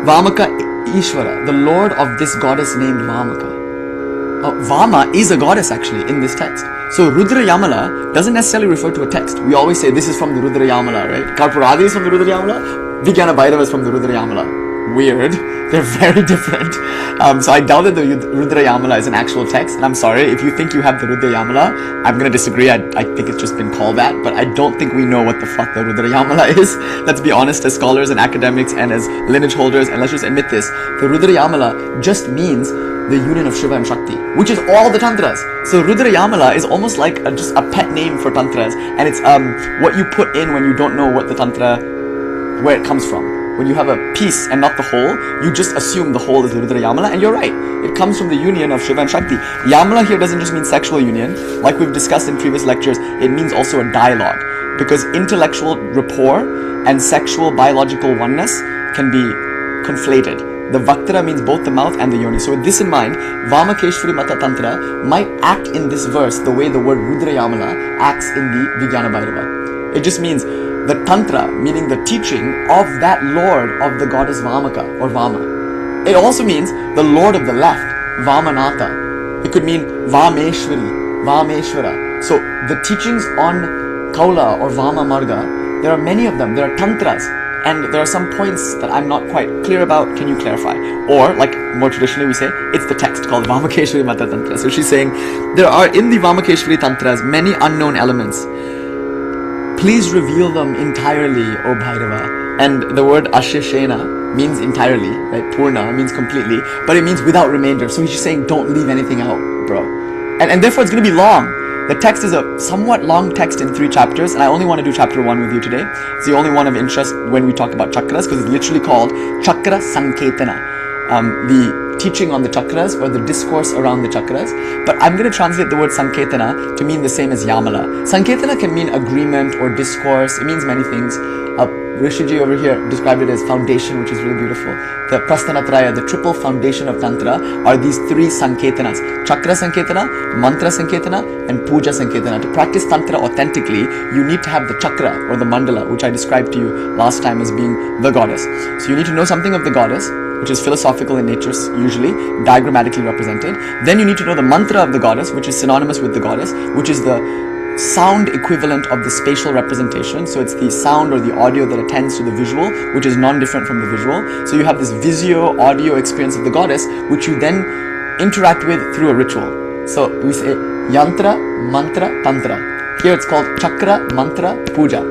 Vamaka Ishvara, the lord of this goddess named Vamaka. Vama is a goddess actually in this text. So Rudra Yamala doesn't necessarily refer to a text. We always say this is from the Rudra Yamala, right? Karpuradi is from the Rudra Yamala, Vijnana Bhairava is from the Rudra Yamala. Weird. They're very different. So I doubt that the Rudra Yamala is an actual text. And I'm sorry, if you think you have the Rudra Yamala, I'm going to disagree. I think it's just been called that. But I don't think we know what the fuck the Rudra Yamala is. Let's be honest, as scholars and academics and as lineage holders, and let's just admit this. The Rudra Yamala just means the union of Shiva and Shakti, which is all the Tantras. So Rudra Yamala is almost like just a pet name for Tantras. And it's what you put in when you don't know what the Tantra, where it comes from. When you have a piece and not the whole, you just assume the whole is the Rudra Yamala, and you're right. It comes from the union of Shiva and Shakti. Yamala here doesn't just mean sexual union. Like we've discussed in previous lectures, it means also a dialogue. Because intellectual rapport and sexual biological oneness can be conflated. The Vaktara means both the mouth and the yoni. So with this in mind, Vamakeshvari Mata Tantra might act in this verse the way the word Rudra Yamala acts in the Vijnana Bhairava. It just means the Tantra, meaning the teaching of that lord of the goddess Vamaka or Vama. It also means the lord of the left, Vamanatha. It could mean Vameshwari, Vameshwara. So the teachings on Kaula or Vama Marga, there are many of them. There are Tantras. And there are some points that I'm not quite clear about. Can you clarify? Or, like more traditionally we say, it's the text called Vamakeshvari Mata Tantra. So she's saying, there are in the Vamakeshvari Tantras many unknown elements. Please reveal them entirely, O Bhairava. And the word Ashishena means entirely, right? Purna means completely, but it means without remainder. So he's just saying, don't leave anything out, bro. And therefore it's going to be long. The text is a somewhat long text in 3 chapters, and I only want to do chapter 1 with you today. It's the only one of interest when we talk about chakras, because it's literally called Chakra Sanketana. The teaching on the chakras or the discourse around the chakras. But I'm going to translate the word Sanketana to mean the same as Yamala. Sanketana can mean agreement or discourse. It means many things. Rishiji over here described it as foundation, which is really beautiful. The Prasthanatraya, the triple foundation of Tantra, are these 3 Sanketanas. Chakra Sanketana, Mantra Sanketana, and Pūjā Sanketana. To practice Tantra authentically, you need to have the chakra or the maṇḍala, which I described to you last time as being the goddess. So you need to know something of the goddess, which is philosophical in nature usually, diagrammatically represented. Then you need to know the mantra of the goddess, which is synonymous with the goddess, which is the sound equivalent of the spatial representation. So it's the sound or the audio that attends to the visual, which is non-different from the visual. So you have this visio-audio experience of the goddess, which you then interact with through a ritual. So we say yantra, mantra, tantra. Here it's called chakra, mantra, puja.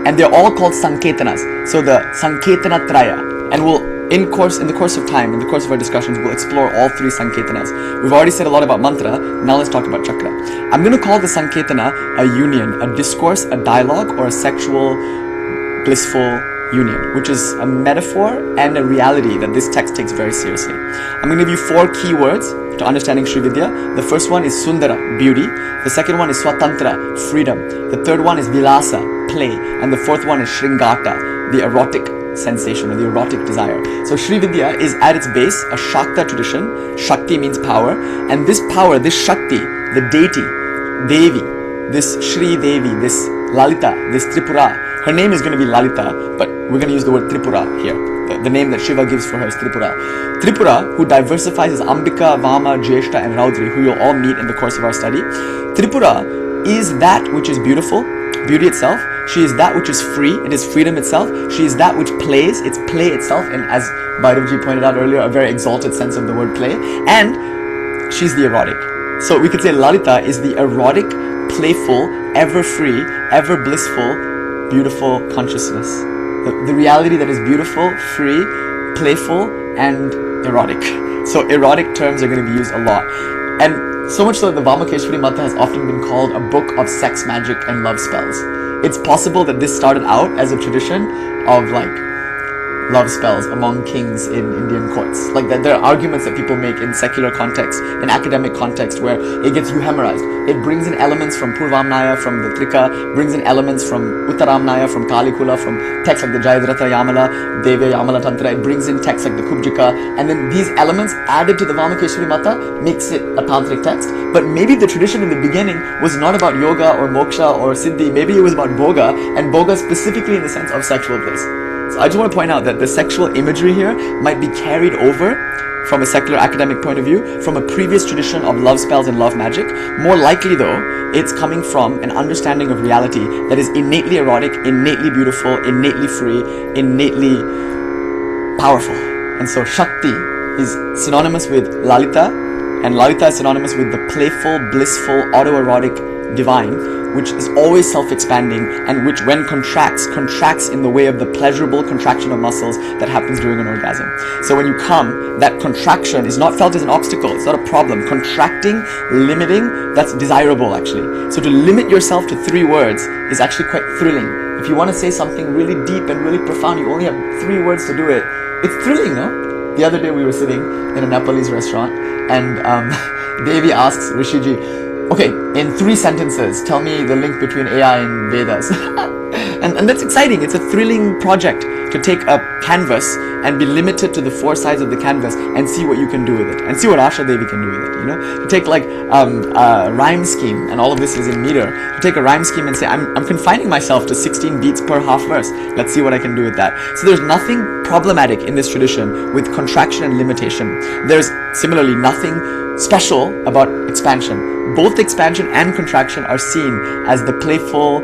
And they're all called sanketanas. So the sanketana traya. And we'll in the course of time, in the course of our discussions, we'll explore all 3 sanketanas. We've already said a lot about mantra, now let's talk about chakra. I'm going to call the sanketana a union, a discourse, a dialogue, or a sexual, blissful union, which is a metaphor and a reality that this text takes very seriously. I'm going to give you 4 key words to understanding Sri Vidya. The first one is Sundara, beauty. The second one is Swatantra, freedom. The third one is Vilasa, play. And the fourth one is Shringata, the erotic sensation or the erotic desire. So Sri Vidya is at its base a Shakta tradition. Shakti means power, and this power, this Shakti, the deity, Devi, this Shri Devi, this Lalita, this Tripura. Her name is going to be Lalita, but we're going to use the word Tripura here. The name that Shiva gives for her is Tripura. Tripura, who diversifies as Ambika, Vama, Jeshta, and Raudri, who you'll all meet in the course of our study. Tripura is that which is beautiful, beauty itself. She is that which is free, it is freedom itself. She is that which plays, it's play itself, and as Bhairavji pointed out earlier, a very exalted sense of the word play. And she's the erotic. So we could say Lalita is the erotic, playful, ever free, ever blissful, beautiful consciousness. The reality that is beautiful, free, playful, and erotic. So erotic terms are going to be used a lot. And so much so that the Vamakeshvari Mata has often been called a book of sex magic and love spells. It's possible that this started out as a tradition of like love spells among kings in Indian courts. Like that, there are arguments that people make in secular context, in academic context, where it gets euhemerized. It brings in elements from Purvamnaya, from the Trika, brings in elements from Uttaramnaya, from Kalikula, from texts like the Jayadratha Yamala, Devya Yamala Tantra. It brings in texts like the Kubjika, and then these elements added to the Vamakeshwari Mata makes it a tantric text. But maybe the tradition in the beginning was not about yoga or moksha or siddhi. Maybe it was about boga, and boga specifically in the sense of sexual bliss. So I just want to point out that the sexual imagery here might be carried over from a secular academic point of view from a previous tradition of love spells and love magic. More likely though, it's coming from an understanding of reality that is innately erotic, innately beautiful, innately free, innately powerful. And so Shakti is synonymous with Lalita, and Lalita is synonymous with the playful, blissful, autoerotic divine, which is always self-expanding and which when contracts in the way of the pleasurable contraction of muscles that happens during an orgasm. So when you come, that contraction is not felt as an obstacle, it's not a problem. Contracting, limiting, that's desirable actually. So to limit yourself to 3 words is actually quite thrilling. If you want to say something really deep and really profound, you only have 3 words to do it. It's thrilling, no? The other day we were sitting in a Nepalese restaurant and Devi asks Rishiji, okay, in 3 sentences, tell me the link between AI and Vedas. and that's exciting. It's a thrilling project to take a canvas and be limited to the 4 sides of the canvas and see what you can do with it. And see what Asha Devi can do with it, you know? You take like a rhyme scheme, and all of this is in meter. You take a rhyme scheme and say, I'm confining myself to 16 beats per half verse. Let's see what I can do with that. So there's nothing problematic in this tradition with contraction and limitation. There's similarly nothing special about expansion. Both expansion and contraction are seen as the playful,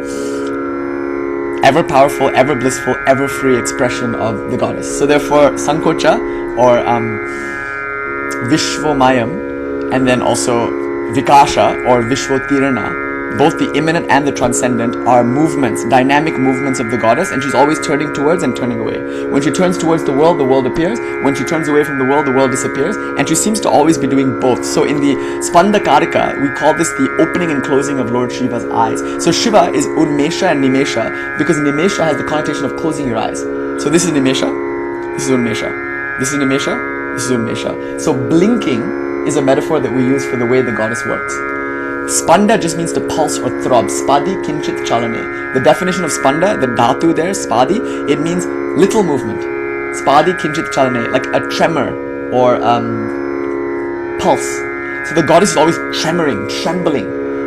ever powerful, ever blissful, ever free expression of the goddess. So therefore, Sankocha or Vishvomayam, and then also Vikasha or Vishvotirana, both the immanent and the transcendent are movements, dynamic movements of the goddess, and she's always turning towards and turning away. When she turns towards the world appears. When she turns away from the world disappears, and she seems to always be doing both. So in the Spanda Karika, we call this the opening and closing of Lord Shiva's eyes. So Shiva is Unmesha and Nimesha, because Nimesha has the connotation of closing your eyes. So this is Nimesha, this is Unmesha, this is Nimesha, this is Unmesha. So blinking is a metaphor that we use for the way the goddess works. Spanda just means to pulse or throb. Spadi kinchit chalane. The definition of spanda, the dhatu there, spadi, it means little movement. Spadi kinchit chalane, like a tremor or pulse. So the goddess is always trembling.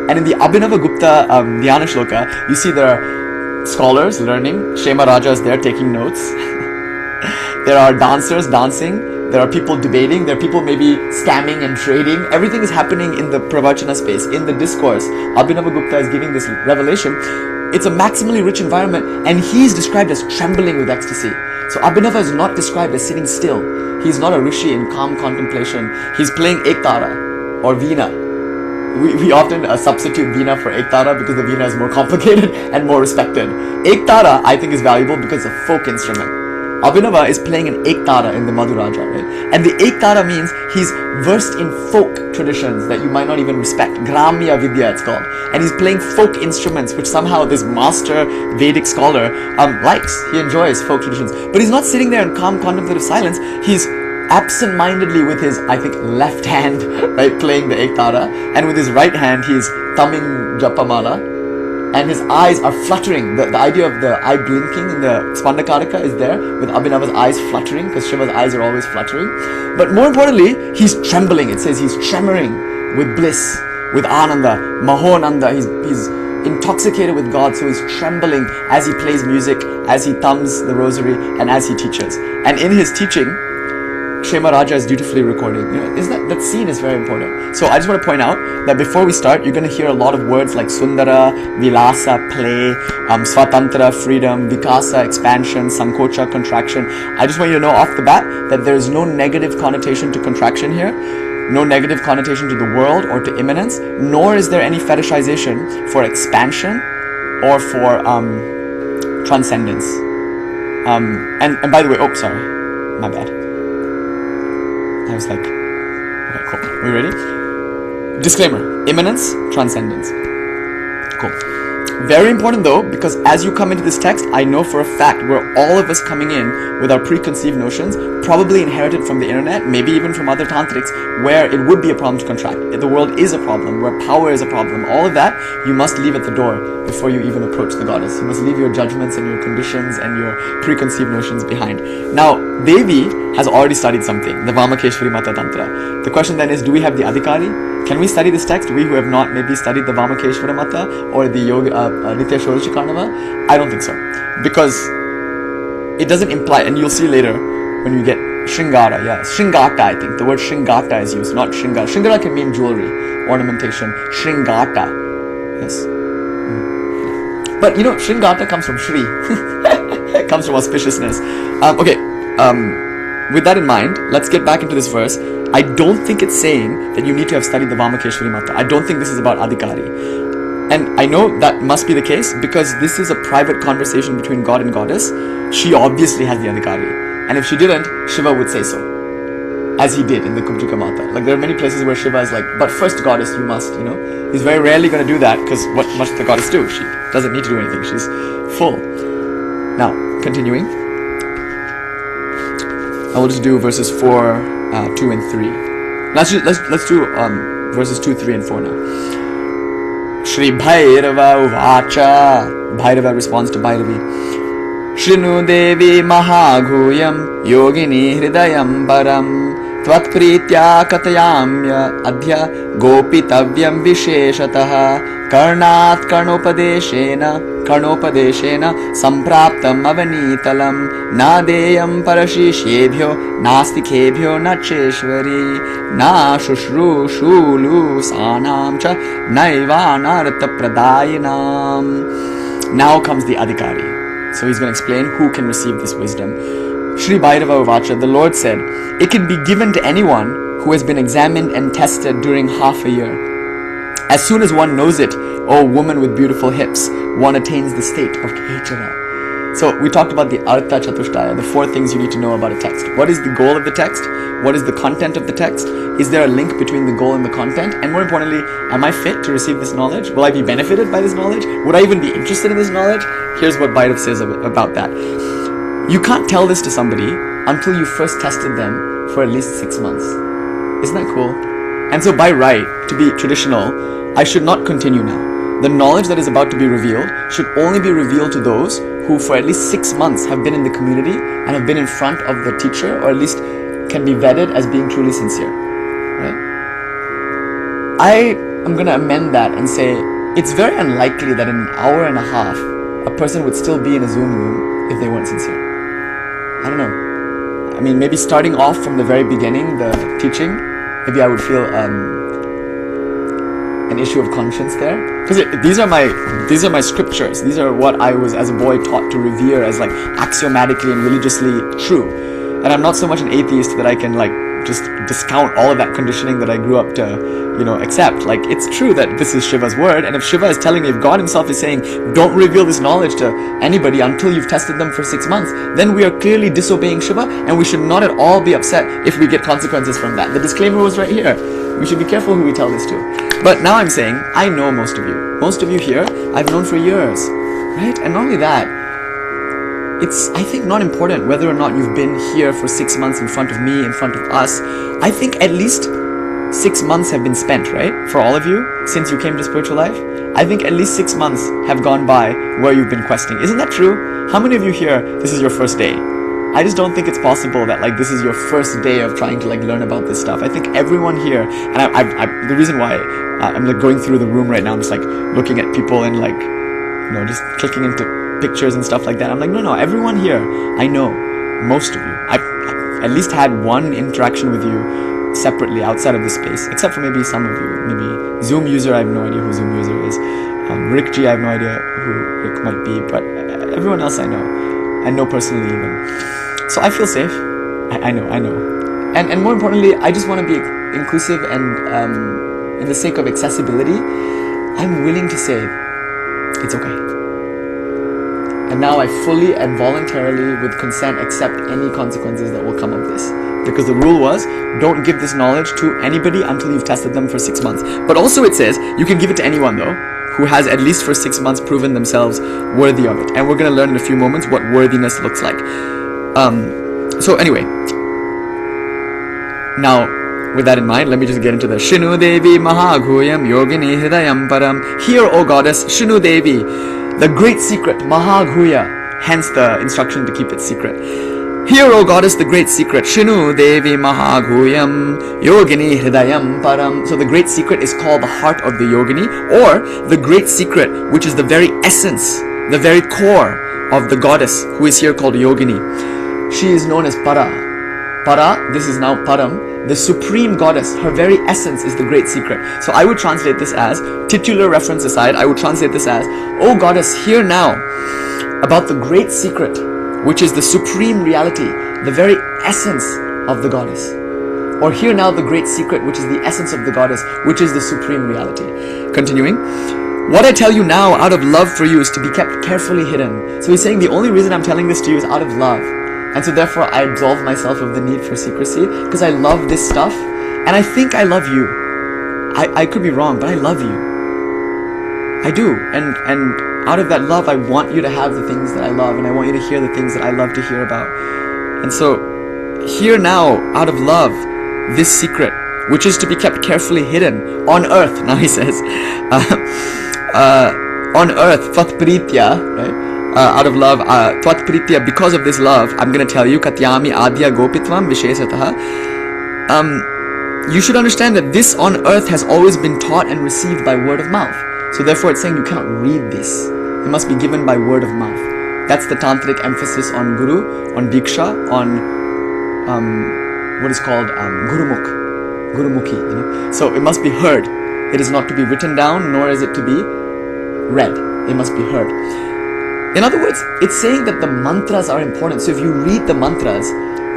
And in the Abhinava Gupta Dhyana Shloka, you see there are scholars learning. Shema Raja is there taking notes. There are dancers dancing. There are people debating, there are people maybe scamming and trading. Everything is happening in the pravachana space, in the discourse. Abhinava Gupta is giving this revelation. It's a maximally rich environment, and he's described as trembling with ecstasy. So Abhinava is not described as sitting still. He's not a rishi in calm contemplation. He's playing ektara or veena. We often substitute veena for ektara because the veena is more complicated and more respected. Ektara, I think, is valuable because it's a folk instrument. Abhinava is playing an ektara in the Madhuraja, right? And the ektara means he's versed in folk traditions that you might not even respect. Gramya Vidya, it's called. And he's playing folk instruments, which somehow this master Vedic scholar likes. He enjoys folk traditions. But he's not sitting there in calm contemplative silence. He's absent-mindedly with his, I think, left hand, right, playing the ektara. And with his right hand, he's thumbing Japamala. And his eyes are fluttering. The idea of the eye blinking in the Spandakarika is there, with Abhinava's eyes fluttering, because Shiva's eyes are always fluttering. But more importantly, he's trembling. It says he's tremoring with bliss, with Ananda, Mahonanda. He's intoxicated with God, so he's trembling as he plays music, as he thumbs the rosary, and as he teaches. And in his teaching, Shema Raja is dutifully recording. You know, that scene is very important. So I just want to point out that before we start, you're going to hear a lot of words like Sundara, Vilasa, play, Swatantra, freedom, Vikasa, expansion, Sankocha, contraction. I just want you to know off the bat that there is no negative connotation to contraction here, no negative connotation to the world or to immanence, nor is there any fetishization for expansion or for transcendence. And by the way, oh, sorry, my bad. I was like, okay, cool. Are we ready? Disclaimer, immanence, transcendence. Cool. Very important though, because as you come into this text, I know for a fact we're all of us coming in with our preconceived notions, probably inherited from the internet, maybe even from other tantrics, where it would be a problem to contract. If the world is a problem, where power is a problem, all of that, you must leave at the door before you even approach the goddess. You must leave your judgments and your conditions and your preconceived notions behind. Now, Devi has already studied something, the Vamakeshwari Mata Tantra. The question then is, do we have the Adhikari? Can we study this text, we who have not maybe studied the Vamakeshwara Mata or the Yoga Nitya Shodachakarnava? I don't think so. Because it doesn't imply, and you'll see later when you get Shringara, Shringata I think. The word Shringata is used, not Shringara. Shringara can mean jewelry, ornamentation. Shringata, yes. But you know, Shringata comes from Shri. It comes from auspiciousness. With that in mind, let's get back into this verse. I don't think it's saying that you need to have studied the Vamakeshwari Mata. I don't think this is about Adhikari. And I know that must be the case because this is a private conversation between God and Goddess. She obviously has the Adhikari. And if she didn't, Shiva would say so. As he did in the Kubjika Mata. Like there are many places where Shiva is like, but first Goddess, you must, you know. He's very rarely going to do that because what must the Goddess do? She doesn't need to do anything. She's full. Now, continuing. I will just do verses 4, 2 and 3. Let's do verses 2, 3 and 4 now. Shri Bhairava Uvacha. Bhairava responds to Bhairavi. Shrinu Devi Mahaguyam Yogini Hridayam Param Tvatpritya Katayamya Adhya Gopitavyam Visheshataha Karnat Karnopadeshena Sampraptam Avanitalam Nadeyam Parashishebhyo Nastikebhyo Nacheshwari Na Shushru Shulu Sanam Cha Naivanartha Pradayinam. Now comes the Adhikari. So he's going to explain who can receive this wisdom. Shri Bhairava Uvacha, the Lord said, it can be given to anyone who has been examined and tested during half a year. As soon as one knows it, oh woman with beautiful hips, one attains the state of Kechara. So we talked about the Artha Chatushtaya, the 4 things you need to know about a text. What is the goal of the text? What is the content of the text? Is there a link between the goal and the content? And more importantly, am I fit to receive this knowledge? Will I be benefited by this knowledge? Would I even be interested in this knowledge? Here's what Bhairav says about that. You can't tell this to somebody until you first tested them for at least 6 months. Isn't that cool? And so by right, to be traditional, I should not continue now. The knowledge that is about to be revealed should only be revealed to those who for at least 6 months have been in the community and have been in front of the teacher, or at least can be vetted as being truly sincere. Right? I am going to amend that and say it's very unlikely that in an hour and a half a person would still be in a Zoom room if they weren't sincere. I don't know. I mean, maybe starting off from the very beginning, the teaching, maybe I would feel an issue of conscience there, because these are my scriptures. These are what I was as a boy taught to revere as like axiomatically and religiously true. And I'm not so much an atheist that I can like just discount all of that conditioning that I grew up to, you know, accept. Like, it's true that this is Shiva's word, and if Shiva is telling me, if God himself is saying, don't reveal this knowledge to anybody until you've tested them for 6 months, then we are clearly disobeying Shiva, and we should not at all be upset if we get consequences from that. The disclaimer was right here. We should be careful who we tell this to. But now I'm saying, I know most of you. Most of you here, I've known for years, right? And not only that, it's, I think, not important whether or not you've been here for 6 months in front of me, in front of us. I think at least 6 months have been spent, right? For all of you, since you came to spiritual life. I think at least 6 months have gone by where you've been questing. Isn't that true? How many of you here, this is your first day? I just don't think it's possible that like this is your first day of trying to like learn about this stuff. I think everyone here, and the reason why I'm like going through the room right now, I'm just like looking at people and like, you know, just clicking into pictures and stuff like that. I'm like, no, everyone here, I know, most of you. I've at least had one interaction with you separately outside of this space, except for maybe some of you. Maybe Zoom user, I have no idea who Zoom user is. Rick G, I have no idea who Rick might be, but everyone else I know personally even. So I feel safe. I know. And more importantly, I just want to be inclusive, and in the sake of accessibility, I'm willing to say it's okay. And now I fully and voluntarily, with consent, accept any consequences that will come of this. Because the rule was, don't give this knowledge to anybody until you've tested them for 6 months. But also it says, you can give it to anyone though. who has at least for 6 months proven themselves worthy of it. And we're going to learn in a few moments what worthiness looks like. So anyway, now with that in mind, let me just get into the Shinu Devi Mahaguyam Yogini Hridayam Param. Hear, O goddess, Shinu Devi, the great secret, Mahaguya, hence the instruction to keep it secret. Hear, O goddess, the great secret, Shinu Devi Mahaguyam Yogini Hridayam Param. So the great secret is called the heart of the yogini, or the great secret, which is the very essence, the very core of the goddess, who is here called yogini. She is known as Para. Para, this is now Param, the supreme goddess. Her very essence is the great secret. So I would translate this as, titular reference aside, I would translate this as, O goddess, hear now about the great secret, which is the supreme reality, the very essence of the goddess. Or hear now the great secret, which is the essence of the goddess, which is the supreme reality. Continuing, what I tell you now out of love for you is to be kept carefully hidden. So he's saying the only reason I'm telling this to you is out of love. And so therefore I absolve myself of the need for secrecy, because I love this stuff, and I think I love you. I could be wrong, but I love you. I do. And out of that love, I want you to have the things that I love, and I want you to hear the things that I love to hear about. And so, hear now, out of love, this secret, which is to be kept carefully hidden on earth. Now he says, on earth, Tvatpritya, right? Out of love, Tvatpritya, because of this love, I'm going to tell you, Katyami Adya Gopitvam Vishesataha. You should understand that this on earth has always been taught and received by word of mouth. So therefore it's saying you cannot read this. It must be given by word of mouth. That's the tantric emphasis on guru, on diksha, on what is called gurumukhi, you know. So it must be heard. It is not to be written down, nor is it to be read. It must be heard. In other words, it's saying that the mantras are important. So if you read the mantras,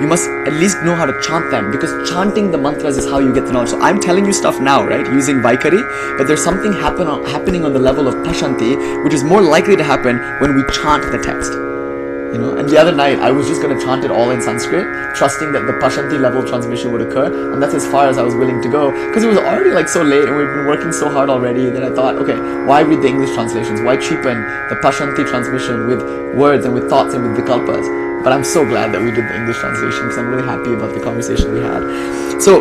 you must at least know how to chant them, because chanting the mantras is how you get the knowledge. So I'm telling you stuff now, right, using Vaikari, but there's something happening on the level of Pashanti, which is more likely to happen when we chant the text. You know, and the other night I was just going to chant it all in Sanskrit, trusting that the Pashanti level transmission would occur, and that's as far as I was willing to go, because it was already like so late and we've been working so hard already that I thought, okay, why read the English translations? Why cheapen the Pashanti transmission with words and with thoughts and with vikalpas? But I'm so glad that we did the English translation, because I'm really happy about the conversation we had. So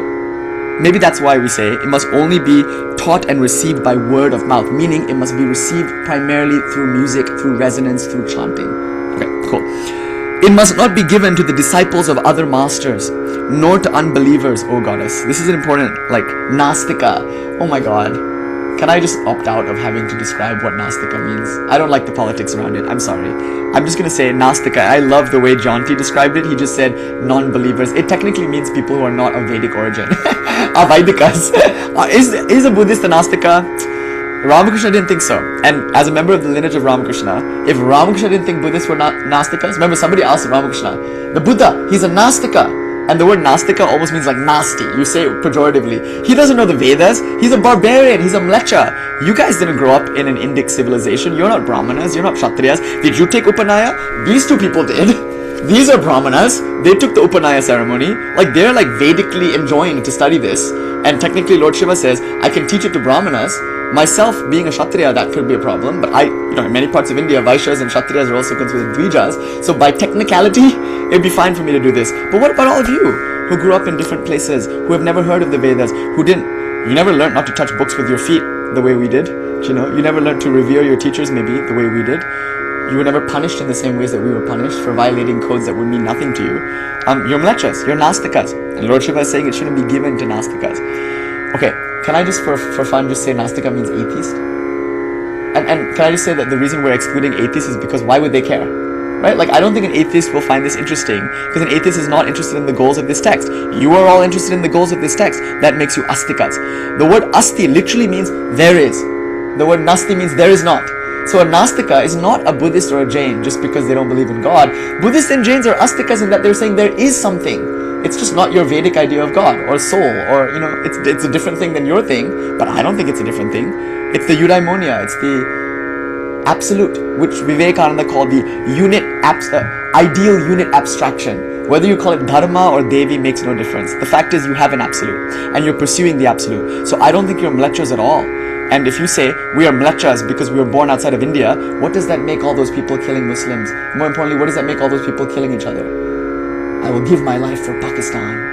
maybe that's why we say it must only be taught and received by word of mouth, meaning it must be received primarily through music, through resonance, through chanting. Okay, cool. It must not be given to the disciples of other masters, nor to unbelievers, O goddess. This is an important, like, Nastika. Oh my god. Can I just opt out of having to describe what Nastika means? I don't like the politics around it. I'm sorry. I'm just going to say Nastika. I love the way Janti described it. He just said non-believers. It technically means people who are not of Vedic origin. Avaidikas. Is a Buddhist a Nastika? Ramakrishna didn't think so. And as a member of the lineage of Ramakrishna, if Ramakrishna didn't think Buddhists were not Nastikas, remember somebody asked Ramakrishna, the Buddha, he's a Nastika. And the word Nastika almost means like nasty. You say it pejoratively. He doesn't know the Vedas. He's a barbarian. He's a mlecha. You guys didn't grow up in an Indic civilization. You're not Brahmanas. You're not Kshatriyas. Did you take Upanaya? These two people did. These are Brahmanas. They took the Upanaya ceremony. Like, they're like Vedically enjoying to study this. And technically Lord Shiva says, I can teach it to Brahmanas. Myself, being a Kshatriya, that could be a problem. But in many parts of India, Vaishyas and Kshatriyas are also considered Dvijas. So by technicality, it'd be fine for me to do this. But what about all of you who grew up in different places, who have never heard of the Vedas, you never learned not to touch books with your feet the way we did. You never learned to revere your teachers maybe the way we did. You were never punished in the same ways that we were punished for violating codes that would mean nothing to you. You're mlechas, you're Nastikas. And Lord Shiva is saying it shouldn't be given to Nastikas. Okay, can I just for fun just say Nastika means atheist? And can I just say that the reason we're excluding atheists is because why would they care? Right? Like, I don't think an atheist will find this interesting, because an atheist is not interested in the goals of this text. You are all interested in the goals of this text. That makes you astikas. The word asti literally means there is. The word nasti means there is not. So a Nastika is not a Buddhist or a Jain just because they don't believe in God. Buddhists and Jains are astikas in that they're saying there is something. It's just not your Vedic idea of God or soul, or it's a different thing than your thing, but I don't think it's a different thing. It's the eudaimonia, it's the absolute, which Vivekananda called the ideal unit abstraction. Whether you call it Dharma or Devi makes no difference. The fact is you have an absolute, and you're pursuing the absolute. So I don't think you're mlechas at all. And if you say we are mlechas because we were born outside of India, what does that make all those people killing Muslims? More importantly, what does that make all those people killing each other? I will give my life for Pakistan.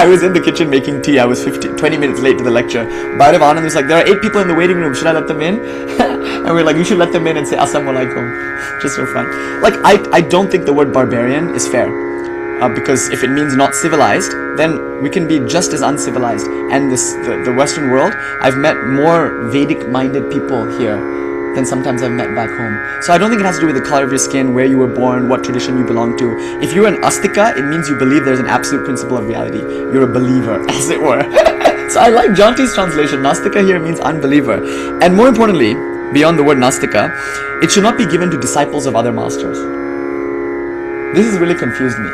I was in the kitchen making tea. I was 20 minutes late to the lecture. Bhairav Anand was like, there are 8 people in the waiting room. Should I let them in? And we're like, you should let them in and say Assalamu alaikum. Just for fun. Like, I don't think the word barbarian is fair. Because if it means not civilized, then we can be just as uncivilized. And the Western world, I've met more Vedic-minded people here than sometimes I've met back home. So I don't think it has to do with the color of your skin, where you were born, what tradition you belong to. If you're an astika, it means you believe there's an absolute principle of reality. You're a believer, as it were. So I like Janti's translation. Nastika here means unbeliever. And more importantly, beyond the word Nastika, it should not be given to disciples of other masters. This has really confused me.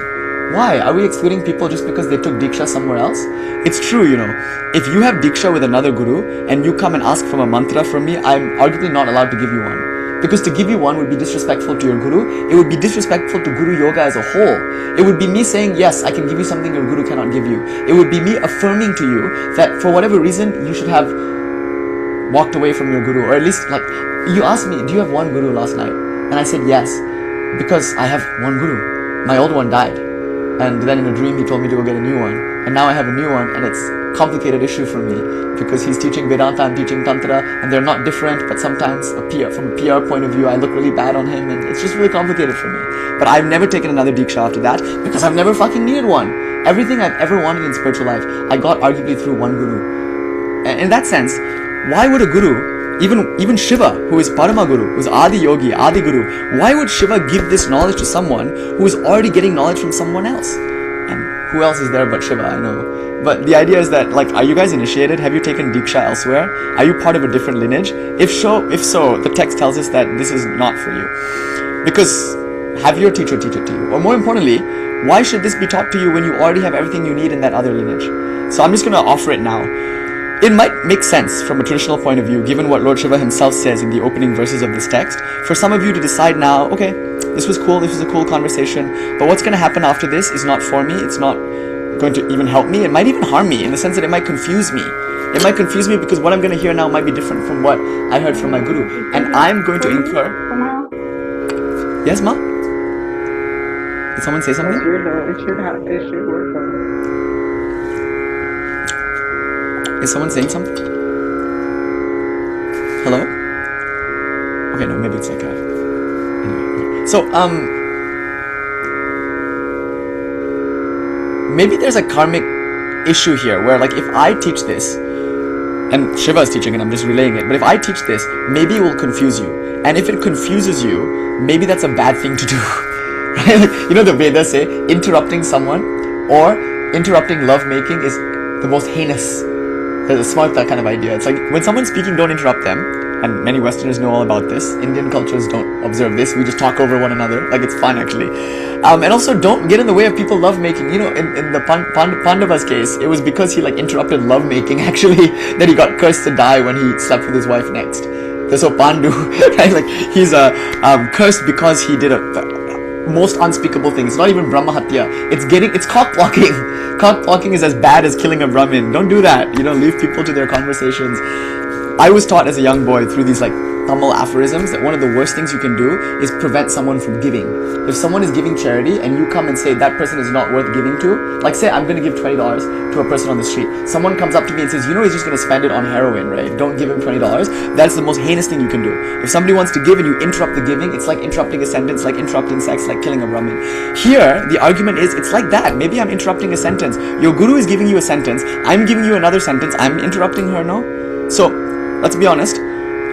Why? Are we excluding people just because they took Diksha somewhere else? It's true, you know. If you have Diksha with another guru and you come and ask for a mantra from me, I'm arguably not allowed to give you one. Because to give you one would be disrespectful to your guru. It would be disrespectful to Guru Yoga as a whole. It would be me saying, yes, I can give you something your guru cannot give you. It would be me affirming to you that for whatever reason, you should have walked away from your guru. Or at least, like, you asked me, do you have one guru last night? And I said, yes, because I have one guru. My old one died. And then in a dream he told me to go get a new one. And now I have a new one, and it's a complicated issue for me because he's teaching Vedanta, I'm teaching Tantra, and they're not different, but sometimes from a PR point of view I look really bad on him, and it's just really complicated for me. But I've never taken another Diksha after that because I've never fucking needed one. Everything I've ever wanted in spiritual life, I got arguably through one guru. And in that sense, why would a guru, even Shiva, who is Parama Guru, who is Adi Yogi, Adi Guru, why would Shiva give this knowledge to someone who is already getting knowledge from someone else? And who else is there but Shiva, I know. But the idea is that, like, are you guys initiated? Have you taken Diksha elsewhere? Are you part of a different lineage? If so, the text tells us that this is not for you. Because have your teacher teach it to you. Or more importantly, why should this be taught to you when you already have everything you need in that other lineage? So I'm just going to offer it now. It might make sense from a traditional point of view, given what Lord Shiva himself says in the opening verses of this text, for some of you to decide now, okay, this was cool, this was a cool conversation, but what's going to happen after this is not for me, it's not going to even help me, it might even harm me in the sense that it might confuse me. It might confuse me because what I'm going to hear now might be different from what I heard from my guru. And I'm going to incur... Yes, Ma? Did someone say something? Is someone saying something? Hello? Okay, no, maybe it's like a... Anyway. So, maybe there's a karmic issue here where, like, if I teach this, and Shiva is teaching it, I'm just relaying it, but if I teach this, maybe it will confuse you. And if it confuses you, maybe that's a bad thing to do. Right? Like, you know the Vedas say, interrupting someone or interrupting lovemaking is the most heinous. There's a smart that kind of idea. It's like, when someone's speaking, don't interrupt them. And many Westerners know all about this. Indian cultures don't observe this. We just talk over one another. Like, it's fun, actually. And also, don't get in the way of people lovemaking. You know, in the Pandava's case, it was because he, like, interrupted lovemaking, actually, that he got cursed to die when he slept with his wife next. So Pandu, right? Like, he's cursed because he did a most unspeakable thing. It's not even Brahma Hatya. It's cock blocking. Cock blocking is as bad as killing a Brahmin. Don't do that. You know, leave people to their conversations. I was taught as a young boy through these, like, Tamil aphorisms that one of the worst things you can do is prevent someone from giving. If someone is giving charity and you come and say that person is not worth giving to, like, say I'm going to give $20 to a person on the street. Someone comes up to me and says, you know, he's just going to spend it on heroin, right? Don't give him $20. That's the most heinous thing you can do. If somebody wants to give and you interrupt the giving, it's like interrupting a sentence, like interrupting sex, like killing a Brahmin. Here, the argument is, it's like that. Maybe I'm interrupting a sentence. Your guru is giving you a sentence. I'm giving you another sentence. I'm interrupting her, no? So, let's be honest.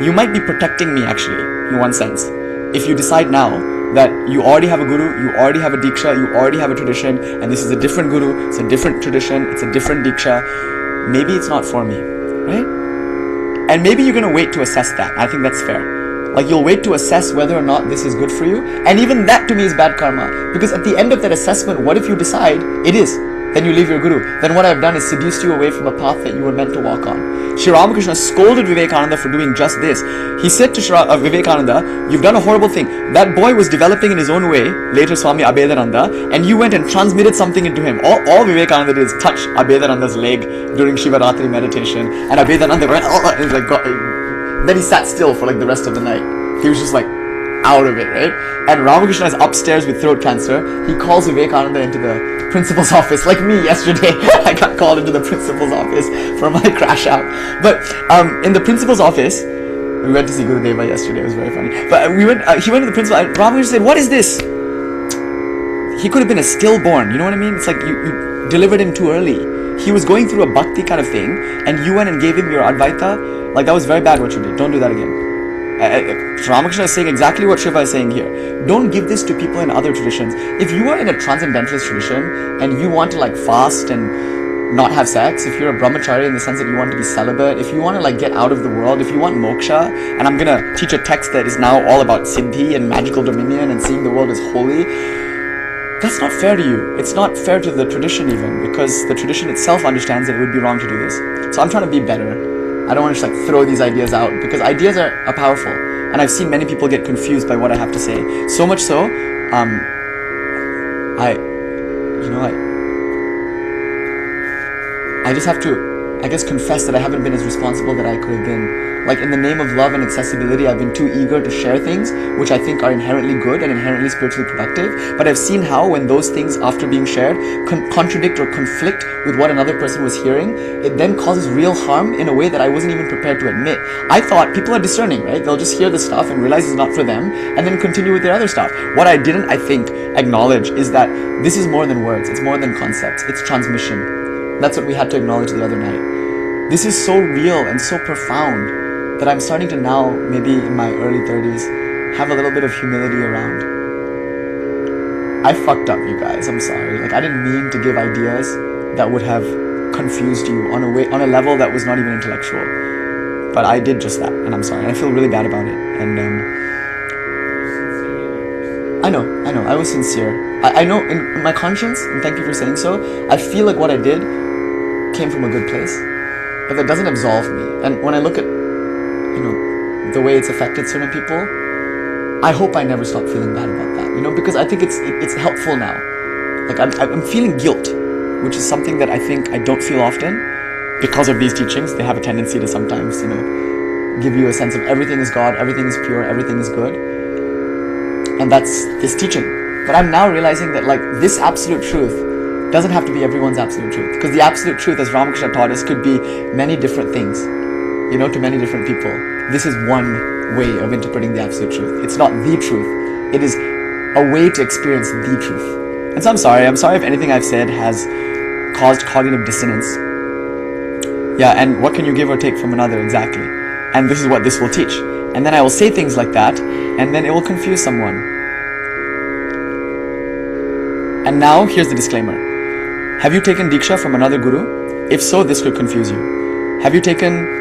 You might be protecting me, actually, in one sense. If you decide now that you already have a guru, you already have a diksha, you already have a tradition, and this is a different guru, it's a different tradition, it's a different diksha, maybe it's not for me, right? And maybe you're going to wait to assess that. I think that's fair. Like, you'll wait to assess whether or not this is good for you, and even that to me is bad karma. Because at the end of that assessment, what if you decide it is? then you leave your guru. Then what I've done is seduced you away from a path that you were meant to walk on. Sri Ramakrishna scolded Vivekananda for doing just this. He said to Vivekananda, you've done a horrible thing. That boy was developing in his own way, later Swami Abhedananda, and you went and transmitted something into him. All Vivekananda did is touch Abhedananda's leg during Shivaratri meditation, and Abhedananda went, oh, and like, then he sat still for like the rest of the night. He was just like out of it, right? And Ramakrishna is upstairs with throat cancer. He calls Vivekananda into the principal's office, like me yesterday. I got called into the principal's office for my crash out. But in the principal's office, we went to see Gurudeva yesterday. It was very funny. But he went to the principal, and Ramakrishna said, what is this? He could have been a stillborn, you know what I mean? It's like you delivered him too early. He was going through a bhakti kind of thing, and you went and gave him your Advaita. Like, that was very bad what you did. Don't do that again. Ramakrishna is saying exactly what Shiva is saying here. Don't give this to people in other traditions. If you are in a transcendentalist tradition and you want to like fast and not have sex, if you're a brahmachari in the sense that you want to be celibate, if you want to like get out of the world, if you want moksha, and I'm gonna teach a text that is now all about siddhi and magical dominion and seeing the world as holy, that's not fair to you. It's not fair to the tradition even, because the tradition itself understands that it would be wrong to do this. So I'm trying to be better. I don't want to just like throw these ideas out, because ideas are powerful, and I've seen many people get confused by what I have to say. So much so, I just have to, I guess, confess that I haven't been as responsible that I could have been. Like, in the name of love and accessibility, I've been too eager to share things which I think are inherently good and inherently spiritually productive. But I've seen how when those things, after being shared, contradict or conflict with what another person was hearing, it then causes real harm in a way that I wasn't even prepared to admit. I thought people are discerning, right? They'll just hear the stuff and realize it's not for them and then continue with their other stuff. What I didn't, I think, acknowledge is that this is more than words. It's more than concepts. It's transmission. That's what we had to acknowledge the other night. This is so real and so profound that I'm starting to now, maybe in my early 30s, have a little bit of humility around. I fucked up, you guys. I'm sorry. Like, I didn't mean to give ideas that would have confused you on a level that was not even intellectual. But I did just that, and I'm sorry. I feel really bad about it. And I know. I was sincere. I know in my conscience, and thank you for saying so, I feel like what I did came from a good place. But that doesn't absolve me. And when I look at the way it's affected certain people, I hope I never stop feeling bad about that, because I think it's helpful now. Like, I'm feeling guilt, which is something that I think I don't feel often because of these teachings. They have a tendency to sometimes, give you a sense of everything is God, everything is pure, everything is good. And that's this teaching. But I'm now realizing that, like, this absolute truth doesn't have to be everyone's absolute truth. Because the absolute truth, as Ramakrishna taught us, could be many different things, to many different people. This is one way of interpreting the absolute truth. It's not the truth. It is a way to experience the truth. And so I'm sorry if anything I've said has caused cognitive dissonance. Yeah, and what can you give or take from another, exactly. And this is what this will teach. And then I will say things like that, and then it will confuse someone. And now, here's the disclaimer. Have you taken Diksha from another guru? If so, this could confuse you. Have you taken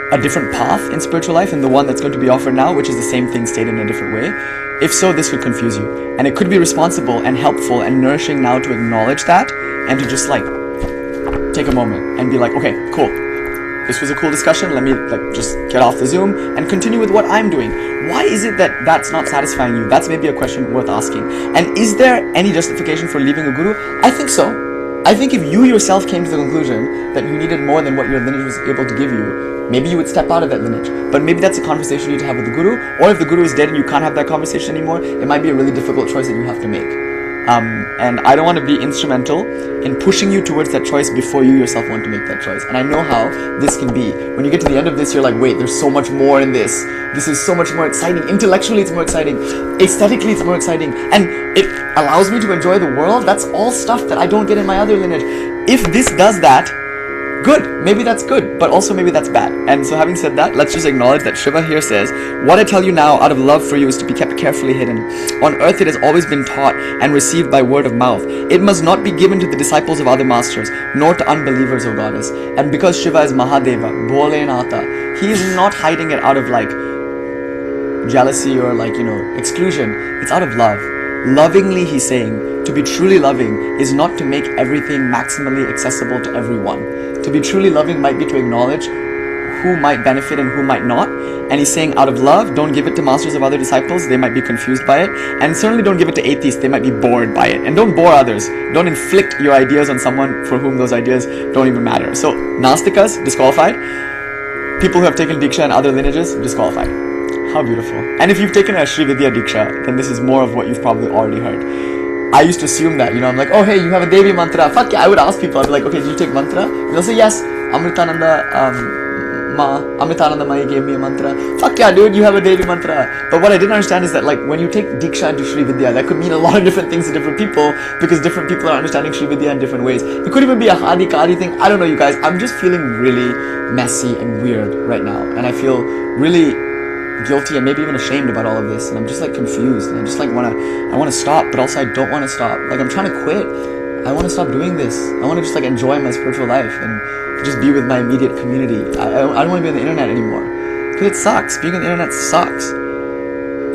a different path in spiritual life than the one that's going to be offered now, which is the same thing stated in a different way? If so, this would confuse you. And it could be responsible and helpful and nourishing now to acknowledge that and to just like take a moment and be like, okay, cool. This was a cool discussion. Let me just get off the Zoom and continue with what I'm doing. Why is it that that's not satisfying you? That's maybe a question worth asking. And is there any justification for leaving a guru? I think so. I think if you yourself came to the conclusion that you needed more than what your lineage was able to give you, maybe you would step out of that lineage. But maybe that's a conversation you need to have with the guru, or if the guru is dead and you can't have that conversation anymore, it might be a really difficult choice that you have to make. And I don't want to be instrumental in pushing you towards that choice before you yourself want to make that choice. And I know how this can be. When you get to the end of this, you're like, wait, there's so much more in this. This is so much more exciting. Intellectually, it's more exciting. Aesthetically, it's more exciting. And it allows me to enjoy the world. That's all stuff that I don't get in my other lineage. If this does that, good. Maybe that's good, but also maybe that's bad. And so having said that, let's just acknowledge that Shiva here says, what I tell you now out of love for you is to be kept carefully hidden. On earth it has always been taught and received by word of mouth. It must not be given to the disciples of other masters, nor to unbelievers, O goddess. And because Shiva is Mahadeva, Bholenatha, he is not hiding it out of like jealousy or like, exclusion. It's out of love. Lovingly, he's saying, to be truly loving is not to make everything maximally accessible to everyone. To be truly loving might be to acknowledge who might benefit and who might not. And he's saying, out of love, don't give it to masters of other disciples. They might be confused by it. And certainly don't give it to atheists. They might be bored by it. And don't bore others. Don't inflict your ideas on someone for whom those ideas don't even matter. So, Nastikas, disqualified. People who have taken Diksha and other lineages, disqualified. How beautiful. And if you've taken a Sri Vidya Diksha, then this is more of what you've probably already heard. I used to assume that, I'm like, oh hey, you have a Devi mantra. Fuck yeah, I would ask people, I'd be like, okay, did you take mantra? And they'll say, yes, Amritananda Mai gave me a mantra. Fuck yeah, dude, you have a Devi mantra. But what I didn't understand is that, like, when you take Diksha into Sri Vidya, that could mean a lot of different things to different people, because different people are understanding Sri Vidya in different ways. It could even be a Hadi Kadi thing. I don't know, you guys. I'm just feeling really messy and weird right now. And I feel really guilty and maybe even ashamed about all of this, and I'm just like confused, and I just like I want to stop, but also I don't want to stop. Like, I'm trying to quit. I want to stop doing this. I want to just like enjoy my spiritual life and just be with my immediate community. I don't want to be on the internet anymore, because it sucks. Being on the internet sucks.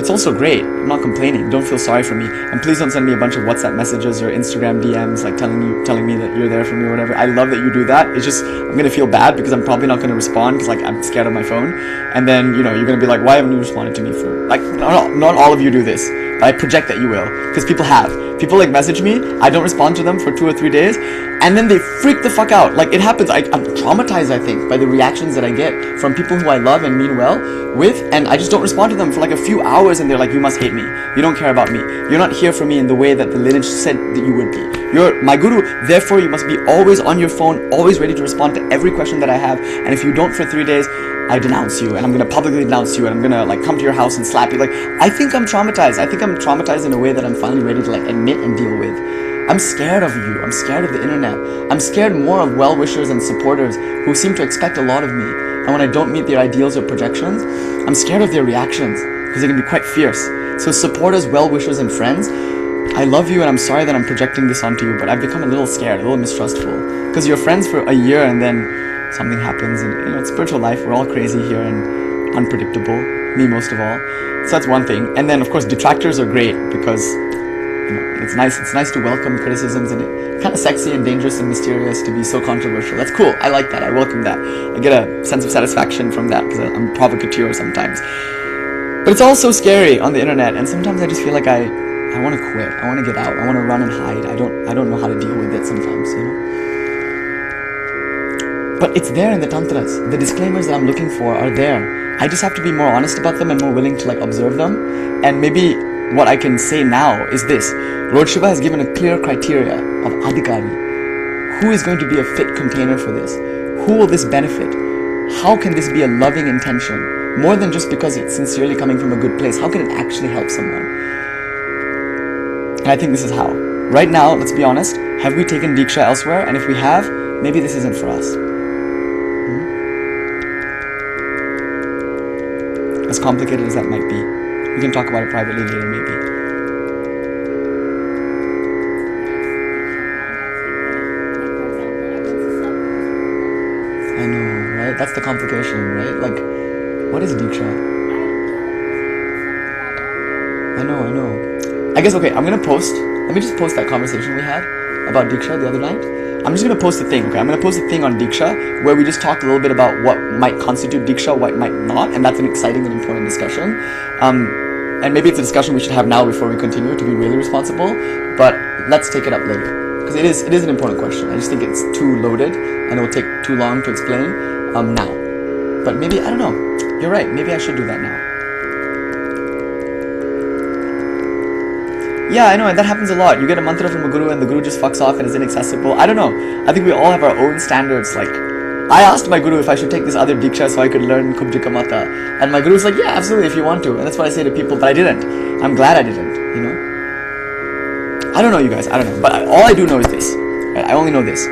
It's also great. I'm not complaining. Don't feel sorry for me. And please don't send me a bunch of WhatsApp messages or Instagram DMs like telling me that you're there for me or whatever. I love that you do that. It's just, I'm going to feel bad because I'm probably not going to respond because like I'm scared of my phone. And then, you're going to be like, why haven't you responded to me for, like, not all of you do this. But I project that you will, because people have. People like message me, I don't respond to them for 2 or 3 days, and then they freak the fuck out. Like, it happens. I'm traumatized, I think, by the reactions that I get from people who I love and mean well with, and I just don't respond to them for like a few hours, and they're like, you must hate me. You don't care about me. You're not here for me in the way that the lineage said that you would be. You're my guru, therefore you must be always on your phone, always ready to respond to every question that I have, and if you don't for 3 days, I denounce you, and I'm going to publicly denounce you, and I'm going to like come to your house and slap you. Like, I think I'm traumatized. I think I'm traumatized in a way that I'm finally ready to like admit and deal with. I'm scared of you. I'm scared of the internet. I'm scared more of well-wishers and supporters who seem to expect a lot of me. And when I don't meet their ideals or projections, I'm scared of their reactions because they can be quite fierce. So supporters, well-wishers, and friends, I love you, and I'm sorry that I'm projecting this onto you, but I've become a little scared, a little mistrustful, because you're friends for a year and then something happens, and it's spiritual life. We're all crazy here and unpredictable, me most of all. So that's one thing. And then of course detractors are great because it's nice to welcome criticisms, and it's kind of sexy and dangerous and mysterious to be so controversial. That's cool. I like that. I welcome that. I get a sense of satisfaction from that because I'm a provocateur sometimes. But it's also scary on the internet, and sometimes I just feel like I want to quit. I want to get out. I want to run and hide. I don't know how to deal with it sometimes, But it's there in the tantras. The disclaimers that I'm looking for are there. I just have to be more honest about them and more willing to like observe them. And maybe what I can say now is this. Lord Shiva has given a clear criteria of adhikari. Who is going to be a fit container for this? Who will this benefit? How can this be a loving intention? More than just because it's sincerely coming from a good place. How can it actually help someone? And I think this is how. Right now, let's be honest, have we taken Diksha elsewhere? And if we have, maybe this isn't for us. As complicated as that might be. We can talk about it privately later, maybe. I know, right? That's the complication, right? Like, what is Diksha? I know. I guess, okay, I'm gonna post, let me just post that conversation we had about Diksha the other night. I'm just gonna post a thing, okay? I'm gonna post a thing on Diksha where we just talked a little bit about what might constitute Diksha, what might not, and that's an exciting and important discussion. And maybe it's a discussion we should have now before we continue to be really responsible, but let's take it up later. Because it is an important question. I just think it's too loaded and it will take too long to explain now. But maybe, I don't know, you're right, maybe I should do that now. Yeah, I know, and that happens a lot. You get a mantra from a guru and the guru just fucks off and is inaccessible. I don't know. I think we all have our own standards. Like, I asked my guru if I should take this other Diksha so I could learn Kubjika Mata. And my guru's like, yeah, absolutely, if you want to. And that's what I say to people, but I didn't. I'm glad I didn't, I don't know, you guys, I don't know. But all I do know is this. Right? I only know this.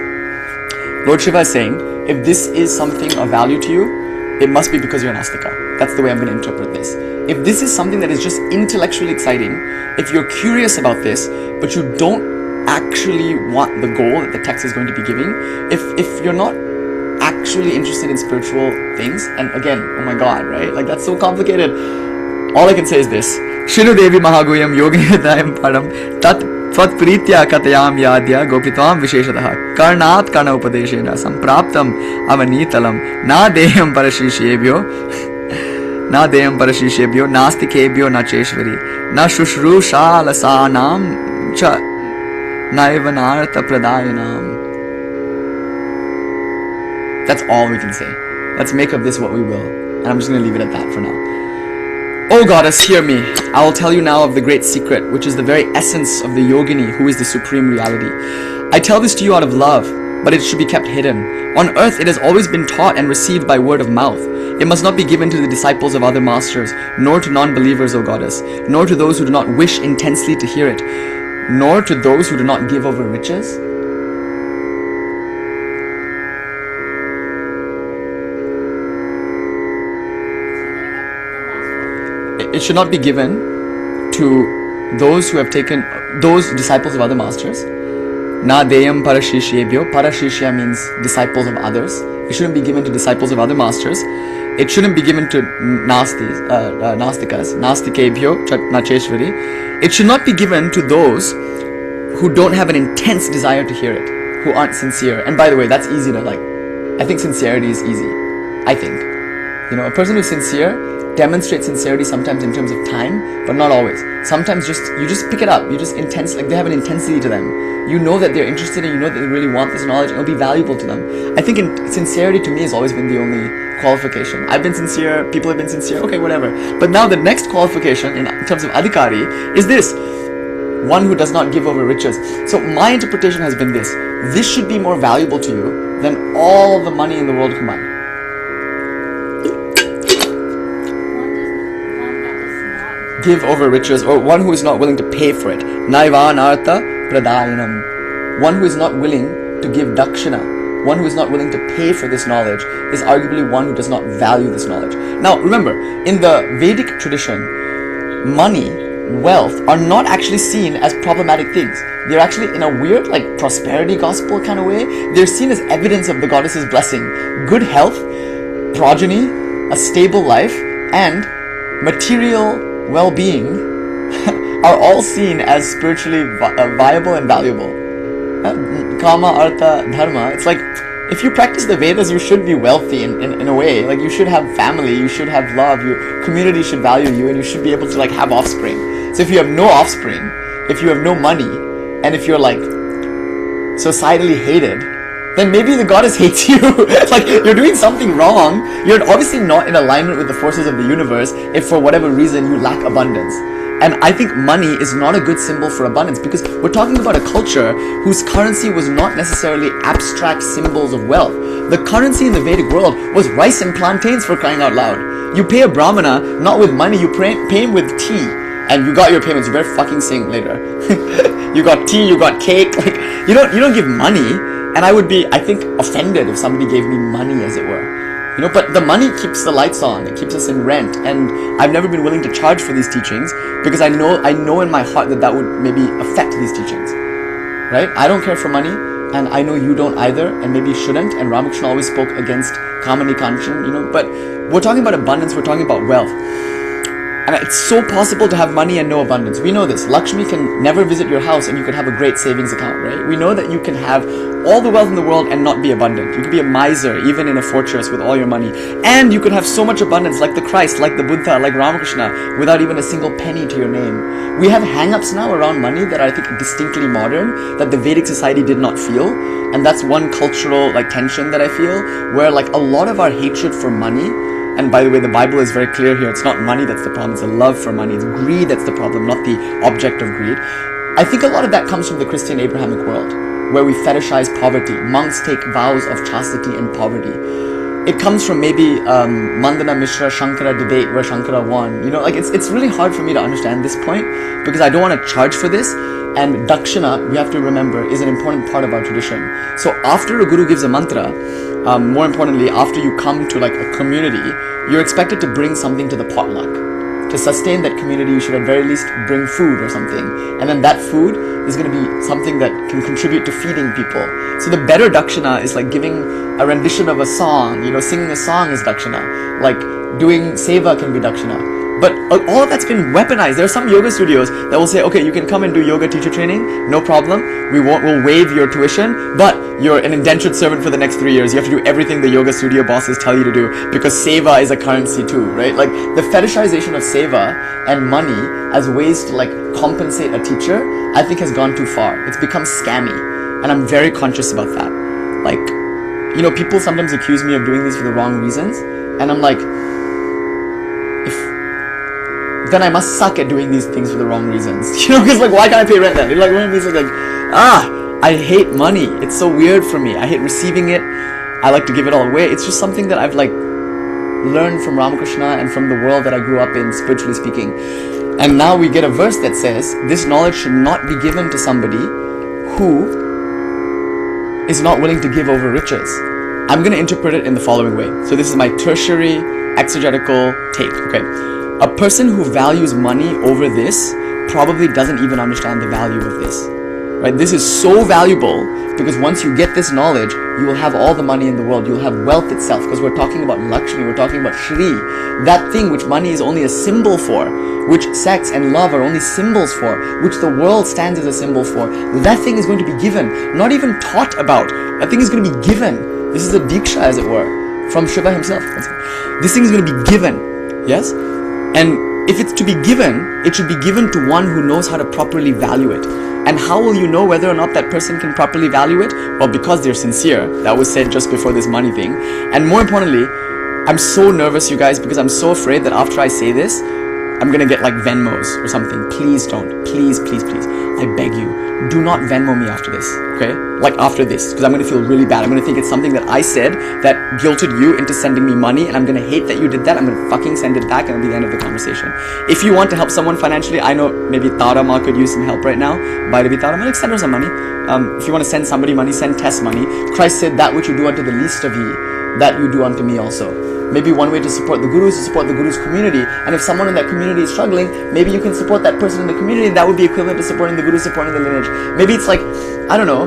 Lord Shiva is saying, if this is something of value to you, it must be because you're an Astika. That's the way I'm going to interpret this. If this is something that is just intellectually exciting, if you're curious about this, but you don't actually want the goal that the text is going to be giving, if you're not actually interested in spiritual things, and again, oh my god, right? Like, that's so complicated. All I can say is this. Shinu Devi Mahaguyam Yoginidayam Param Tat Tvat Pritya Katayam Yadya Gopitvam Visheshataha Karnat Karna Upadeshena Sampraptam Avanitalam Na Deyam Parashishebhyo Na Deyam Parashishebhyo Nastikebhyo Na Cheshvari Na Shushrusha Cha Naivanartha Pradayanam. That's all we can say. Let's make of this what we will. And I'm just going to leave it at that for now. O goddess, hear me. I will tell you now of the great secret, which is the very essence of the yogini, who is the supreme reality. I tell this to you out of love, but it should be kept hidden. On earth, it has always been taught and received by word of mouth. It must not be given to the disciples of other masters, nor to non-believers, O goddess, nor to those who do not wish intensely to hear it, nor to those who do not give over riches. It should not be given to those who have taken, those disciples of other masters. Na deyam parashishebhyo. Parashishya means disciples of others. It shouldn't be given to disciples of other masters. It shouldn't be given to nastikas. Nastikebhyo nacheshvari. It should not be given to those who don't have an intense desire to hear it, who aren't sincere. And by the way, that's easy to like. I think sincerity is easy. I think. You know, a person who's sincere demonstrates sincerity sometimes in terms of time, but not always. Sometimes you just pick it up. You just intense, like they have an intensity to them. You know that they're interested and you know that they really want this knowledge and it'll be valuable to them. I think sincerity to me has always been the only qualification. I've been sincere, people have been sincere, okay, whatever. But now the next qualification in terms of adhikari is this: one who does not give over riches. So my interpretation has been this: this should be more valuable to you than all the money in the world combined. Give over riches, or one who is not willing to pay for it. Naivanartha pradayanam. One who is not willing to give dakshina, one who is not willing to pay for this knowledge, is arguably one who does not value this knowledge. Now remember, in the Vedic tradition, money, wealth are not actually seen as problematic things. They're actually, in a weird like prosperity gospel kind of way, they're seen as evidence of the goddess's blessing. Good health, progeny, a stable life, and material well-being are all seen as spiritually viable and valuable. Kama, Artha, Dharma. It's like, if you practice the Vedas, you should be wealthy in a way. Like, you should have family, you should have love, your community should value you, and you should be able to like have offspring. So if you have no offspring, if you have no money, and if you're like societally hated, then maybe the goddess hates you. Like, you're doing something wrong. You're obviously not in alignment with the forces of the universe if for whatever reason you lack abundance. And I think money is not a good symbol for abundance, because we're talking about a culture whose currency was not necessarily abstract symbols of wealth. The currency in the Vedic world was rice and plantains, for crying out loud. You pay a brahmana not with money, you pay him with tea. And you got your payments. You better fucking sing later. You got tea, you got cake. Like, you don't give money. And I would be, I think, offended if somebody gave me money, as it were. You know, but the money keeps the lights on. It keeps us in rent. And I've never been willing to charge for these teachings because I know in my heart that would maybe affect these teachings. Right? I don't care for money, and I know you don't either, and maybe you shouldn't. And Ramakrishna always spoke against kamani kanchan, you know. But we're talking about abundance, we're talking about wealth. And it's so possible to have money and no abundance. We know this. Lakshmi can never visit your house and you could have a great savings account, right? We know that you can have all the wealth in the world and not be abundant. You could be a miser, even in a fortress with all your money. And you could have so much abundance, like the Christ, like the Buddha, like Ramakrishna, without even a single penny to your name. We have hang-ups now around money that are, I think, distinctly modern, that the Vedic society did not feel. And that's one cultural tension that I feel, where a lot of our hatred for money. And by the way, the Bible is very clear here. It's not money that's the problem, it's the love for money. It's greed that's the problem, not the object of greed. I think a lot of that comes from the Christian Abrahamic world, where we fetishize poverty. Monks take vows of chastity and poverty. It comes from maybe Mandana Mishra Shankara debate where Shankara won. You know, it's really hard for me to understand this point because I don't want to charge for this. And dakshina, we have to remember, is an important part of our tradition. So after a guru gives a mantra, more importantly, after you come to a community, you're expected to bring something to the potluck. To sustain that community, you should at very least bring food or something. And then that food is going to be something that can contribute to feeding people. So the better dakshina is giving a rendition of a song. You know, singing a song is dakshina. Doing seva can be dakshina. But all of that's been weaponized. There are some yoga studios that will say, okay, you can come and do yoga teacher training, no problem. We'll waive your tuition, but you're an indentured servant for the next 3 years. You have to do everything the yoga studio bosses tell you to do because seva is a currency too, right? Like the fetishization of seva and money as ways to like compensate a teacher, I think has gone too far. It's become scammy, and I'm very conscious about that. Like, you know, people sometimes accuse me of doing these for the wrong reasons, and I'm like, then I must suck at doing these things for the wrong reasons. You know, because like, why can't I pay rent then? Like, what it means like, I hate money. It's so weird for me. I hate receiving it. I like to give it all away. It's just something that I've like learned from Ramakrishna and from the world that I grew up in, spiritually speaking. And now we get a verse that says, this knowledge should not be given to somebody who is not willing to give over riches. I'm going to interpret it in the following way. So this is my tertiary exegetical take, okay? A person who values money over this probably doesn't even understand the value of this, right? This is so valuable because once you get this knowledge, you will have all the money in the world. You'll have wealth itself, because we're talking about Lakshmi, we're talking about Shri, that thing which money is only a symbol for, which sex and love are only symbols for, which the world stands as a symbol for. That thing is going to be given, not even taught about. That thing is going to be given. This is a diksha, as it were, from Shiva himself. This thing is going to be given, yes? And if it's to be given, it should be given to one who knows how to properly value it. And how will you know whether or not that person can properly value it? Well, because they're sincere. That was said just before this money thing. And more importantly, I'm so nervous, you guys, because I'm so afraid that after I say this, I'm gonna get like Venmos or something. Please don't. Please, please, please. I beg you, do not Venmo me after this, okay? Like after this, because I'm gonna feel really bad. I'm gonna think it's something that I said that guilted you into sending me money, and I'm gonna hate that you did that. I'm gonna fucking send it back, and it'll be the end of the conversation. If you want to help someone financially, I know maybe Tara Ma could use some help right now. Bye to be Tara Ma, like send her some money. If you want to send somebody money, send Tess money. Christ said, that which you do unto the least of ye, that you do unto me also. Maybe one way to support the Guru is to support the Guru's community. And if someone in that community is struggling, maybe you can support that person in the community, and that would be equivalent to supporting the Guru, supporting the lineage. Maybe it's like, I don't know,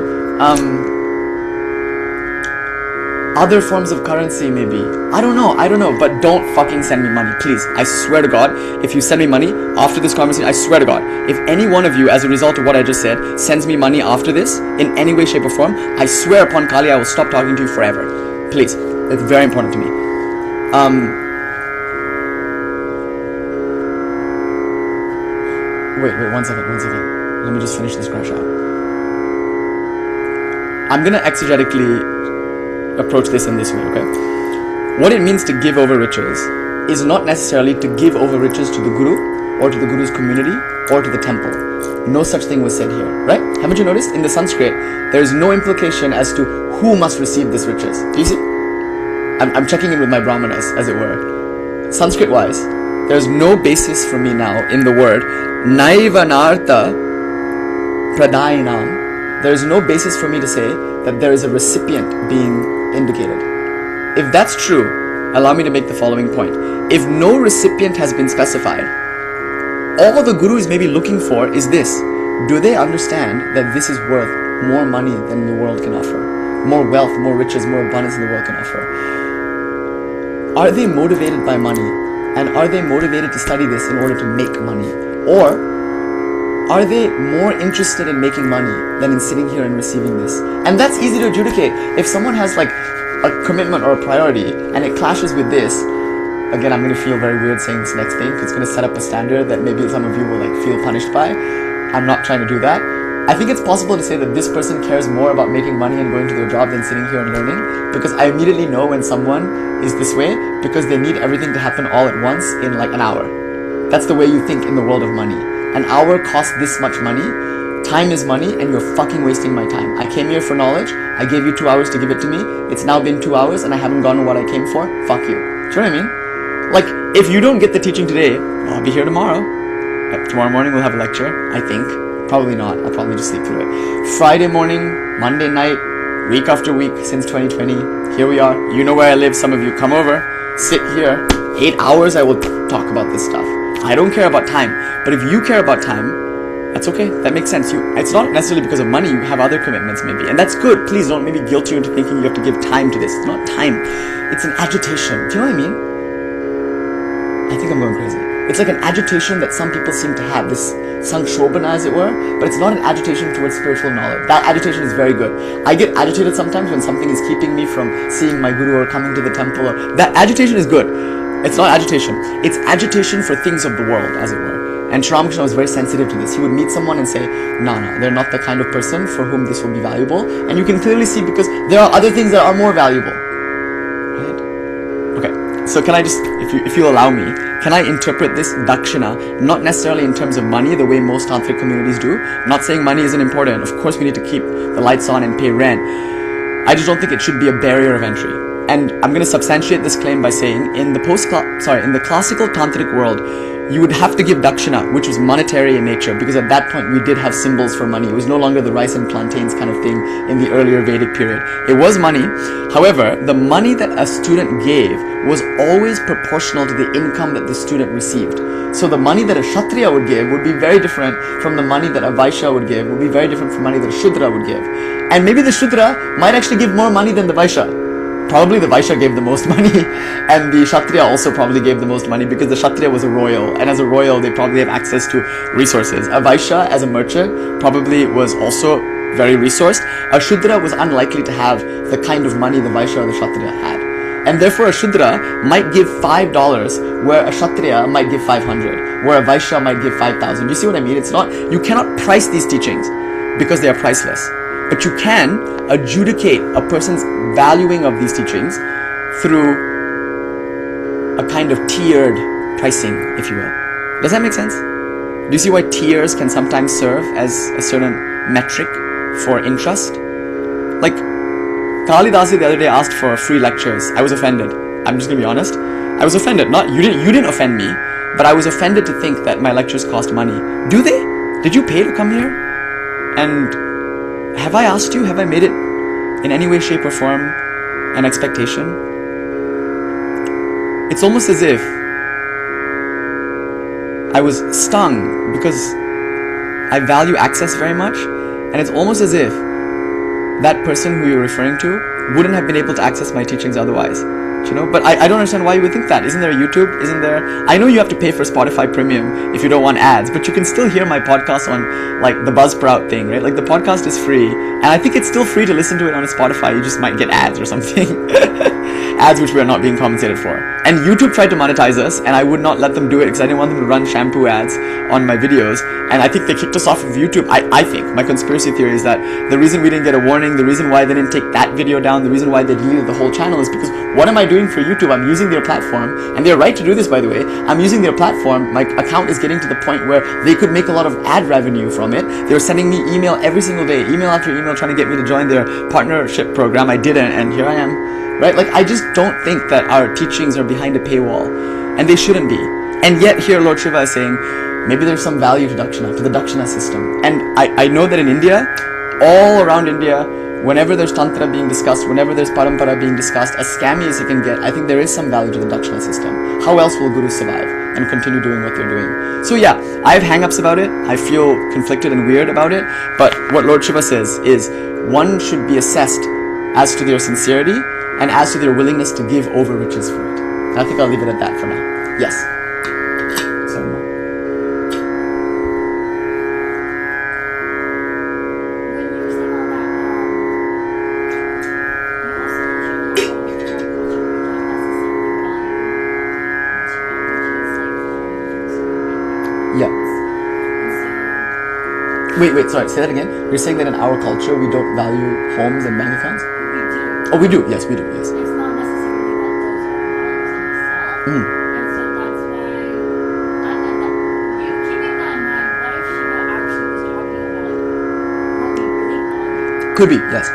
other forms of currency maybe. I don't know, but don't fucking send me money, please. I swear to God, if you send me money after this conversation, I swear to God, if any one of you, as a result of what I just said, sends me money after this, in any way, shape or form, I swear upon Kali, I will stop talking to you forever. Please, it's very important to me. Wait, one second. Let me just finish this crash out. I'm gonna exegetically approach this in this way, okay? What it means to give over riches is not necessarily to give over riches to the Guru, or to the Guru's community, or to the temple. No such thing was said here, right? Haven't you noticed? In the Sanskrit, there is no implication as to who must receive this riches. Do you see? I'm checking in with my brahmanas, as it were. Sanskrit-wise, there's no basis for me now in the word naivanartha pradayinam. There's no basis for me to say that there is a recipient being indicated. If that's true, allow me to make the following point. If no recipient has been specified, all the Guru is maybe looking for is this. Do they understand that this is worth more money than the world can offer? More wealth, more riches, more abundance than the world can offer? Are they motivated by money? And are they motivated to study this in order to make money? Or are they more interested in making money than in sitting here and receiving this? And that's easy to adjudicate. If someone has like a commitment or a priority and it clashes with this, again, I'm going to feel very weird saying this next thing because it's going to set up a standard that maybe some of you will like feel punished by. I'm not trying to do that. I think it's possible to say that this person cares more about making money and going to their job than sitting here and learning, because I immediately know when someone is this way because they need everything to happen all at once in like an hour. That's the way you think in the world of money. An hour costs this much money. Time is money, and you're fucking wasting my time. I came here for knowledge. I gave you 2 hours to give it to me. It's now been 2 hours and I haven't gotten what I came for. Fuck you. Do you know what I mean? Like, if you don't get the teaching today, I'll be here tomorrow. Tomorrow morning we'll have a lecture, I think. Probably not. I'll probably just sleep through it. Friday morning, Monday night, week after week since 2020. Here we are. You know where I live. Some of you come over, sit here. 8 hours I will talk about this stuff. I don't care about time. But if you care about time, that's okay. That makes sense. It's not necessarily because of money. You have other commitments maybe. And that's good. Please don't maybe guilt you into thinking you have to give time to this. It's not time. It's an agitation. Do you know what I mean? I think I'm going crazy. It's like an agitation that some people seem to have, this Sanshobhana as it were, but it's not an agitation towards spiritual knowledge. That agitation is very good. I get agitated sometimes when something is keeping me from seeing my guru or coming to the temple. Or that agitation is good. It's not agitation. It's agitation for things of the world, as it were. And Sri Ramakrishna was very sensitive to this. He would meet someone and say, no, they're not the kind of person for whom this will be valuable. And you can clearly see because there are other things that are more valuable. Right? Okay, so can I just, if you allow me, can I interpret this dakshina not necessarily in terms of money the way most tantric communities do? I'm not saying money isn't important. Of course we need to keep the lights on and pay rent. I just don't think it should be a barrier of entry. And I'm going to substantiate this claim by saying in the classical tantric world, you would have to give dakshina, which was monetary in nature, because at that point we did have symbols for money. It was no longer the rice and plantains kind of thing in the earlier Vedic period. It was money. However, the money that a student gave was always proportional to the income that the student received. So the money that a Kshatriya would give would be very different from the money that a Vaishya would give, would be very different from money that a Shudra would give. And maybe the Shudra might actually give more money than the Vaishya. Probably the Vaishya gave the most money, and the Kshatriya also probably gave the most money because the Kshatriya was a royal, and as a royal they probably have access to resources. A Vaishya as a merchant probably was also very resourced. A Shudra was unlikely to have the kind of money the Vaishya or the Kshatriya had. And therefore a Shudra might give $5 where a Kshatriya might give 500, where a Vaishya might give 5,000. You see what I mean? It's not, you cannot price these teachings because they are priceless. But you can adjudicate a person's valuing of these teachings through a kind of tiered pricing, if you will. Does that make sense? Do you see why tiers can sometimes serve as a certain metric for interest? Like, Kalidasi the other day asked for free lectures. I was offended. I'm just gonna be honest. I was offended. Not you didn't offend me, but I was offended to think that my lectures cost money. Do they? Did you pay to come here? And have I asked you? Have I made it in any way, shape or form an expectation? It's almost as if I was stung because I value access very much, and it's almost as if that person who you're referring to wouldn't have been able to access my teachings otherwise. You know, but I don't understand why you would think that. Isn't there a YouTube? Isn't there? I know you have to pay for Spotify Premium if you don't want ads, but you can still hear my podcast on like the Buzzsprout thing, right? Like the podcast is free, and I think it's still free to listen to it on Spotify. You just might get ads or something. Ads which we are not being compensated for. And YouTube tried to monetize us, and I would not let them do it because I didn't want them to run shampoo ads on my videos. And I think they kicked us off of YouTube. I think, my conspiracy theory is that the reason we didn't get a warning, the reason why they didn't take that video down, the reason why they deleted the whole channel is because what am I doing for YouTube? I'm using their platform, and they're right to do this, by the way. I'm using their platform. My account is getting to the point where they could make a lot of ad revenue from it. They were sending me email every single day, email after email, trying to get me to join their partnership program. I didn't, and here I am, right? Like, I just don't think that our teachings are behind a paywall, and they shouldn't be. And yet here Lord Shiva is saying, maybe there's some value to Dakshina, to the Dakshina system. And I know that in India, all around India, whenever there's Tantra being discussed, whenever there's Parampara being discussed, as scammy as it can get, I think there is some value to the Dakshina system. How else will Gurus survive and continue doing what they're doing? So yeah, I have hang-ups about it. I feel conflicted and weird about it. But what Lord Shiva says is, one should be assessed as to their sincerity and as to their willingness to give over riches for it. And I think I'll leave it at that for now. Yes? Sorry. When you were saying all that, you also mentioned how in our culture we don't necessarily value material riches, like Yeah. and so Wait, sorry, say that again. You're saying that in our culture we don't value homes and bank accounts? we do. Oh, we do. Yes, we do. Yes. It's not necessarily that those are values in itself. Mm. And so that's why, keeping that in mind, what if Shiva actually was talking about what we really value? Could be, yes.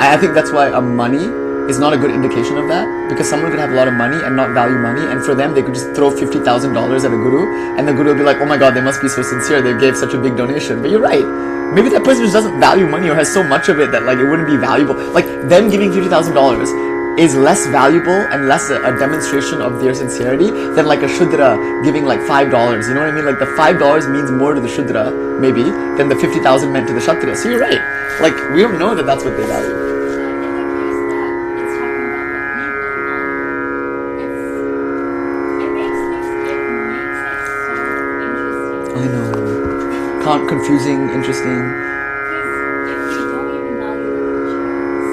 I think that's why money is not a good indication of that, because someone could have a lot of money and not value money, and for them they could just throw $50,000 at a guru, and the guru will be like, oh my god, they must be so sincere, they gave such a big donation. But you're right. Maybe that person just doesn't value money or has so much of it that like it wouldn't be valuable. Like them giving $50,000 is less valuable and less a demonstration of their sincerity than like a Shudra giving like $5. You know what I mean? Like the $5 means more to the Shudra, maybe, than the 50,000 meant to the Kshatriya. So you're right. Like we don't know that that's what they value. In the case that it's talking about what we really value, it makes I know. Confusing, interesting. Because if we don't even value the riches,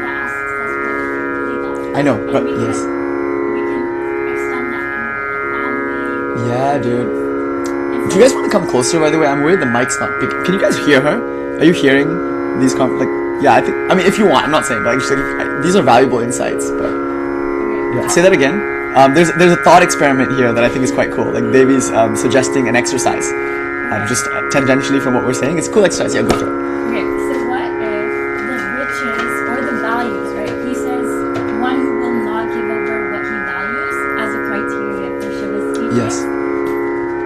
that asks us what do we really value. I know, And but we yes. we can extend that into like family. Yeah, dude. And Do you guys want to come closer, by the way? I'm worried the mic's not picking. Can you guys hear her? Are you hearing these yeah, I mean, if you want, I'm not saying, but like, these are valuable insights, but yeah. Say that again. There's a thought experiment here that I think is quite cool. Like Devi's suggesting an exercise, just tangentially from what we're saying. It's a cool exercise. Yeah, go for it. Okay, so what if the riches or the values, right? He says one who will not give over what he values as a criteria for Shiva's teaching. Yes.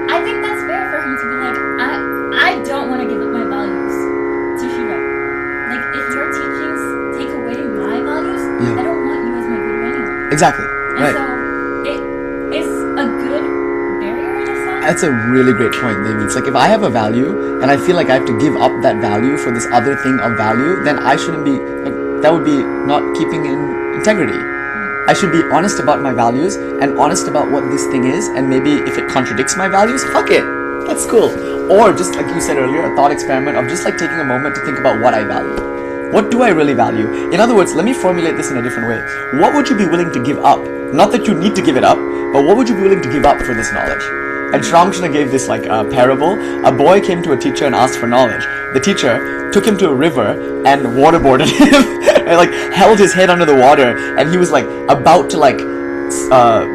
I think that's fair for him to be like, I don't want to give up my values to Shiva. Like, if your teachings take away my values, Yeah. I don't want you as my guru anymore. Exactly. And Right. so it is a good barrier in a sense. That's a really great point, Devi. It's like if I have a value and I feel like I have to give up that value for this other thing of value, then I shouldn't be, like, that would be not keeping in integrity. I should be honest about my values and honest about what this thing is, and maybe if it contradicts my values, fuck it. That's cool. Or just like you said earlier, a thought experiment of just like taking a moment to think about what I value. What do I really value? In other words, let me formulate this in a different way. What would you be willing to give up? Not that you need to give it up, but what would you be willing to give up for this knowledge? And Sri Ramkrishna gave this like parable. A boy came to a teacher and asked for knowledge. The teacher took him to a river and waterboarded him, and like held his head under the water, and he was like about to like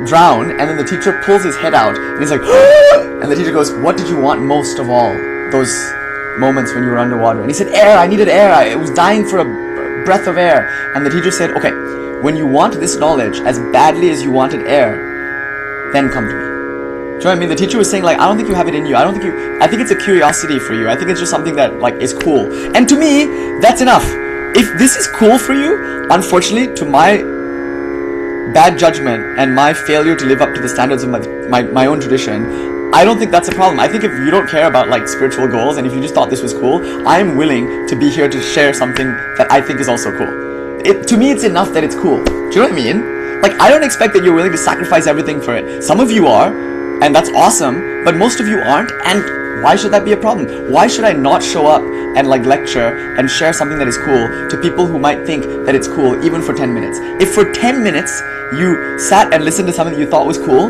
drown, and then the teacher pulls his head out, and he's like, and the teacher goes, "What did you want most of all those moments when you were underwater?" And he said, "Air, I needed air, I was dying for a breath of air." And the teacher said, "Okay, when you want this knowledge as badly as you wanted air, then come to me." Do you know what I mean? The teacher was saying like, I don't think you have it in you. I think it's a curiosity for you. I think it's just something that like is cool. And to me, that's enough. If this is cool for you, unfortunately, to my bad judgment and my failure to live up to the standards of my own tradition, I don't think that's a problem. I think if you don't care about like spiritual goals, and if you just thought this was cool, I'm willing to be here to share something that I think is also cool. To me, it's enough that it's cool. Do you know what I mean? Like, I don't expect that you're willing to sacrifice everything for it. Some of you are, and that's awesome, but most of you aren't, and why should that be a problem? Why should I not show up and like lecture and share something that is cool to people who might think that it's cool even for 10 minutes? If for 10 minutes you sat and listened to something that you thought was cool,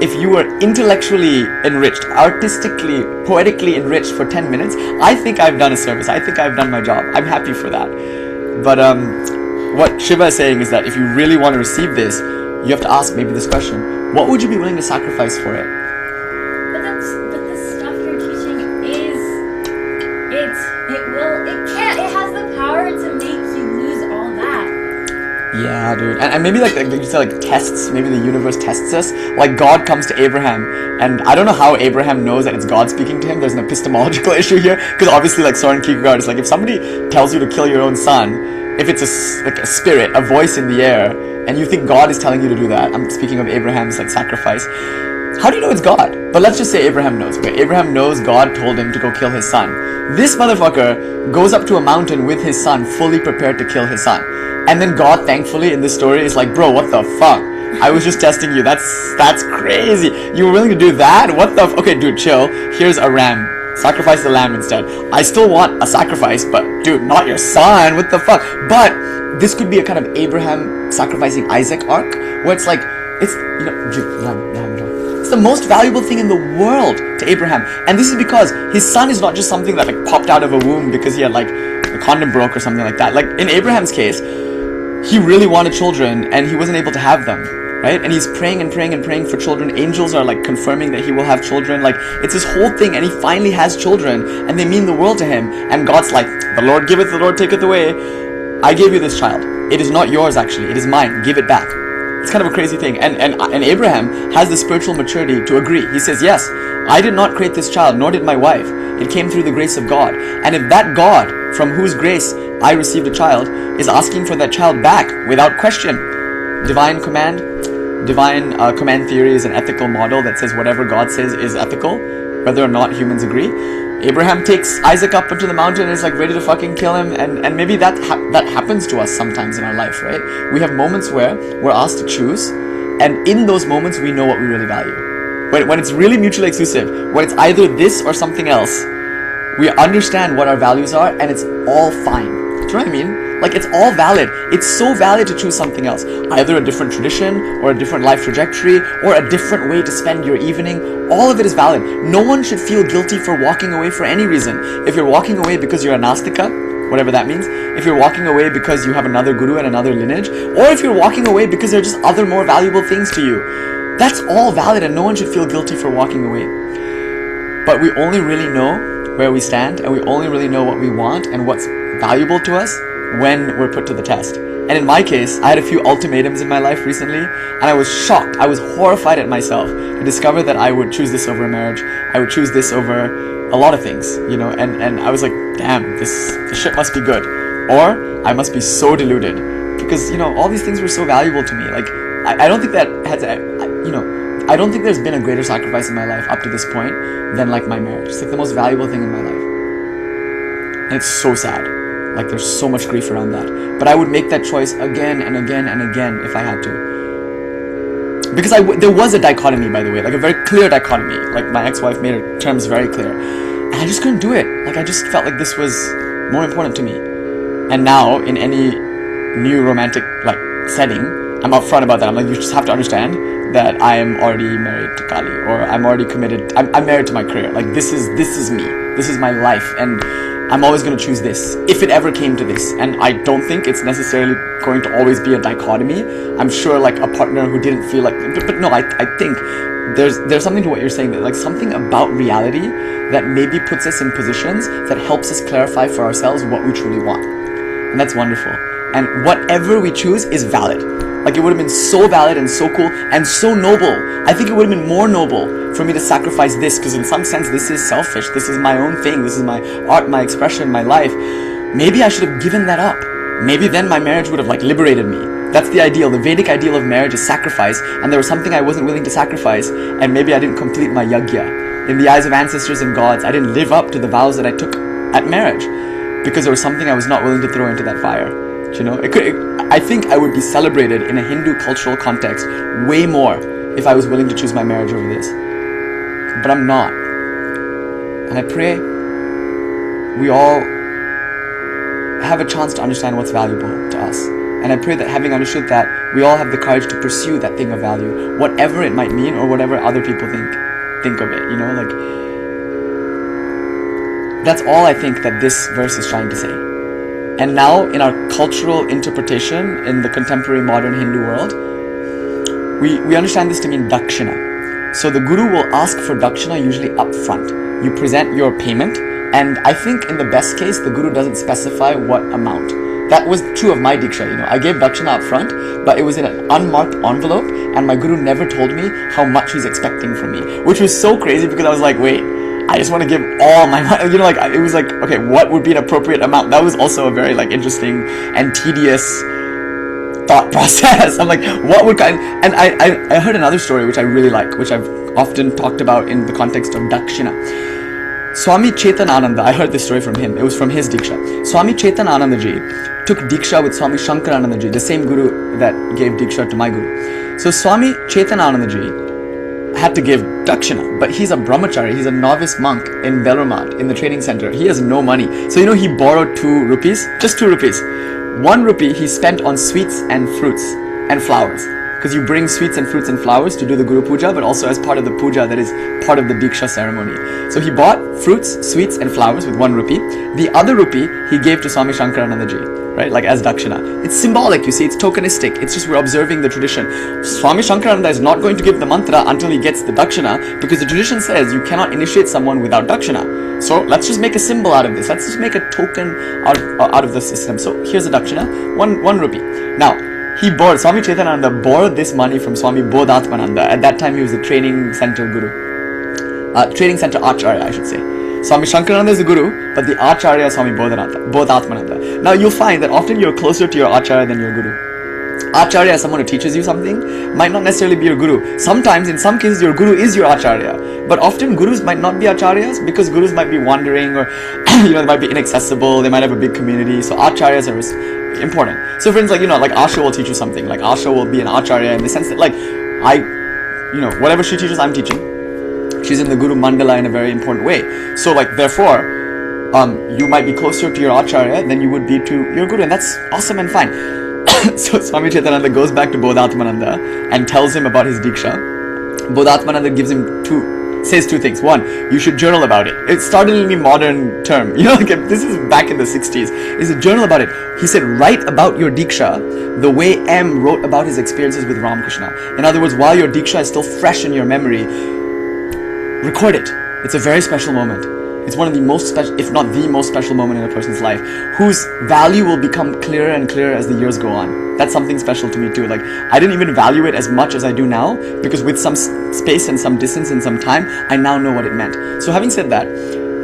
if you were intellectually enriched, artistically, poetically enriched for 10 minutes, I think I've done a service. I think I've done my job. I'm happy for that. But what Shiva is saying is that if you really want to receive this, you have to ask maybe this question: what would you be willing to sacrifice for it? But the stuff you're teaching it has the power to make you lose all that. Yeah, dude. And maybe like you said, like tests, maybe the universe tests us. Like God comes to Abraham, and I don't know how Abraham knows that it's God speaking to him. There's an epistemological issue here, because obviously like Soren Kierkegaard is like, if somebody tells you to kill your own son, if it's a spirit, a voice in the air, and you think God is telling you to do that, I'm speaking of Abraham's like sacrifice, how do you know it's God? But let's just say Abraham knows. Okay, Abraham knows God told him to go kill his son. This motherfucker goes up to a mountain with his son, fully prepared to kill his son. And then God, thankfully, in this story is like, bro, what the fuck? I was just testing you. That's crazy. You were willing to do that? What the okay, dude, chill. Here's a ram. Sacrifice the lamb instead. I still want a sacrifice, but dude, not your son. What the fuck? But this could be a kind of Abraham sacrificing Isaac arc, where it's like, it's, you know, it's the most valuable thing in the world to Abraham. And this is because his son is not just something that like popped out of a womb because he had like the condom broke or something like that. Like in Abraham's case, he really wanted children and he wasn't able to have them. Right? And he's praying and praying and praying for children. Angels are like confirming that he will have children. Like, it's this whole thing, and he finally has children, and they mean the world to him. And God's like, the Lord giveth, the Lord taketh away. I gave you this child. It is not yours, actually. It is mine. Give it back. It's kind of a crazy thing. And Abraham has the spiritual maturity to agree. He says, yes, I did not create this child, nor did my wife. It came through the grace of God. And if that God, from whose grace I received a child, is asking for that child back without question, divine command theory is an ethical model that says whatever God says is ethical, whether or not humans agree. Abraham takes Isaac up into the mountain and is like ready to fucking kill him, and maybe that happens to us sometimes in our life, right? We have moments where we're asked to choose, and in those moments we know what we really value. when it's really mutually exclusive, when it's either this or something else, we understand what our values are and it's all fine. Do you know what I mean? Like, it's all valid. It's so valid to choose something else. Either a different tradition or a different life trajectory or a different way to spend your evening. All of it is valid. No one should feel guilty for walking away for any reason. If you're walking away because you're a Nastika, whatever that means, if you're walking away because you have another guru and another lineage, or if you're walking away because there are just other more valuable things to you, that's all valid and no one should feel guilty for walking away. But we only really know where we stand, and we only really know what we want and what's valuable to us when we're put to the test. And in my case, I had a few ultimatums in my life recently, and I was shocked, I was horrified at myself to discover that I would choose this over marriage, I would choose this over a lot of things, you know, and I was like, damn, this shit must be good, or I must be so deluded, because, you know, all these things were so valuable to me. Like, I don't think that has, you know, I don't think there's been a greater sacrifice in my life up to this point than like my marriage. It's like the most valuable thing in my life. And it's so sad. Like, there's so much grief around that. But I would make that choice again and again and again if I had to. Because there was a dichotomy, by the way, like a very clear dichotomy. Like, my ex-wife made her terms very clear. And I just couldn't do it. Like, I just felt like this was more important to me. And now, in any new romantic, like, setting, I'm upfront about that. I'm like, you just have to understand that I am already married to Kali, or I'm already committed. I'm married to my career. Like, this is me. This is my life, and I'm always going to choose this if it ever came to this. And I don't think it's necessarily going to always be a dichotomy. I'm sure, like, a partner who didn't feel like, but no, I think there's something to what you're saying, that like something about reality that maybe puts us in positions that helps us clarify for ourselves what we truly want, and that's wonderful. And whatever we choose is valid. Like, it would have been so valid and so cool and so noble. I think it would have been more noble for me to sacrifice this, because in some sense this is selfish. This is my own thing. This is my art, my expression, my life. Maybe I should have given that up. Maybe then my marriage would have like liberated me. That's the ideal. The Vedic ideal of marriage is sacrifice, and there was something I wasn't willing to sacrifice, and maybe I didn't complete my yajna. In the eyes of ancestors and gods, I didn't live up to the vows that I took at marriage, because there was something I was not willing to throw into that fire. You know, I think I would be celebrated in a Hindu cultural context way more if I was willing to choose my marriage over this. But I'm not. And I pray we all have a chance to understand what's valuable to us. And I pray that having understood that, we all have the courage to pursue that thing of value, whatever it might mean or whatever other people think of it, you know, like, that's all I think that this verse is trying to say. And now, in our cultural interpretation in the contemporary modern Hindu world, we understand this to mean dakshina. So the guru will ask for dakshina usually up front. You present your payment, and I think in the best case, the guru doesn't specify what amount. That was true of my diksha, you know. I gave dakshina up front, but it was in an unmarked envelope, and my guru never told me how much he's expecting from me, which was so crazy, because I was like, wait, I just want to give all my money, you know, like, it was like, okay, what would be an appropriate amount? That was also a very, like, interesting and tedious thought process. I'm like, what would and I heard another story which I really like, which I've often talked about in the context of dakshina. Swami Chetanananda, I heard this story from him, it was from his diksha. Swami Chetanananda ji took diksha with Swami Shankarananda ji, the same guru that gave diksha to my guru. So Swami Chetanananda ji had to give dakshina, but he's a brahmachari, he's a novice monk in Belramat, in the training center. He has no money. So, you know, he borrowed 2 rupees, just 2 rupees. 1 rupee he spent on sweets and fruits and flowers, because you bring sweets and fruits and flowers to do the Guru Pūjā, but also as part of the puja that is part of the Diksha ceremony. So he bought fruits, sweets and flowers with 1 rupee. The other rupee he gave to Swami Shankarananda ji, right, like as dakshina. It's symbolic, you see, it's tokenistic, it's just we're observing the tradition. Swami Shankarananda is not going to give the mantra until he gets the dakshina, because the tradition says you cannot initiate someone without dakshina. So let's just make a symbol out of this, let's just make a token out of the system. So here's a dakshina, 1 rupee. Now, Swami Chetanananda borrowed this money from Swami Bodhatmananda. At that time he was the training center guru. Training center acharya, I should say. Swami Shankarananda is the guru, but the acharya is Swami Bodhatmananda. Now you'll find that often you're closer to your acharya than your guru. Acharya is someone who teaches you something, might not necessarily be your guru. Sometimes, in some cases, your guru is your acharya. But often gurus might not be acharyas, because gurus might be wandering, or you know, they might be inaccessible, they might have a big community. So acharyas are important. So for instance, like, you know, like Asha will teach you something. Like Asha will be an acharya in the sense that, like, whatever she teaches, I'm teaching. She's in the Guru Mandala in a very important way. So like, therefore, you might be closer to your Acharya than you would be to your Guru, and that's awesome and fine. So Swami Chaitananda goes back to Bodhatmananda and tells him about his Diksha. Bodhatmananda says two things. One, you should journal about it. It's startlingly modern term. Like this is back in the 60s. It's a journal about it. He said, write about your Diksha the way M wrote about his experiences with Ramakrishna. In other words, while your Diksha is still fresh in your memory, record it. It's a very special moment. It's one of the most special, if not the most special moment in a person's life, whose value will become clearer and clearer as the years go on. That's something special to me too. Like, I didn't even value it as much as I do now, because with some space and some distance and some time, I now know what it meant. So having said that,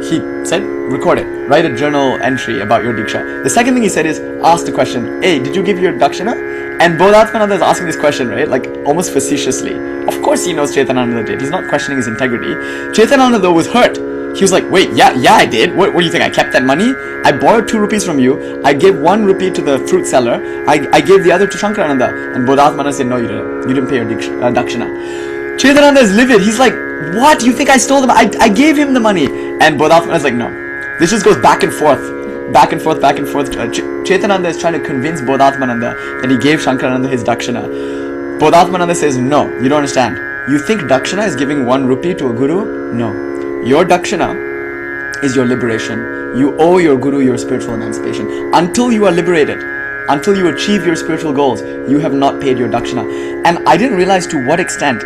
he said, record it. Write a journal entry about your Diksha. The second thing he said is, ask the question, hey, did you give your Dakshina? And Bodhatmananda is asking this question, right? Like, almost facetiously. Of course he knows Chaitananda did. He's not questioning his integrity. Chaitananda though was hurt. He was like, wait, yeah, I did. What do you think? I kept that money? I borrowed 2 rupees from you. I gave 1 rupee to the fruit seller. I gave the other to Shankarananda. And Bodhatmananda said, no, you didn't. You didn't pay your Dakshina. Chaitananda is livid. He's like, what? You think I stole them? I gave him the money. And Bodhatmananda is like, no. This just goes back and forth. Back and forth, back and forth. Chaitananda is trying to convince Bodhatmananda that he gave Shankarananda his Dakshina. Bodhatmananda says, no, you don't understand. You think Dakshina is giving 1 rupee to a guru? No. Your Dakshina is your liberation. You owe your Guru your spiritual emancipation. Until you are liberated, until you achieve your spiritual goals, you have not paid your Dakshina. And I didn't realize to what extent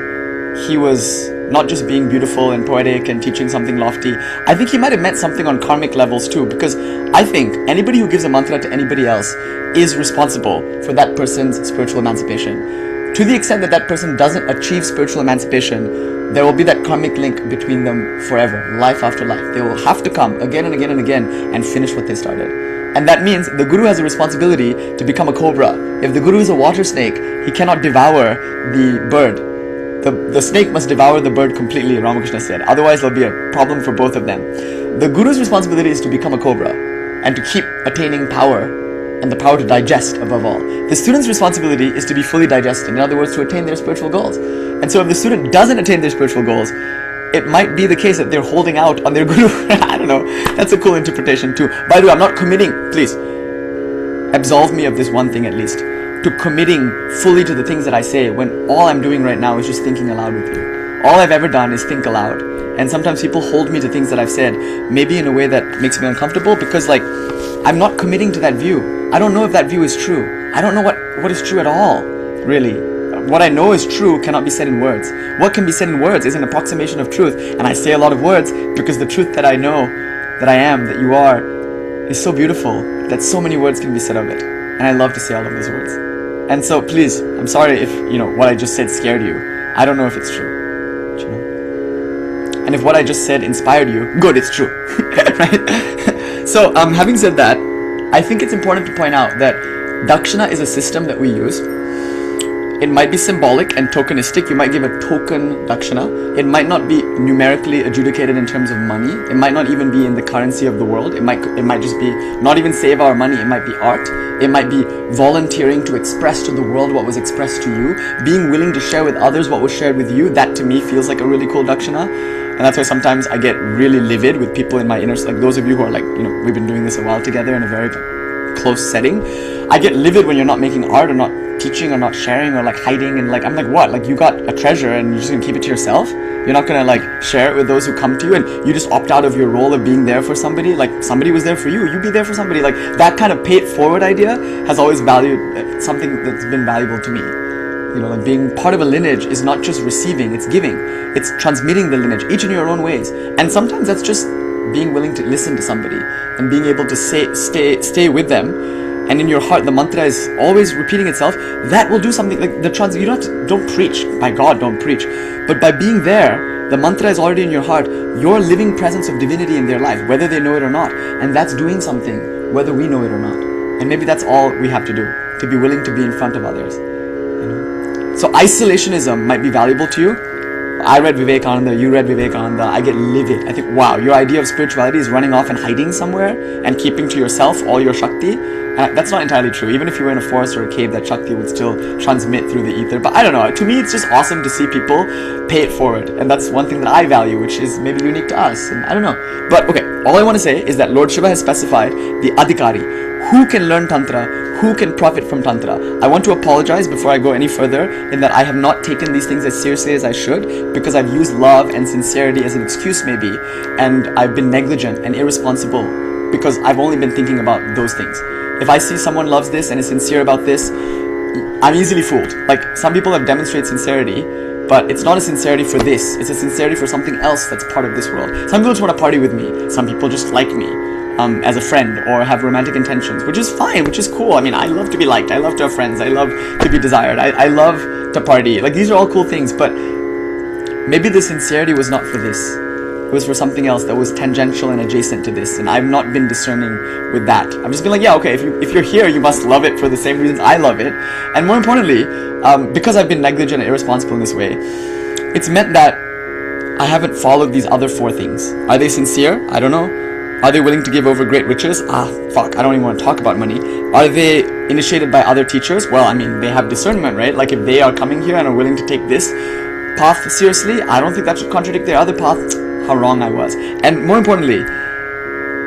he was not just being beautiful and poetic and teaching something lofty. I think he might have meant something on karmic levels too, because I think anybody who gives a mantra to anybody else is responsible for that person's spiritual emancipation. To the extent that that person doesn't achieve spiritual emancipation, there will be that karmic link between them forever, life after life. They will have to come again and again and again and finish what they started. And that means the Guru has a responsibility to become a cobra. If the Guru is a water snake, he cannot devour the bird. The snake must devour the bird completely, Ramakrishna said. Otherwise, there'll be a problem for both of them. The Guru's responsibility is to become a cobra and to keep attaining power, and the power to digest above all. The student's responsibility is to be fully digested. In other words, to attain their spiritual goals. And so if the student doesn't attain their spiritual goals, it might be the case that they're holding out on their Guru. I don't know. That's a cool interpretation too. By the way, I'm not committing, please, absolve me of this one thing at least, to committing fully to the things that I say when all I'm doing right now is just thinking aloud with you. All I've ever done is think aloud. And sometimes people hold me to things that I've said, maybe in a way that makes me uncomfortable, because like, I'm not committing to that view. I don't know if that view is true. I don't know what is true at all, really. What I know is true cannot be said in words. What can be said in words is an approximation of truth, and I say a lot of words because the truth that I know, that I am, that you are, is so beautiful that so many words can be said of it. And I love to say all of those words. And so please, I'm sorry if, what I just said scared you. I don't know if it's true. Do you know? And if what I just said inspired you, good, it's true. Right? So, having said that, I think it's important to point out that Dakshina is a system that we use. It might be symbolic and tokenistic. You might give a token Dakshina. It might not be numerically adjudicated in terms of money. It might not even be in the currency of the world. It might just be not even save our money. It might be art. It might be volunteering to express to the world what was expressed to you. Being willing to share with others what was shared with you. That to me feels like a really cool Dakshina. And that's why sometimes I get really livid with people in my inner, like those of you who are like, we've been doing this a while together in a very close setting. I get livid when you're not making art or not teaching or not sharing or like hiding, and like I'm like, what? Like you got a treasure and you're just gonna keep it to yourself? You're not gonna like share it with those who come to you, and you just opt out of your role of being there for somebody? Like somebody was there for you, you be there for somebody. Like that kind of pay it forward idea has always valued something that's been valuable to me. Like being part of a lineage is not just receiving, it's giving. It's transmitting the lineage, each in your own ways. And sometimes that's just being willing to listen to somebody and being able to stay with them. And in your heart, the mantra is always repeating itself. That will do something. Like you don't preach. By God, don't preach. But by being there, the mantra is already in your heart. Your living presence of divinity in their life, whether they know it or not. And that's doing something, whether we know it or not. And maybe that's all we have to do, to be willing to be in front of others. So isolationism might be valuable to you. I read Vivekananda, you read Vivekananda, I get livid. I think, wow, your idea of spirituality is running off and hiding somewhere and keeping to yourself all your Shakti. That's not entirely true. Even if you were in a forest or a cave, that Shakti would still transmit through the ether. But I don't know, to me it's just awesome to see people pay it forward. And that's one thing that I value, which is maybe unique to us. And I don't know. But okay, all I want to say is that Lord Shiva has specified the Adhikari. Who can learn Tantra? Who can profit from Tantra? I want to apologize before I go any further in that I have not taken these things as seriously as I should because I've used love and sincerity as an excuse maybe, and I've been negligent and irresponsible because I've only been thinking about those things. If I see someone loves this and is sincere about this, I'm easily fooled. Like, some people have demonstrated sincerity, but it's not a sincerity for this. It's a sincerity for something else that's part of this world. Some people just want to party with me. Some people just like me as a friend or have romantic intentions, which is fine, which is cool. I mean, I love to be liked. I love to have friends. I love to be desired. I love to party. Like, these are all cool things, but maybe the sincerity was not for this. It was for something else that was tangential and adjacent to this, and I've not been discerning with that. I've just been like, yeah, okay, if you're here, you must love it for the same reasons I love it. And more importantly, because I've been negligent and irresponsible in this way, it's meant that I haven't followed these other four things. Are they sincere? I don't know. Are they willing to give over great riches? Fuck, I don't even want to talk about money. Are they initiated by other teachers? Well, I mean, they have discernment, right? Like, if they are coming here and are willing to take this path seriously, I don't think that should contradict their other path. How wrong I was. And more importantly,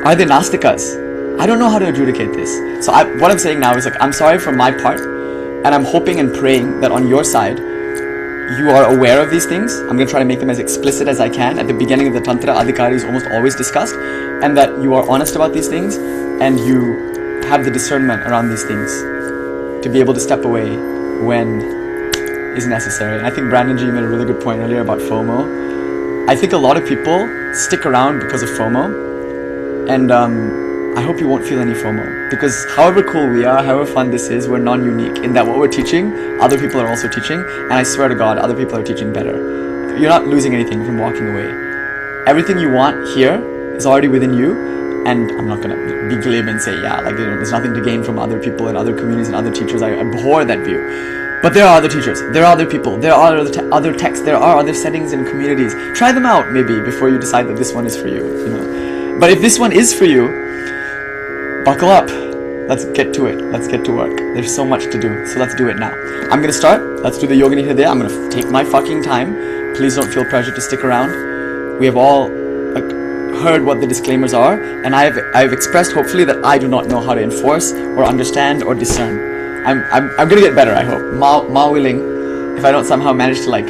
are they Nastikas? I don't know how to adjudicate this. So what I'm saying now is, like, I'm sorry for my part, and I'm hoping and praying that on your side, you are aware of these things. I'm going to try to make them as explicit as I can. At the beginning of the Tantra, Adhikari is almost always discussed, and that you are honest about these things, and you have the discernment around these things to be able to step away when is necessary. And I think Brandon G made a really good point earlier about FOMO. I think a lot of people stick around because of FOMO, and I hope you won't feel any FOMO, because however cool we are, however fun this is, we're non-unique in that what we're teaching, other people are also teaching, and I swear to God, other people are teaching better. You're not losing anything from walking away. Everything you want here is already within you, and I'm not gonna be glib and say, yeah, like, there's nothing to gain from other people and other communities and other teachers. I abhor that view. But there are other teachers, there are other people, there are other texts, there are other settings and communities. Try them out, maybe, before you decide that this one is for you, you know. But if this one is for you, buckle up. Let's get to it. Let's get to work. There's so much to do, so let's do it now. I'm gonna start. Let's do the Yogini Hridaya. I'm gonna take my fucking time. Please don't feel pressure to stick around. We have all heard what the disclaimers are, and I've expressed, hopefully, that I do not know how to enforce or understand or discern. I'm gonna get better, I hope. Ma willing, if I don't somehow manage to, like,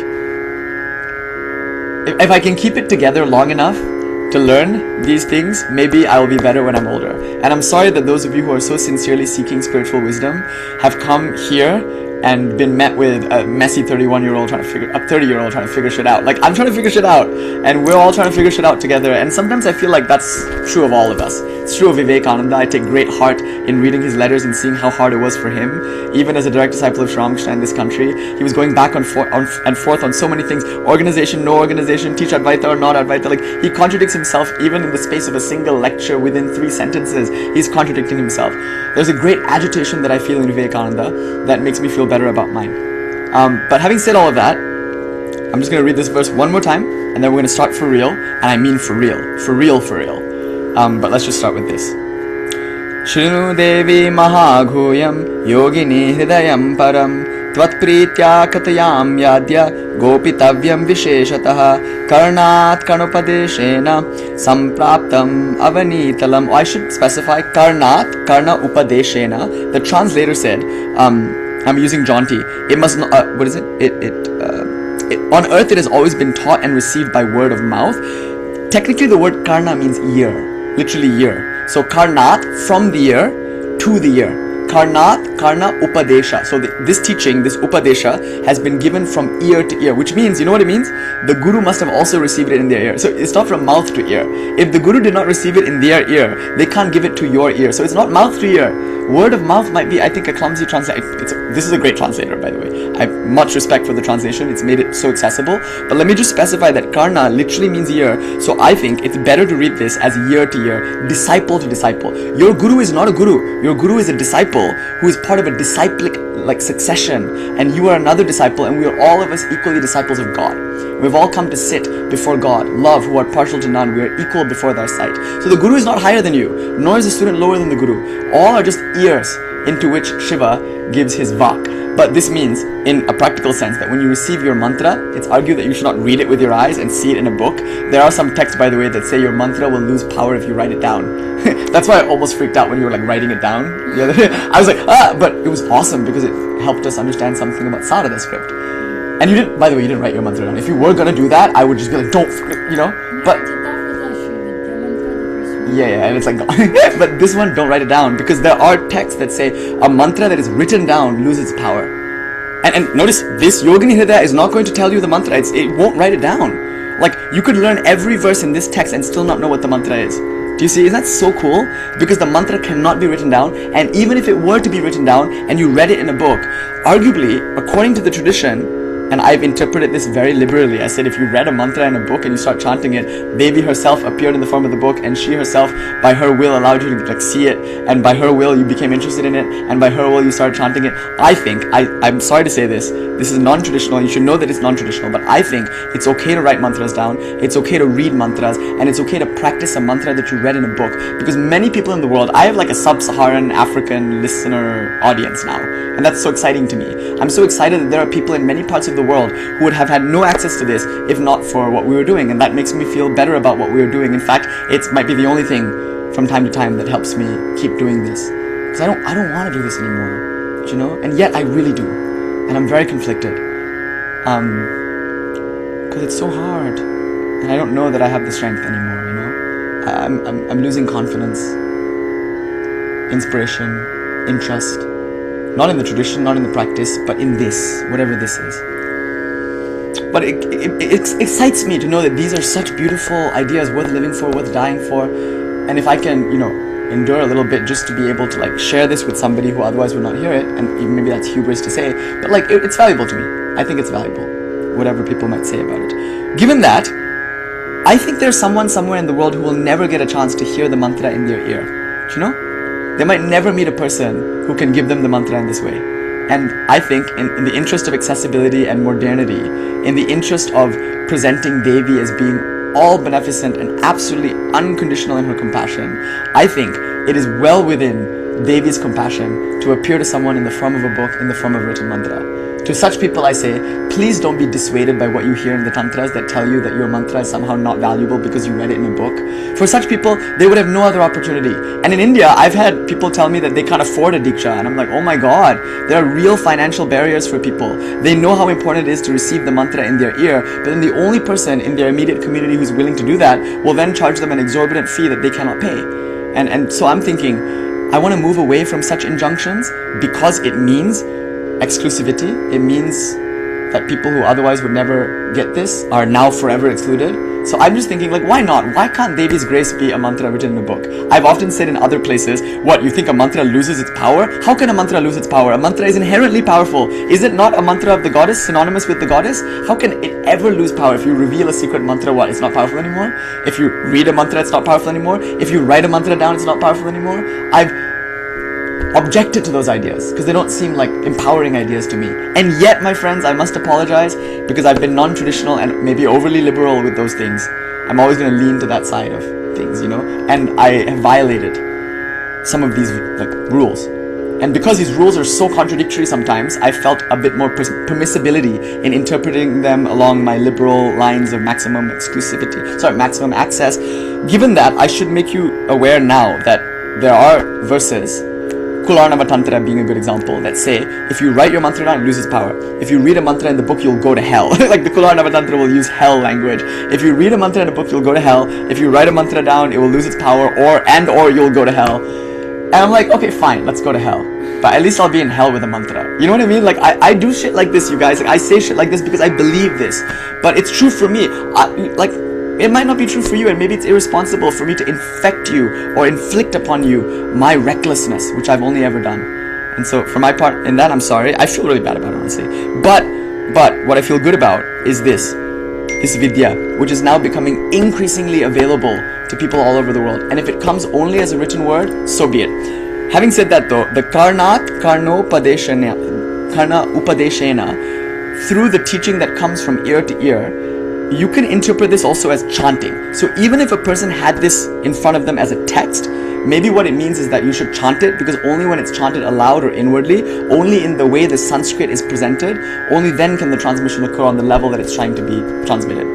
if I can keep it together long enough to learn these things, maybe I will be better when I'm older. And I'm sorry that those of you who are so sincerely seeking spiritual wisdom have come here and been met with a messy 30-year-old trying to figure shit out. Like, I'm trying to figure shit out, and we're all trying to figure shit out together, and sometimes I feel like that's true of all of us. It's true of Vivekananda. I take great heart in reading his letters and seeing how hard it was for him. Even as a direct disciple of Sri Ramakrishna in this country, he was going back and forth on so many things. Organization, no organization, teach Advaita or not Advaita. Like, he contradicts himself even in the space of a single lecture within 3 sentences. He's contradicting himself. There's a great agitation that I feel in Vivekananda that makes me feel better about mine. But having said all of that, I'm just going to read this verse one more time, and then we're going to start for real, and I mean for real. For real, for real. But let's just start with this. Shrinu Devi Mahaghoyam Yogini Hridayam Param Tvatpritya Katayam Yadya Gopitavyam Visheshataha Karnat Karnopadeshena Sampraptam Avanitalam. Oh, I should specify Karna Upadeshena. The translator said, I'm using Jaunty. It must not, what is it? On earth it has always been taught and received by word of mouth. Technically the word Karna means ear, literally ear. So Karnat, from the ear to the ear. Karnat, Karna Upadesha. So this teaching, this Upadesha, has been given from ear to ear, which means, you know what it means? The Guru must have also received it in their ear. So it's not from mouth to ear. If the Guru did not receive it in their ear, they can't give it to your ear. So it's not mouth to ear. Word of mouth might be, I think, a clumsy translation. This is a great translator, by the way. I have much respect for the translation. It's made it so accessible. But let me just specify that Karna literally means ear. So I think it's better to read this as ear to ear, disciple to disciple. Your Guru is not a Guru. Your Guru is a disciple. individual who is part of a disciplic succession, and you are another disciple, and we are all of us equally disciples of God. We've all come to sit before God, love, who are partial to none. We are equal before their sight. So the Guru is not higher than you, nor is the student lower than the Guru. All are just ears into which Shiva gives his vak. But this means, in a practical sense, that when you receive your mantra, it's argued that you should not read it with your eyes and see it in a book. There are some texts, by the way, that say your mantra will lose power if you write it down. That's why I almost freaked out when you were writing it down the other day. I was but it was awesome because it helped us understand something about Sarada script. And you didn't, by the way, you didn't write your mantra down. If you were gonna do that, I would just be like, don't, but yeah, and it's but this one, don't write it down, because there are texts that say a mantra that is written down loses its power. And notice, this Yogini Hridaya is not going to tell you the mantra, it won't write it down. You could learn every verse in this text and still not know what the mantra is. Do you see? Isn't that so cool? Because the mantra cannot be written down, and even if it were to be written down and you read it in a book, arguably, according to the tradition, and I've interpreted this very liberally. I said if you read a mantra in a book and you start chanting it, Devi herself appeared in the form of the book, and she herself, by her will, allowed you to see it, and by her will you became interested in it, and by her will you started chanting it. I think, I'm sorry to say this is non-traditional, you should know that it's non-traditional, but I think it's okay to write mantras down, it's okay to read mantras, and it's okay to practice a mantra that you read in a book, because many people in the world, I have a sub-Saharan African listener audience now, and that's so exciting to me. I'm so excited that there are people in many parts of the world who would have had no access to this if not for what we were doing, and that makes me feel better about what we were doing. In fact, it might be the only thing from time to time that helps me keep doing this, because I don't want to do this anymore, and yet I really do, and I'm very conflicted, because it's so hard, and I don't know that I have the strength anymore. I'm losing confidence, inspiration, interest, not in the tradition, not in the practice, but in this, whatever this is. But it excites me to know that these are such beautiful ideas worth living for, worth dying for, and if I can, endure a little bit just to be able to share this with somebody who otherwise would not hear it, and even maybe that's hubris to say, but it's valuable to me. I think it's valuable, whatever people might say about it. Given that, I think there's someone somewhere in the world who will never get a chance to hear the mantra in their ear. Do you know? They might never meet a person who can give them the mantra in this way. And I think in the interest of accessibility and modernity, in the interest of presenting Devi as being all beneficent and absolutely unconditional in her compassion, I think it is well within Devi's compassion to appear to someone in the form of a book, in the form of written mantra. To such people I say, please don't be dissuaded by what you hear in the tantras that tell you that your mantra is somehow not valuable because you read it in a book. For such people, they would have no other opportunity. And in India, I've had people tell me that they can't afford a diksha, and I'm like, oh my god, there are real financial barriers for people. They know how important it is to receive the mantra in their ear, but then the only person in their immediate community who's willing to do that will then charge them an exorbitant fee that they cannot pay. And so I'm thinking, I want to move away from such injunctions because it means exclusivity. It means that people who otherwise would never get this are now forever excluded. So I'm just thinking, why not? Why can't Devi's grace be a mantra written in a book? I've often said in other places, what, you think a mantra loses its power? How can a mantra lose its power? A mantra is inherently powerful. Is it not a mantra of the goddess, synonymous with the goddess? How can it ever lose power? If you reveal a secret mantra, what, it's not powerful anymore? If you read a mantra, it's not powerful anymore? If you write a mantra down, it's not powerful anymore? I've objected to those ideas because they don't seem like empowering ideas to me. And yet, my friends, I must apologize because I've been non-traditional and maybe overly liberal with those things. I'm always going to lean to that side of things, and I have violated some of these rules. And because these rules are so contradictory sometimes, I felt a bit more permissibility in interpreting them along my liberal lines of maximum access. Given that, I should make you aware now that there are verses, Kularnava Tantra being a good example, that say, if you write your mantra down, it loses power. If you read a mantra in the book, you'll go to hell. The Kularnava Tantra will use hell language. If you read a mantra in a book, you'll go to hell. If you write a mantra down, it will lose its power, or you'll go to hell. And I'm like, okay, fine, let's go to hell. But at least I'll be in hell with a mantra. You know what I mean? I do shit like this, you guys. I say shit like this because I believe this. But it's true for me. It might not be true for you, and maybe it's irresponsible for me to infect you or inflict upon you my recklessness, which I've only ever done. And so for my part in that, I'm sorry. I feel really bad about it, honestly. But what I feel good about is this vidya, which is now becoming increasingly available to people all over the world. And if it comes only as a written word, so be it. Having said that though, the karna upadeshena, through the teaching that comes from ear to ear, you can interpret this also as chanting. So even if a person had this in front of them as a text, maybe what it means is that you should chant it, because only when it's chanted aloud or inwardly, only in the way the Sanskrit is presented, only then can the transmission occur on the level that it's trying to be transmitted.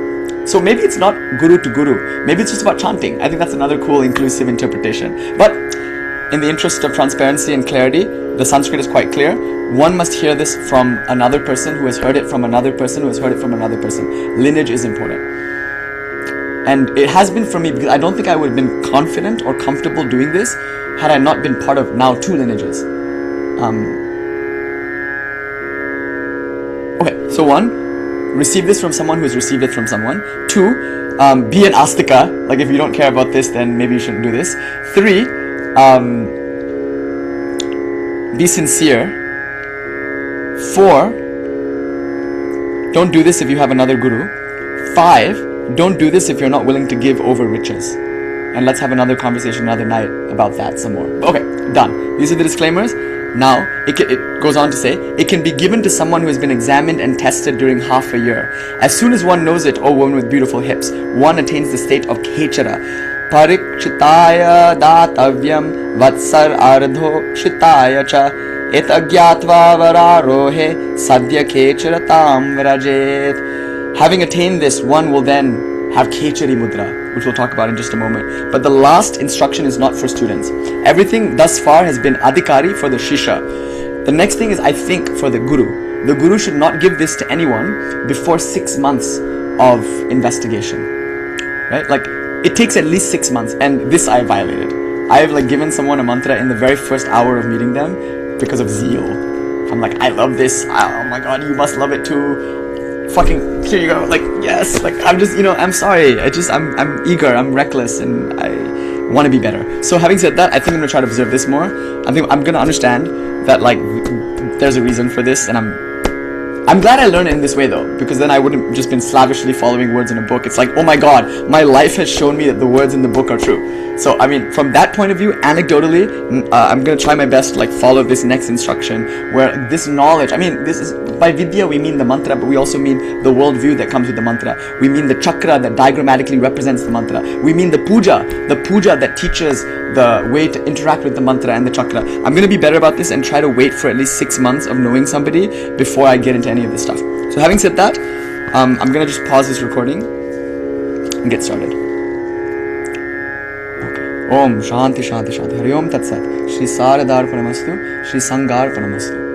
So maybe it's not guru to guru, maybe it's just about chanting. I think that's another cool inclusive interpretation. But in the interest of transparency and clarity, the Sanskrit is quite clear. One must hear this from another person who has heard it from another person who has heard it from another person. Lineage is important. And it has been for me, because I don't think I would have been confident or comfortable doing this had I not been part of now 2 lineages. Okay, so 1, receive this from someone who has received it from someone. 2, be an astika. Like if you don't care about this, then maybe you shouldn't do this. 3, be sincere. 4, don't do this if you have another guru. 5, don't do this if you're not willing to give over riches. And let's have another conversation another night about that some more. Okay, done. These are the disclaimers. Now, it goes on to say, it can be given to someone who has been examined and tested during half a year. As soon as one knows it, oh woman with beautiful hips, one attains the state of kechara. Parikshitaya datavyam vatsar ardho shitaya cha et agyatva vararohe sadhya kecharatam vrajet. Having attained this, one will then have kechari mudra, which we'll talk about in just a moment. But the last instruction is not for students. Everything thus far has been adhikari for the shisha. The next thing is, I think, for the guru. The guru should not give this to anyone before 6 months of investigation. Right? Like, it takes at least 6 months, and this I violated. I have given someone a mantra in the very first hour of meeting them because of zeal. I'm like, I love this. Oh my god, you must love it too. Fucking, here you go. Yes. I'm just, I'm sorry. I'm eager. I'm reckless, and I want to be better. So having said that, I think I'm gonna try to observe this more. I think I'm gonna understand that there's a reason for this, and I'm glad I learned it in this way though, because then I wouldn't just been slavishly following words in a book. It's like, oh my god, my life has shown me that the words in the book are true. So I mean, from that point of view, anecdotally, I'm gonna try my best to follow this next instruction, where this knowledge, this is, by vidya we mean the mantra, but we also mean the worldview that comes with the mantra. We mean the chakra that diagrammatically represents the mantra. We mean the pūjā that teaches the way to interact with the mantra and the chakra. I'm gonna be better about this and try to wait for at least 6 months of knowing somebody before I get into any of this stuff. So having said that, I'm gonna just pause this recording and get started. Om Shanti Shanti Shanti. Hari Om Tat Sat. Shri Saradharpanamastu. Shri Sangarpanamastu.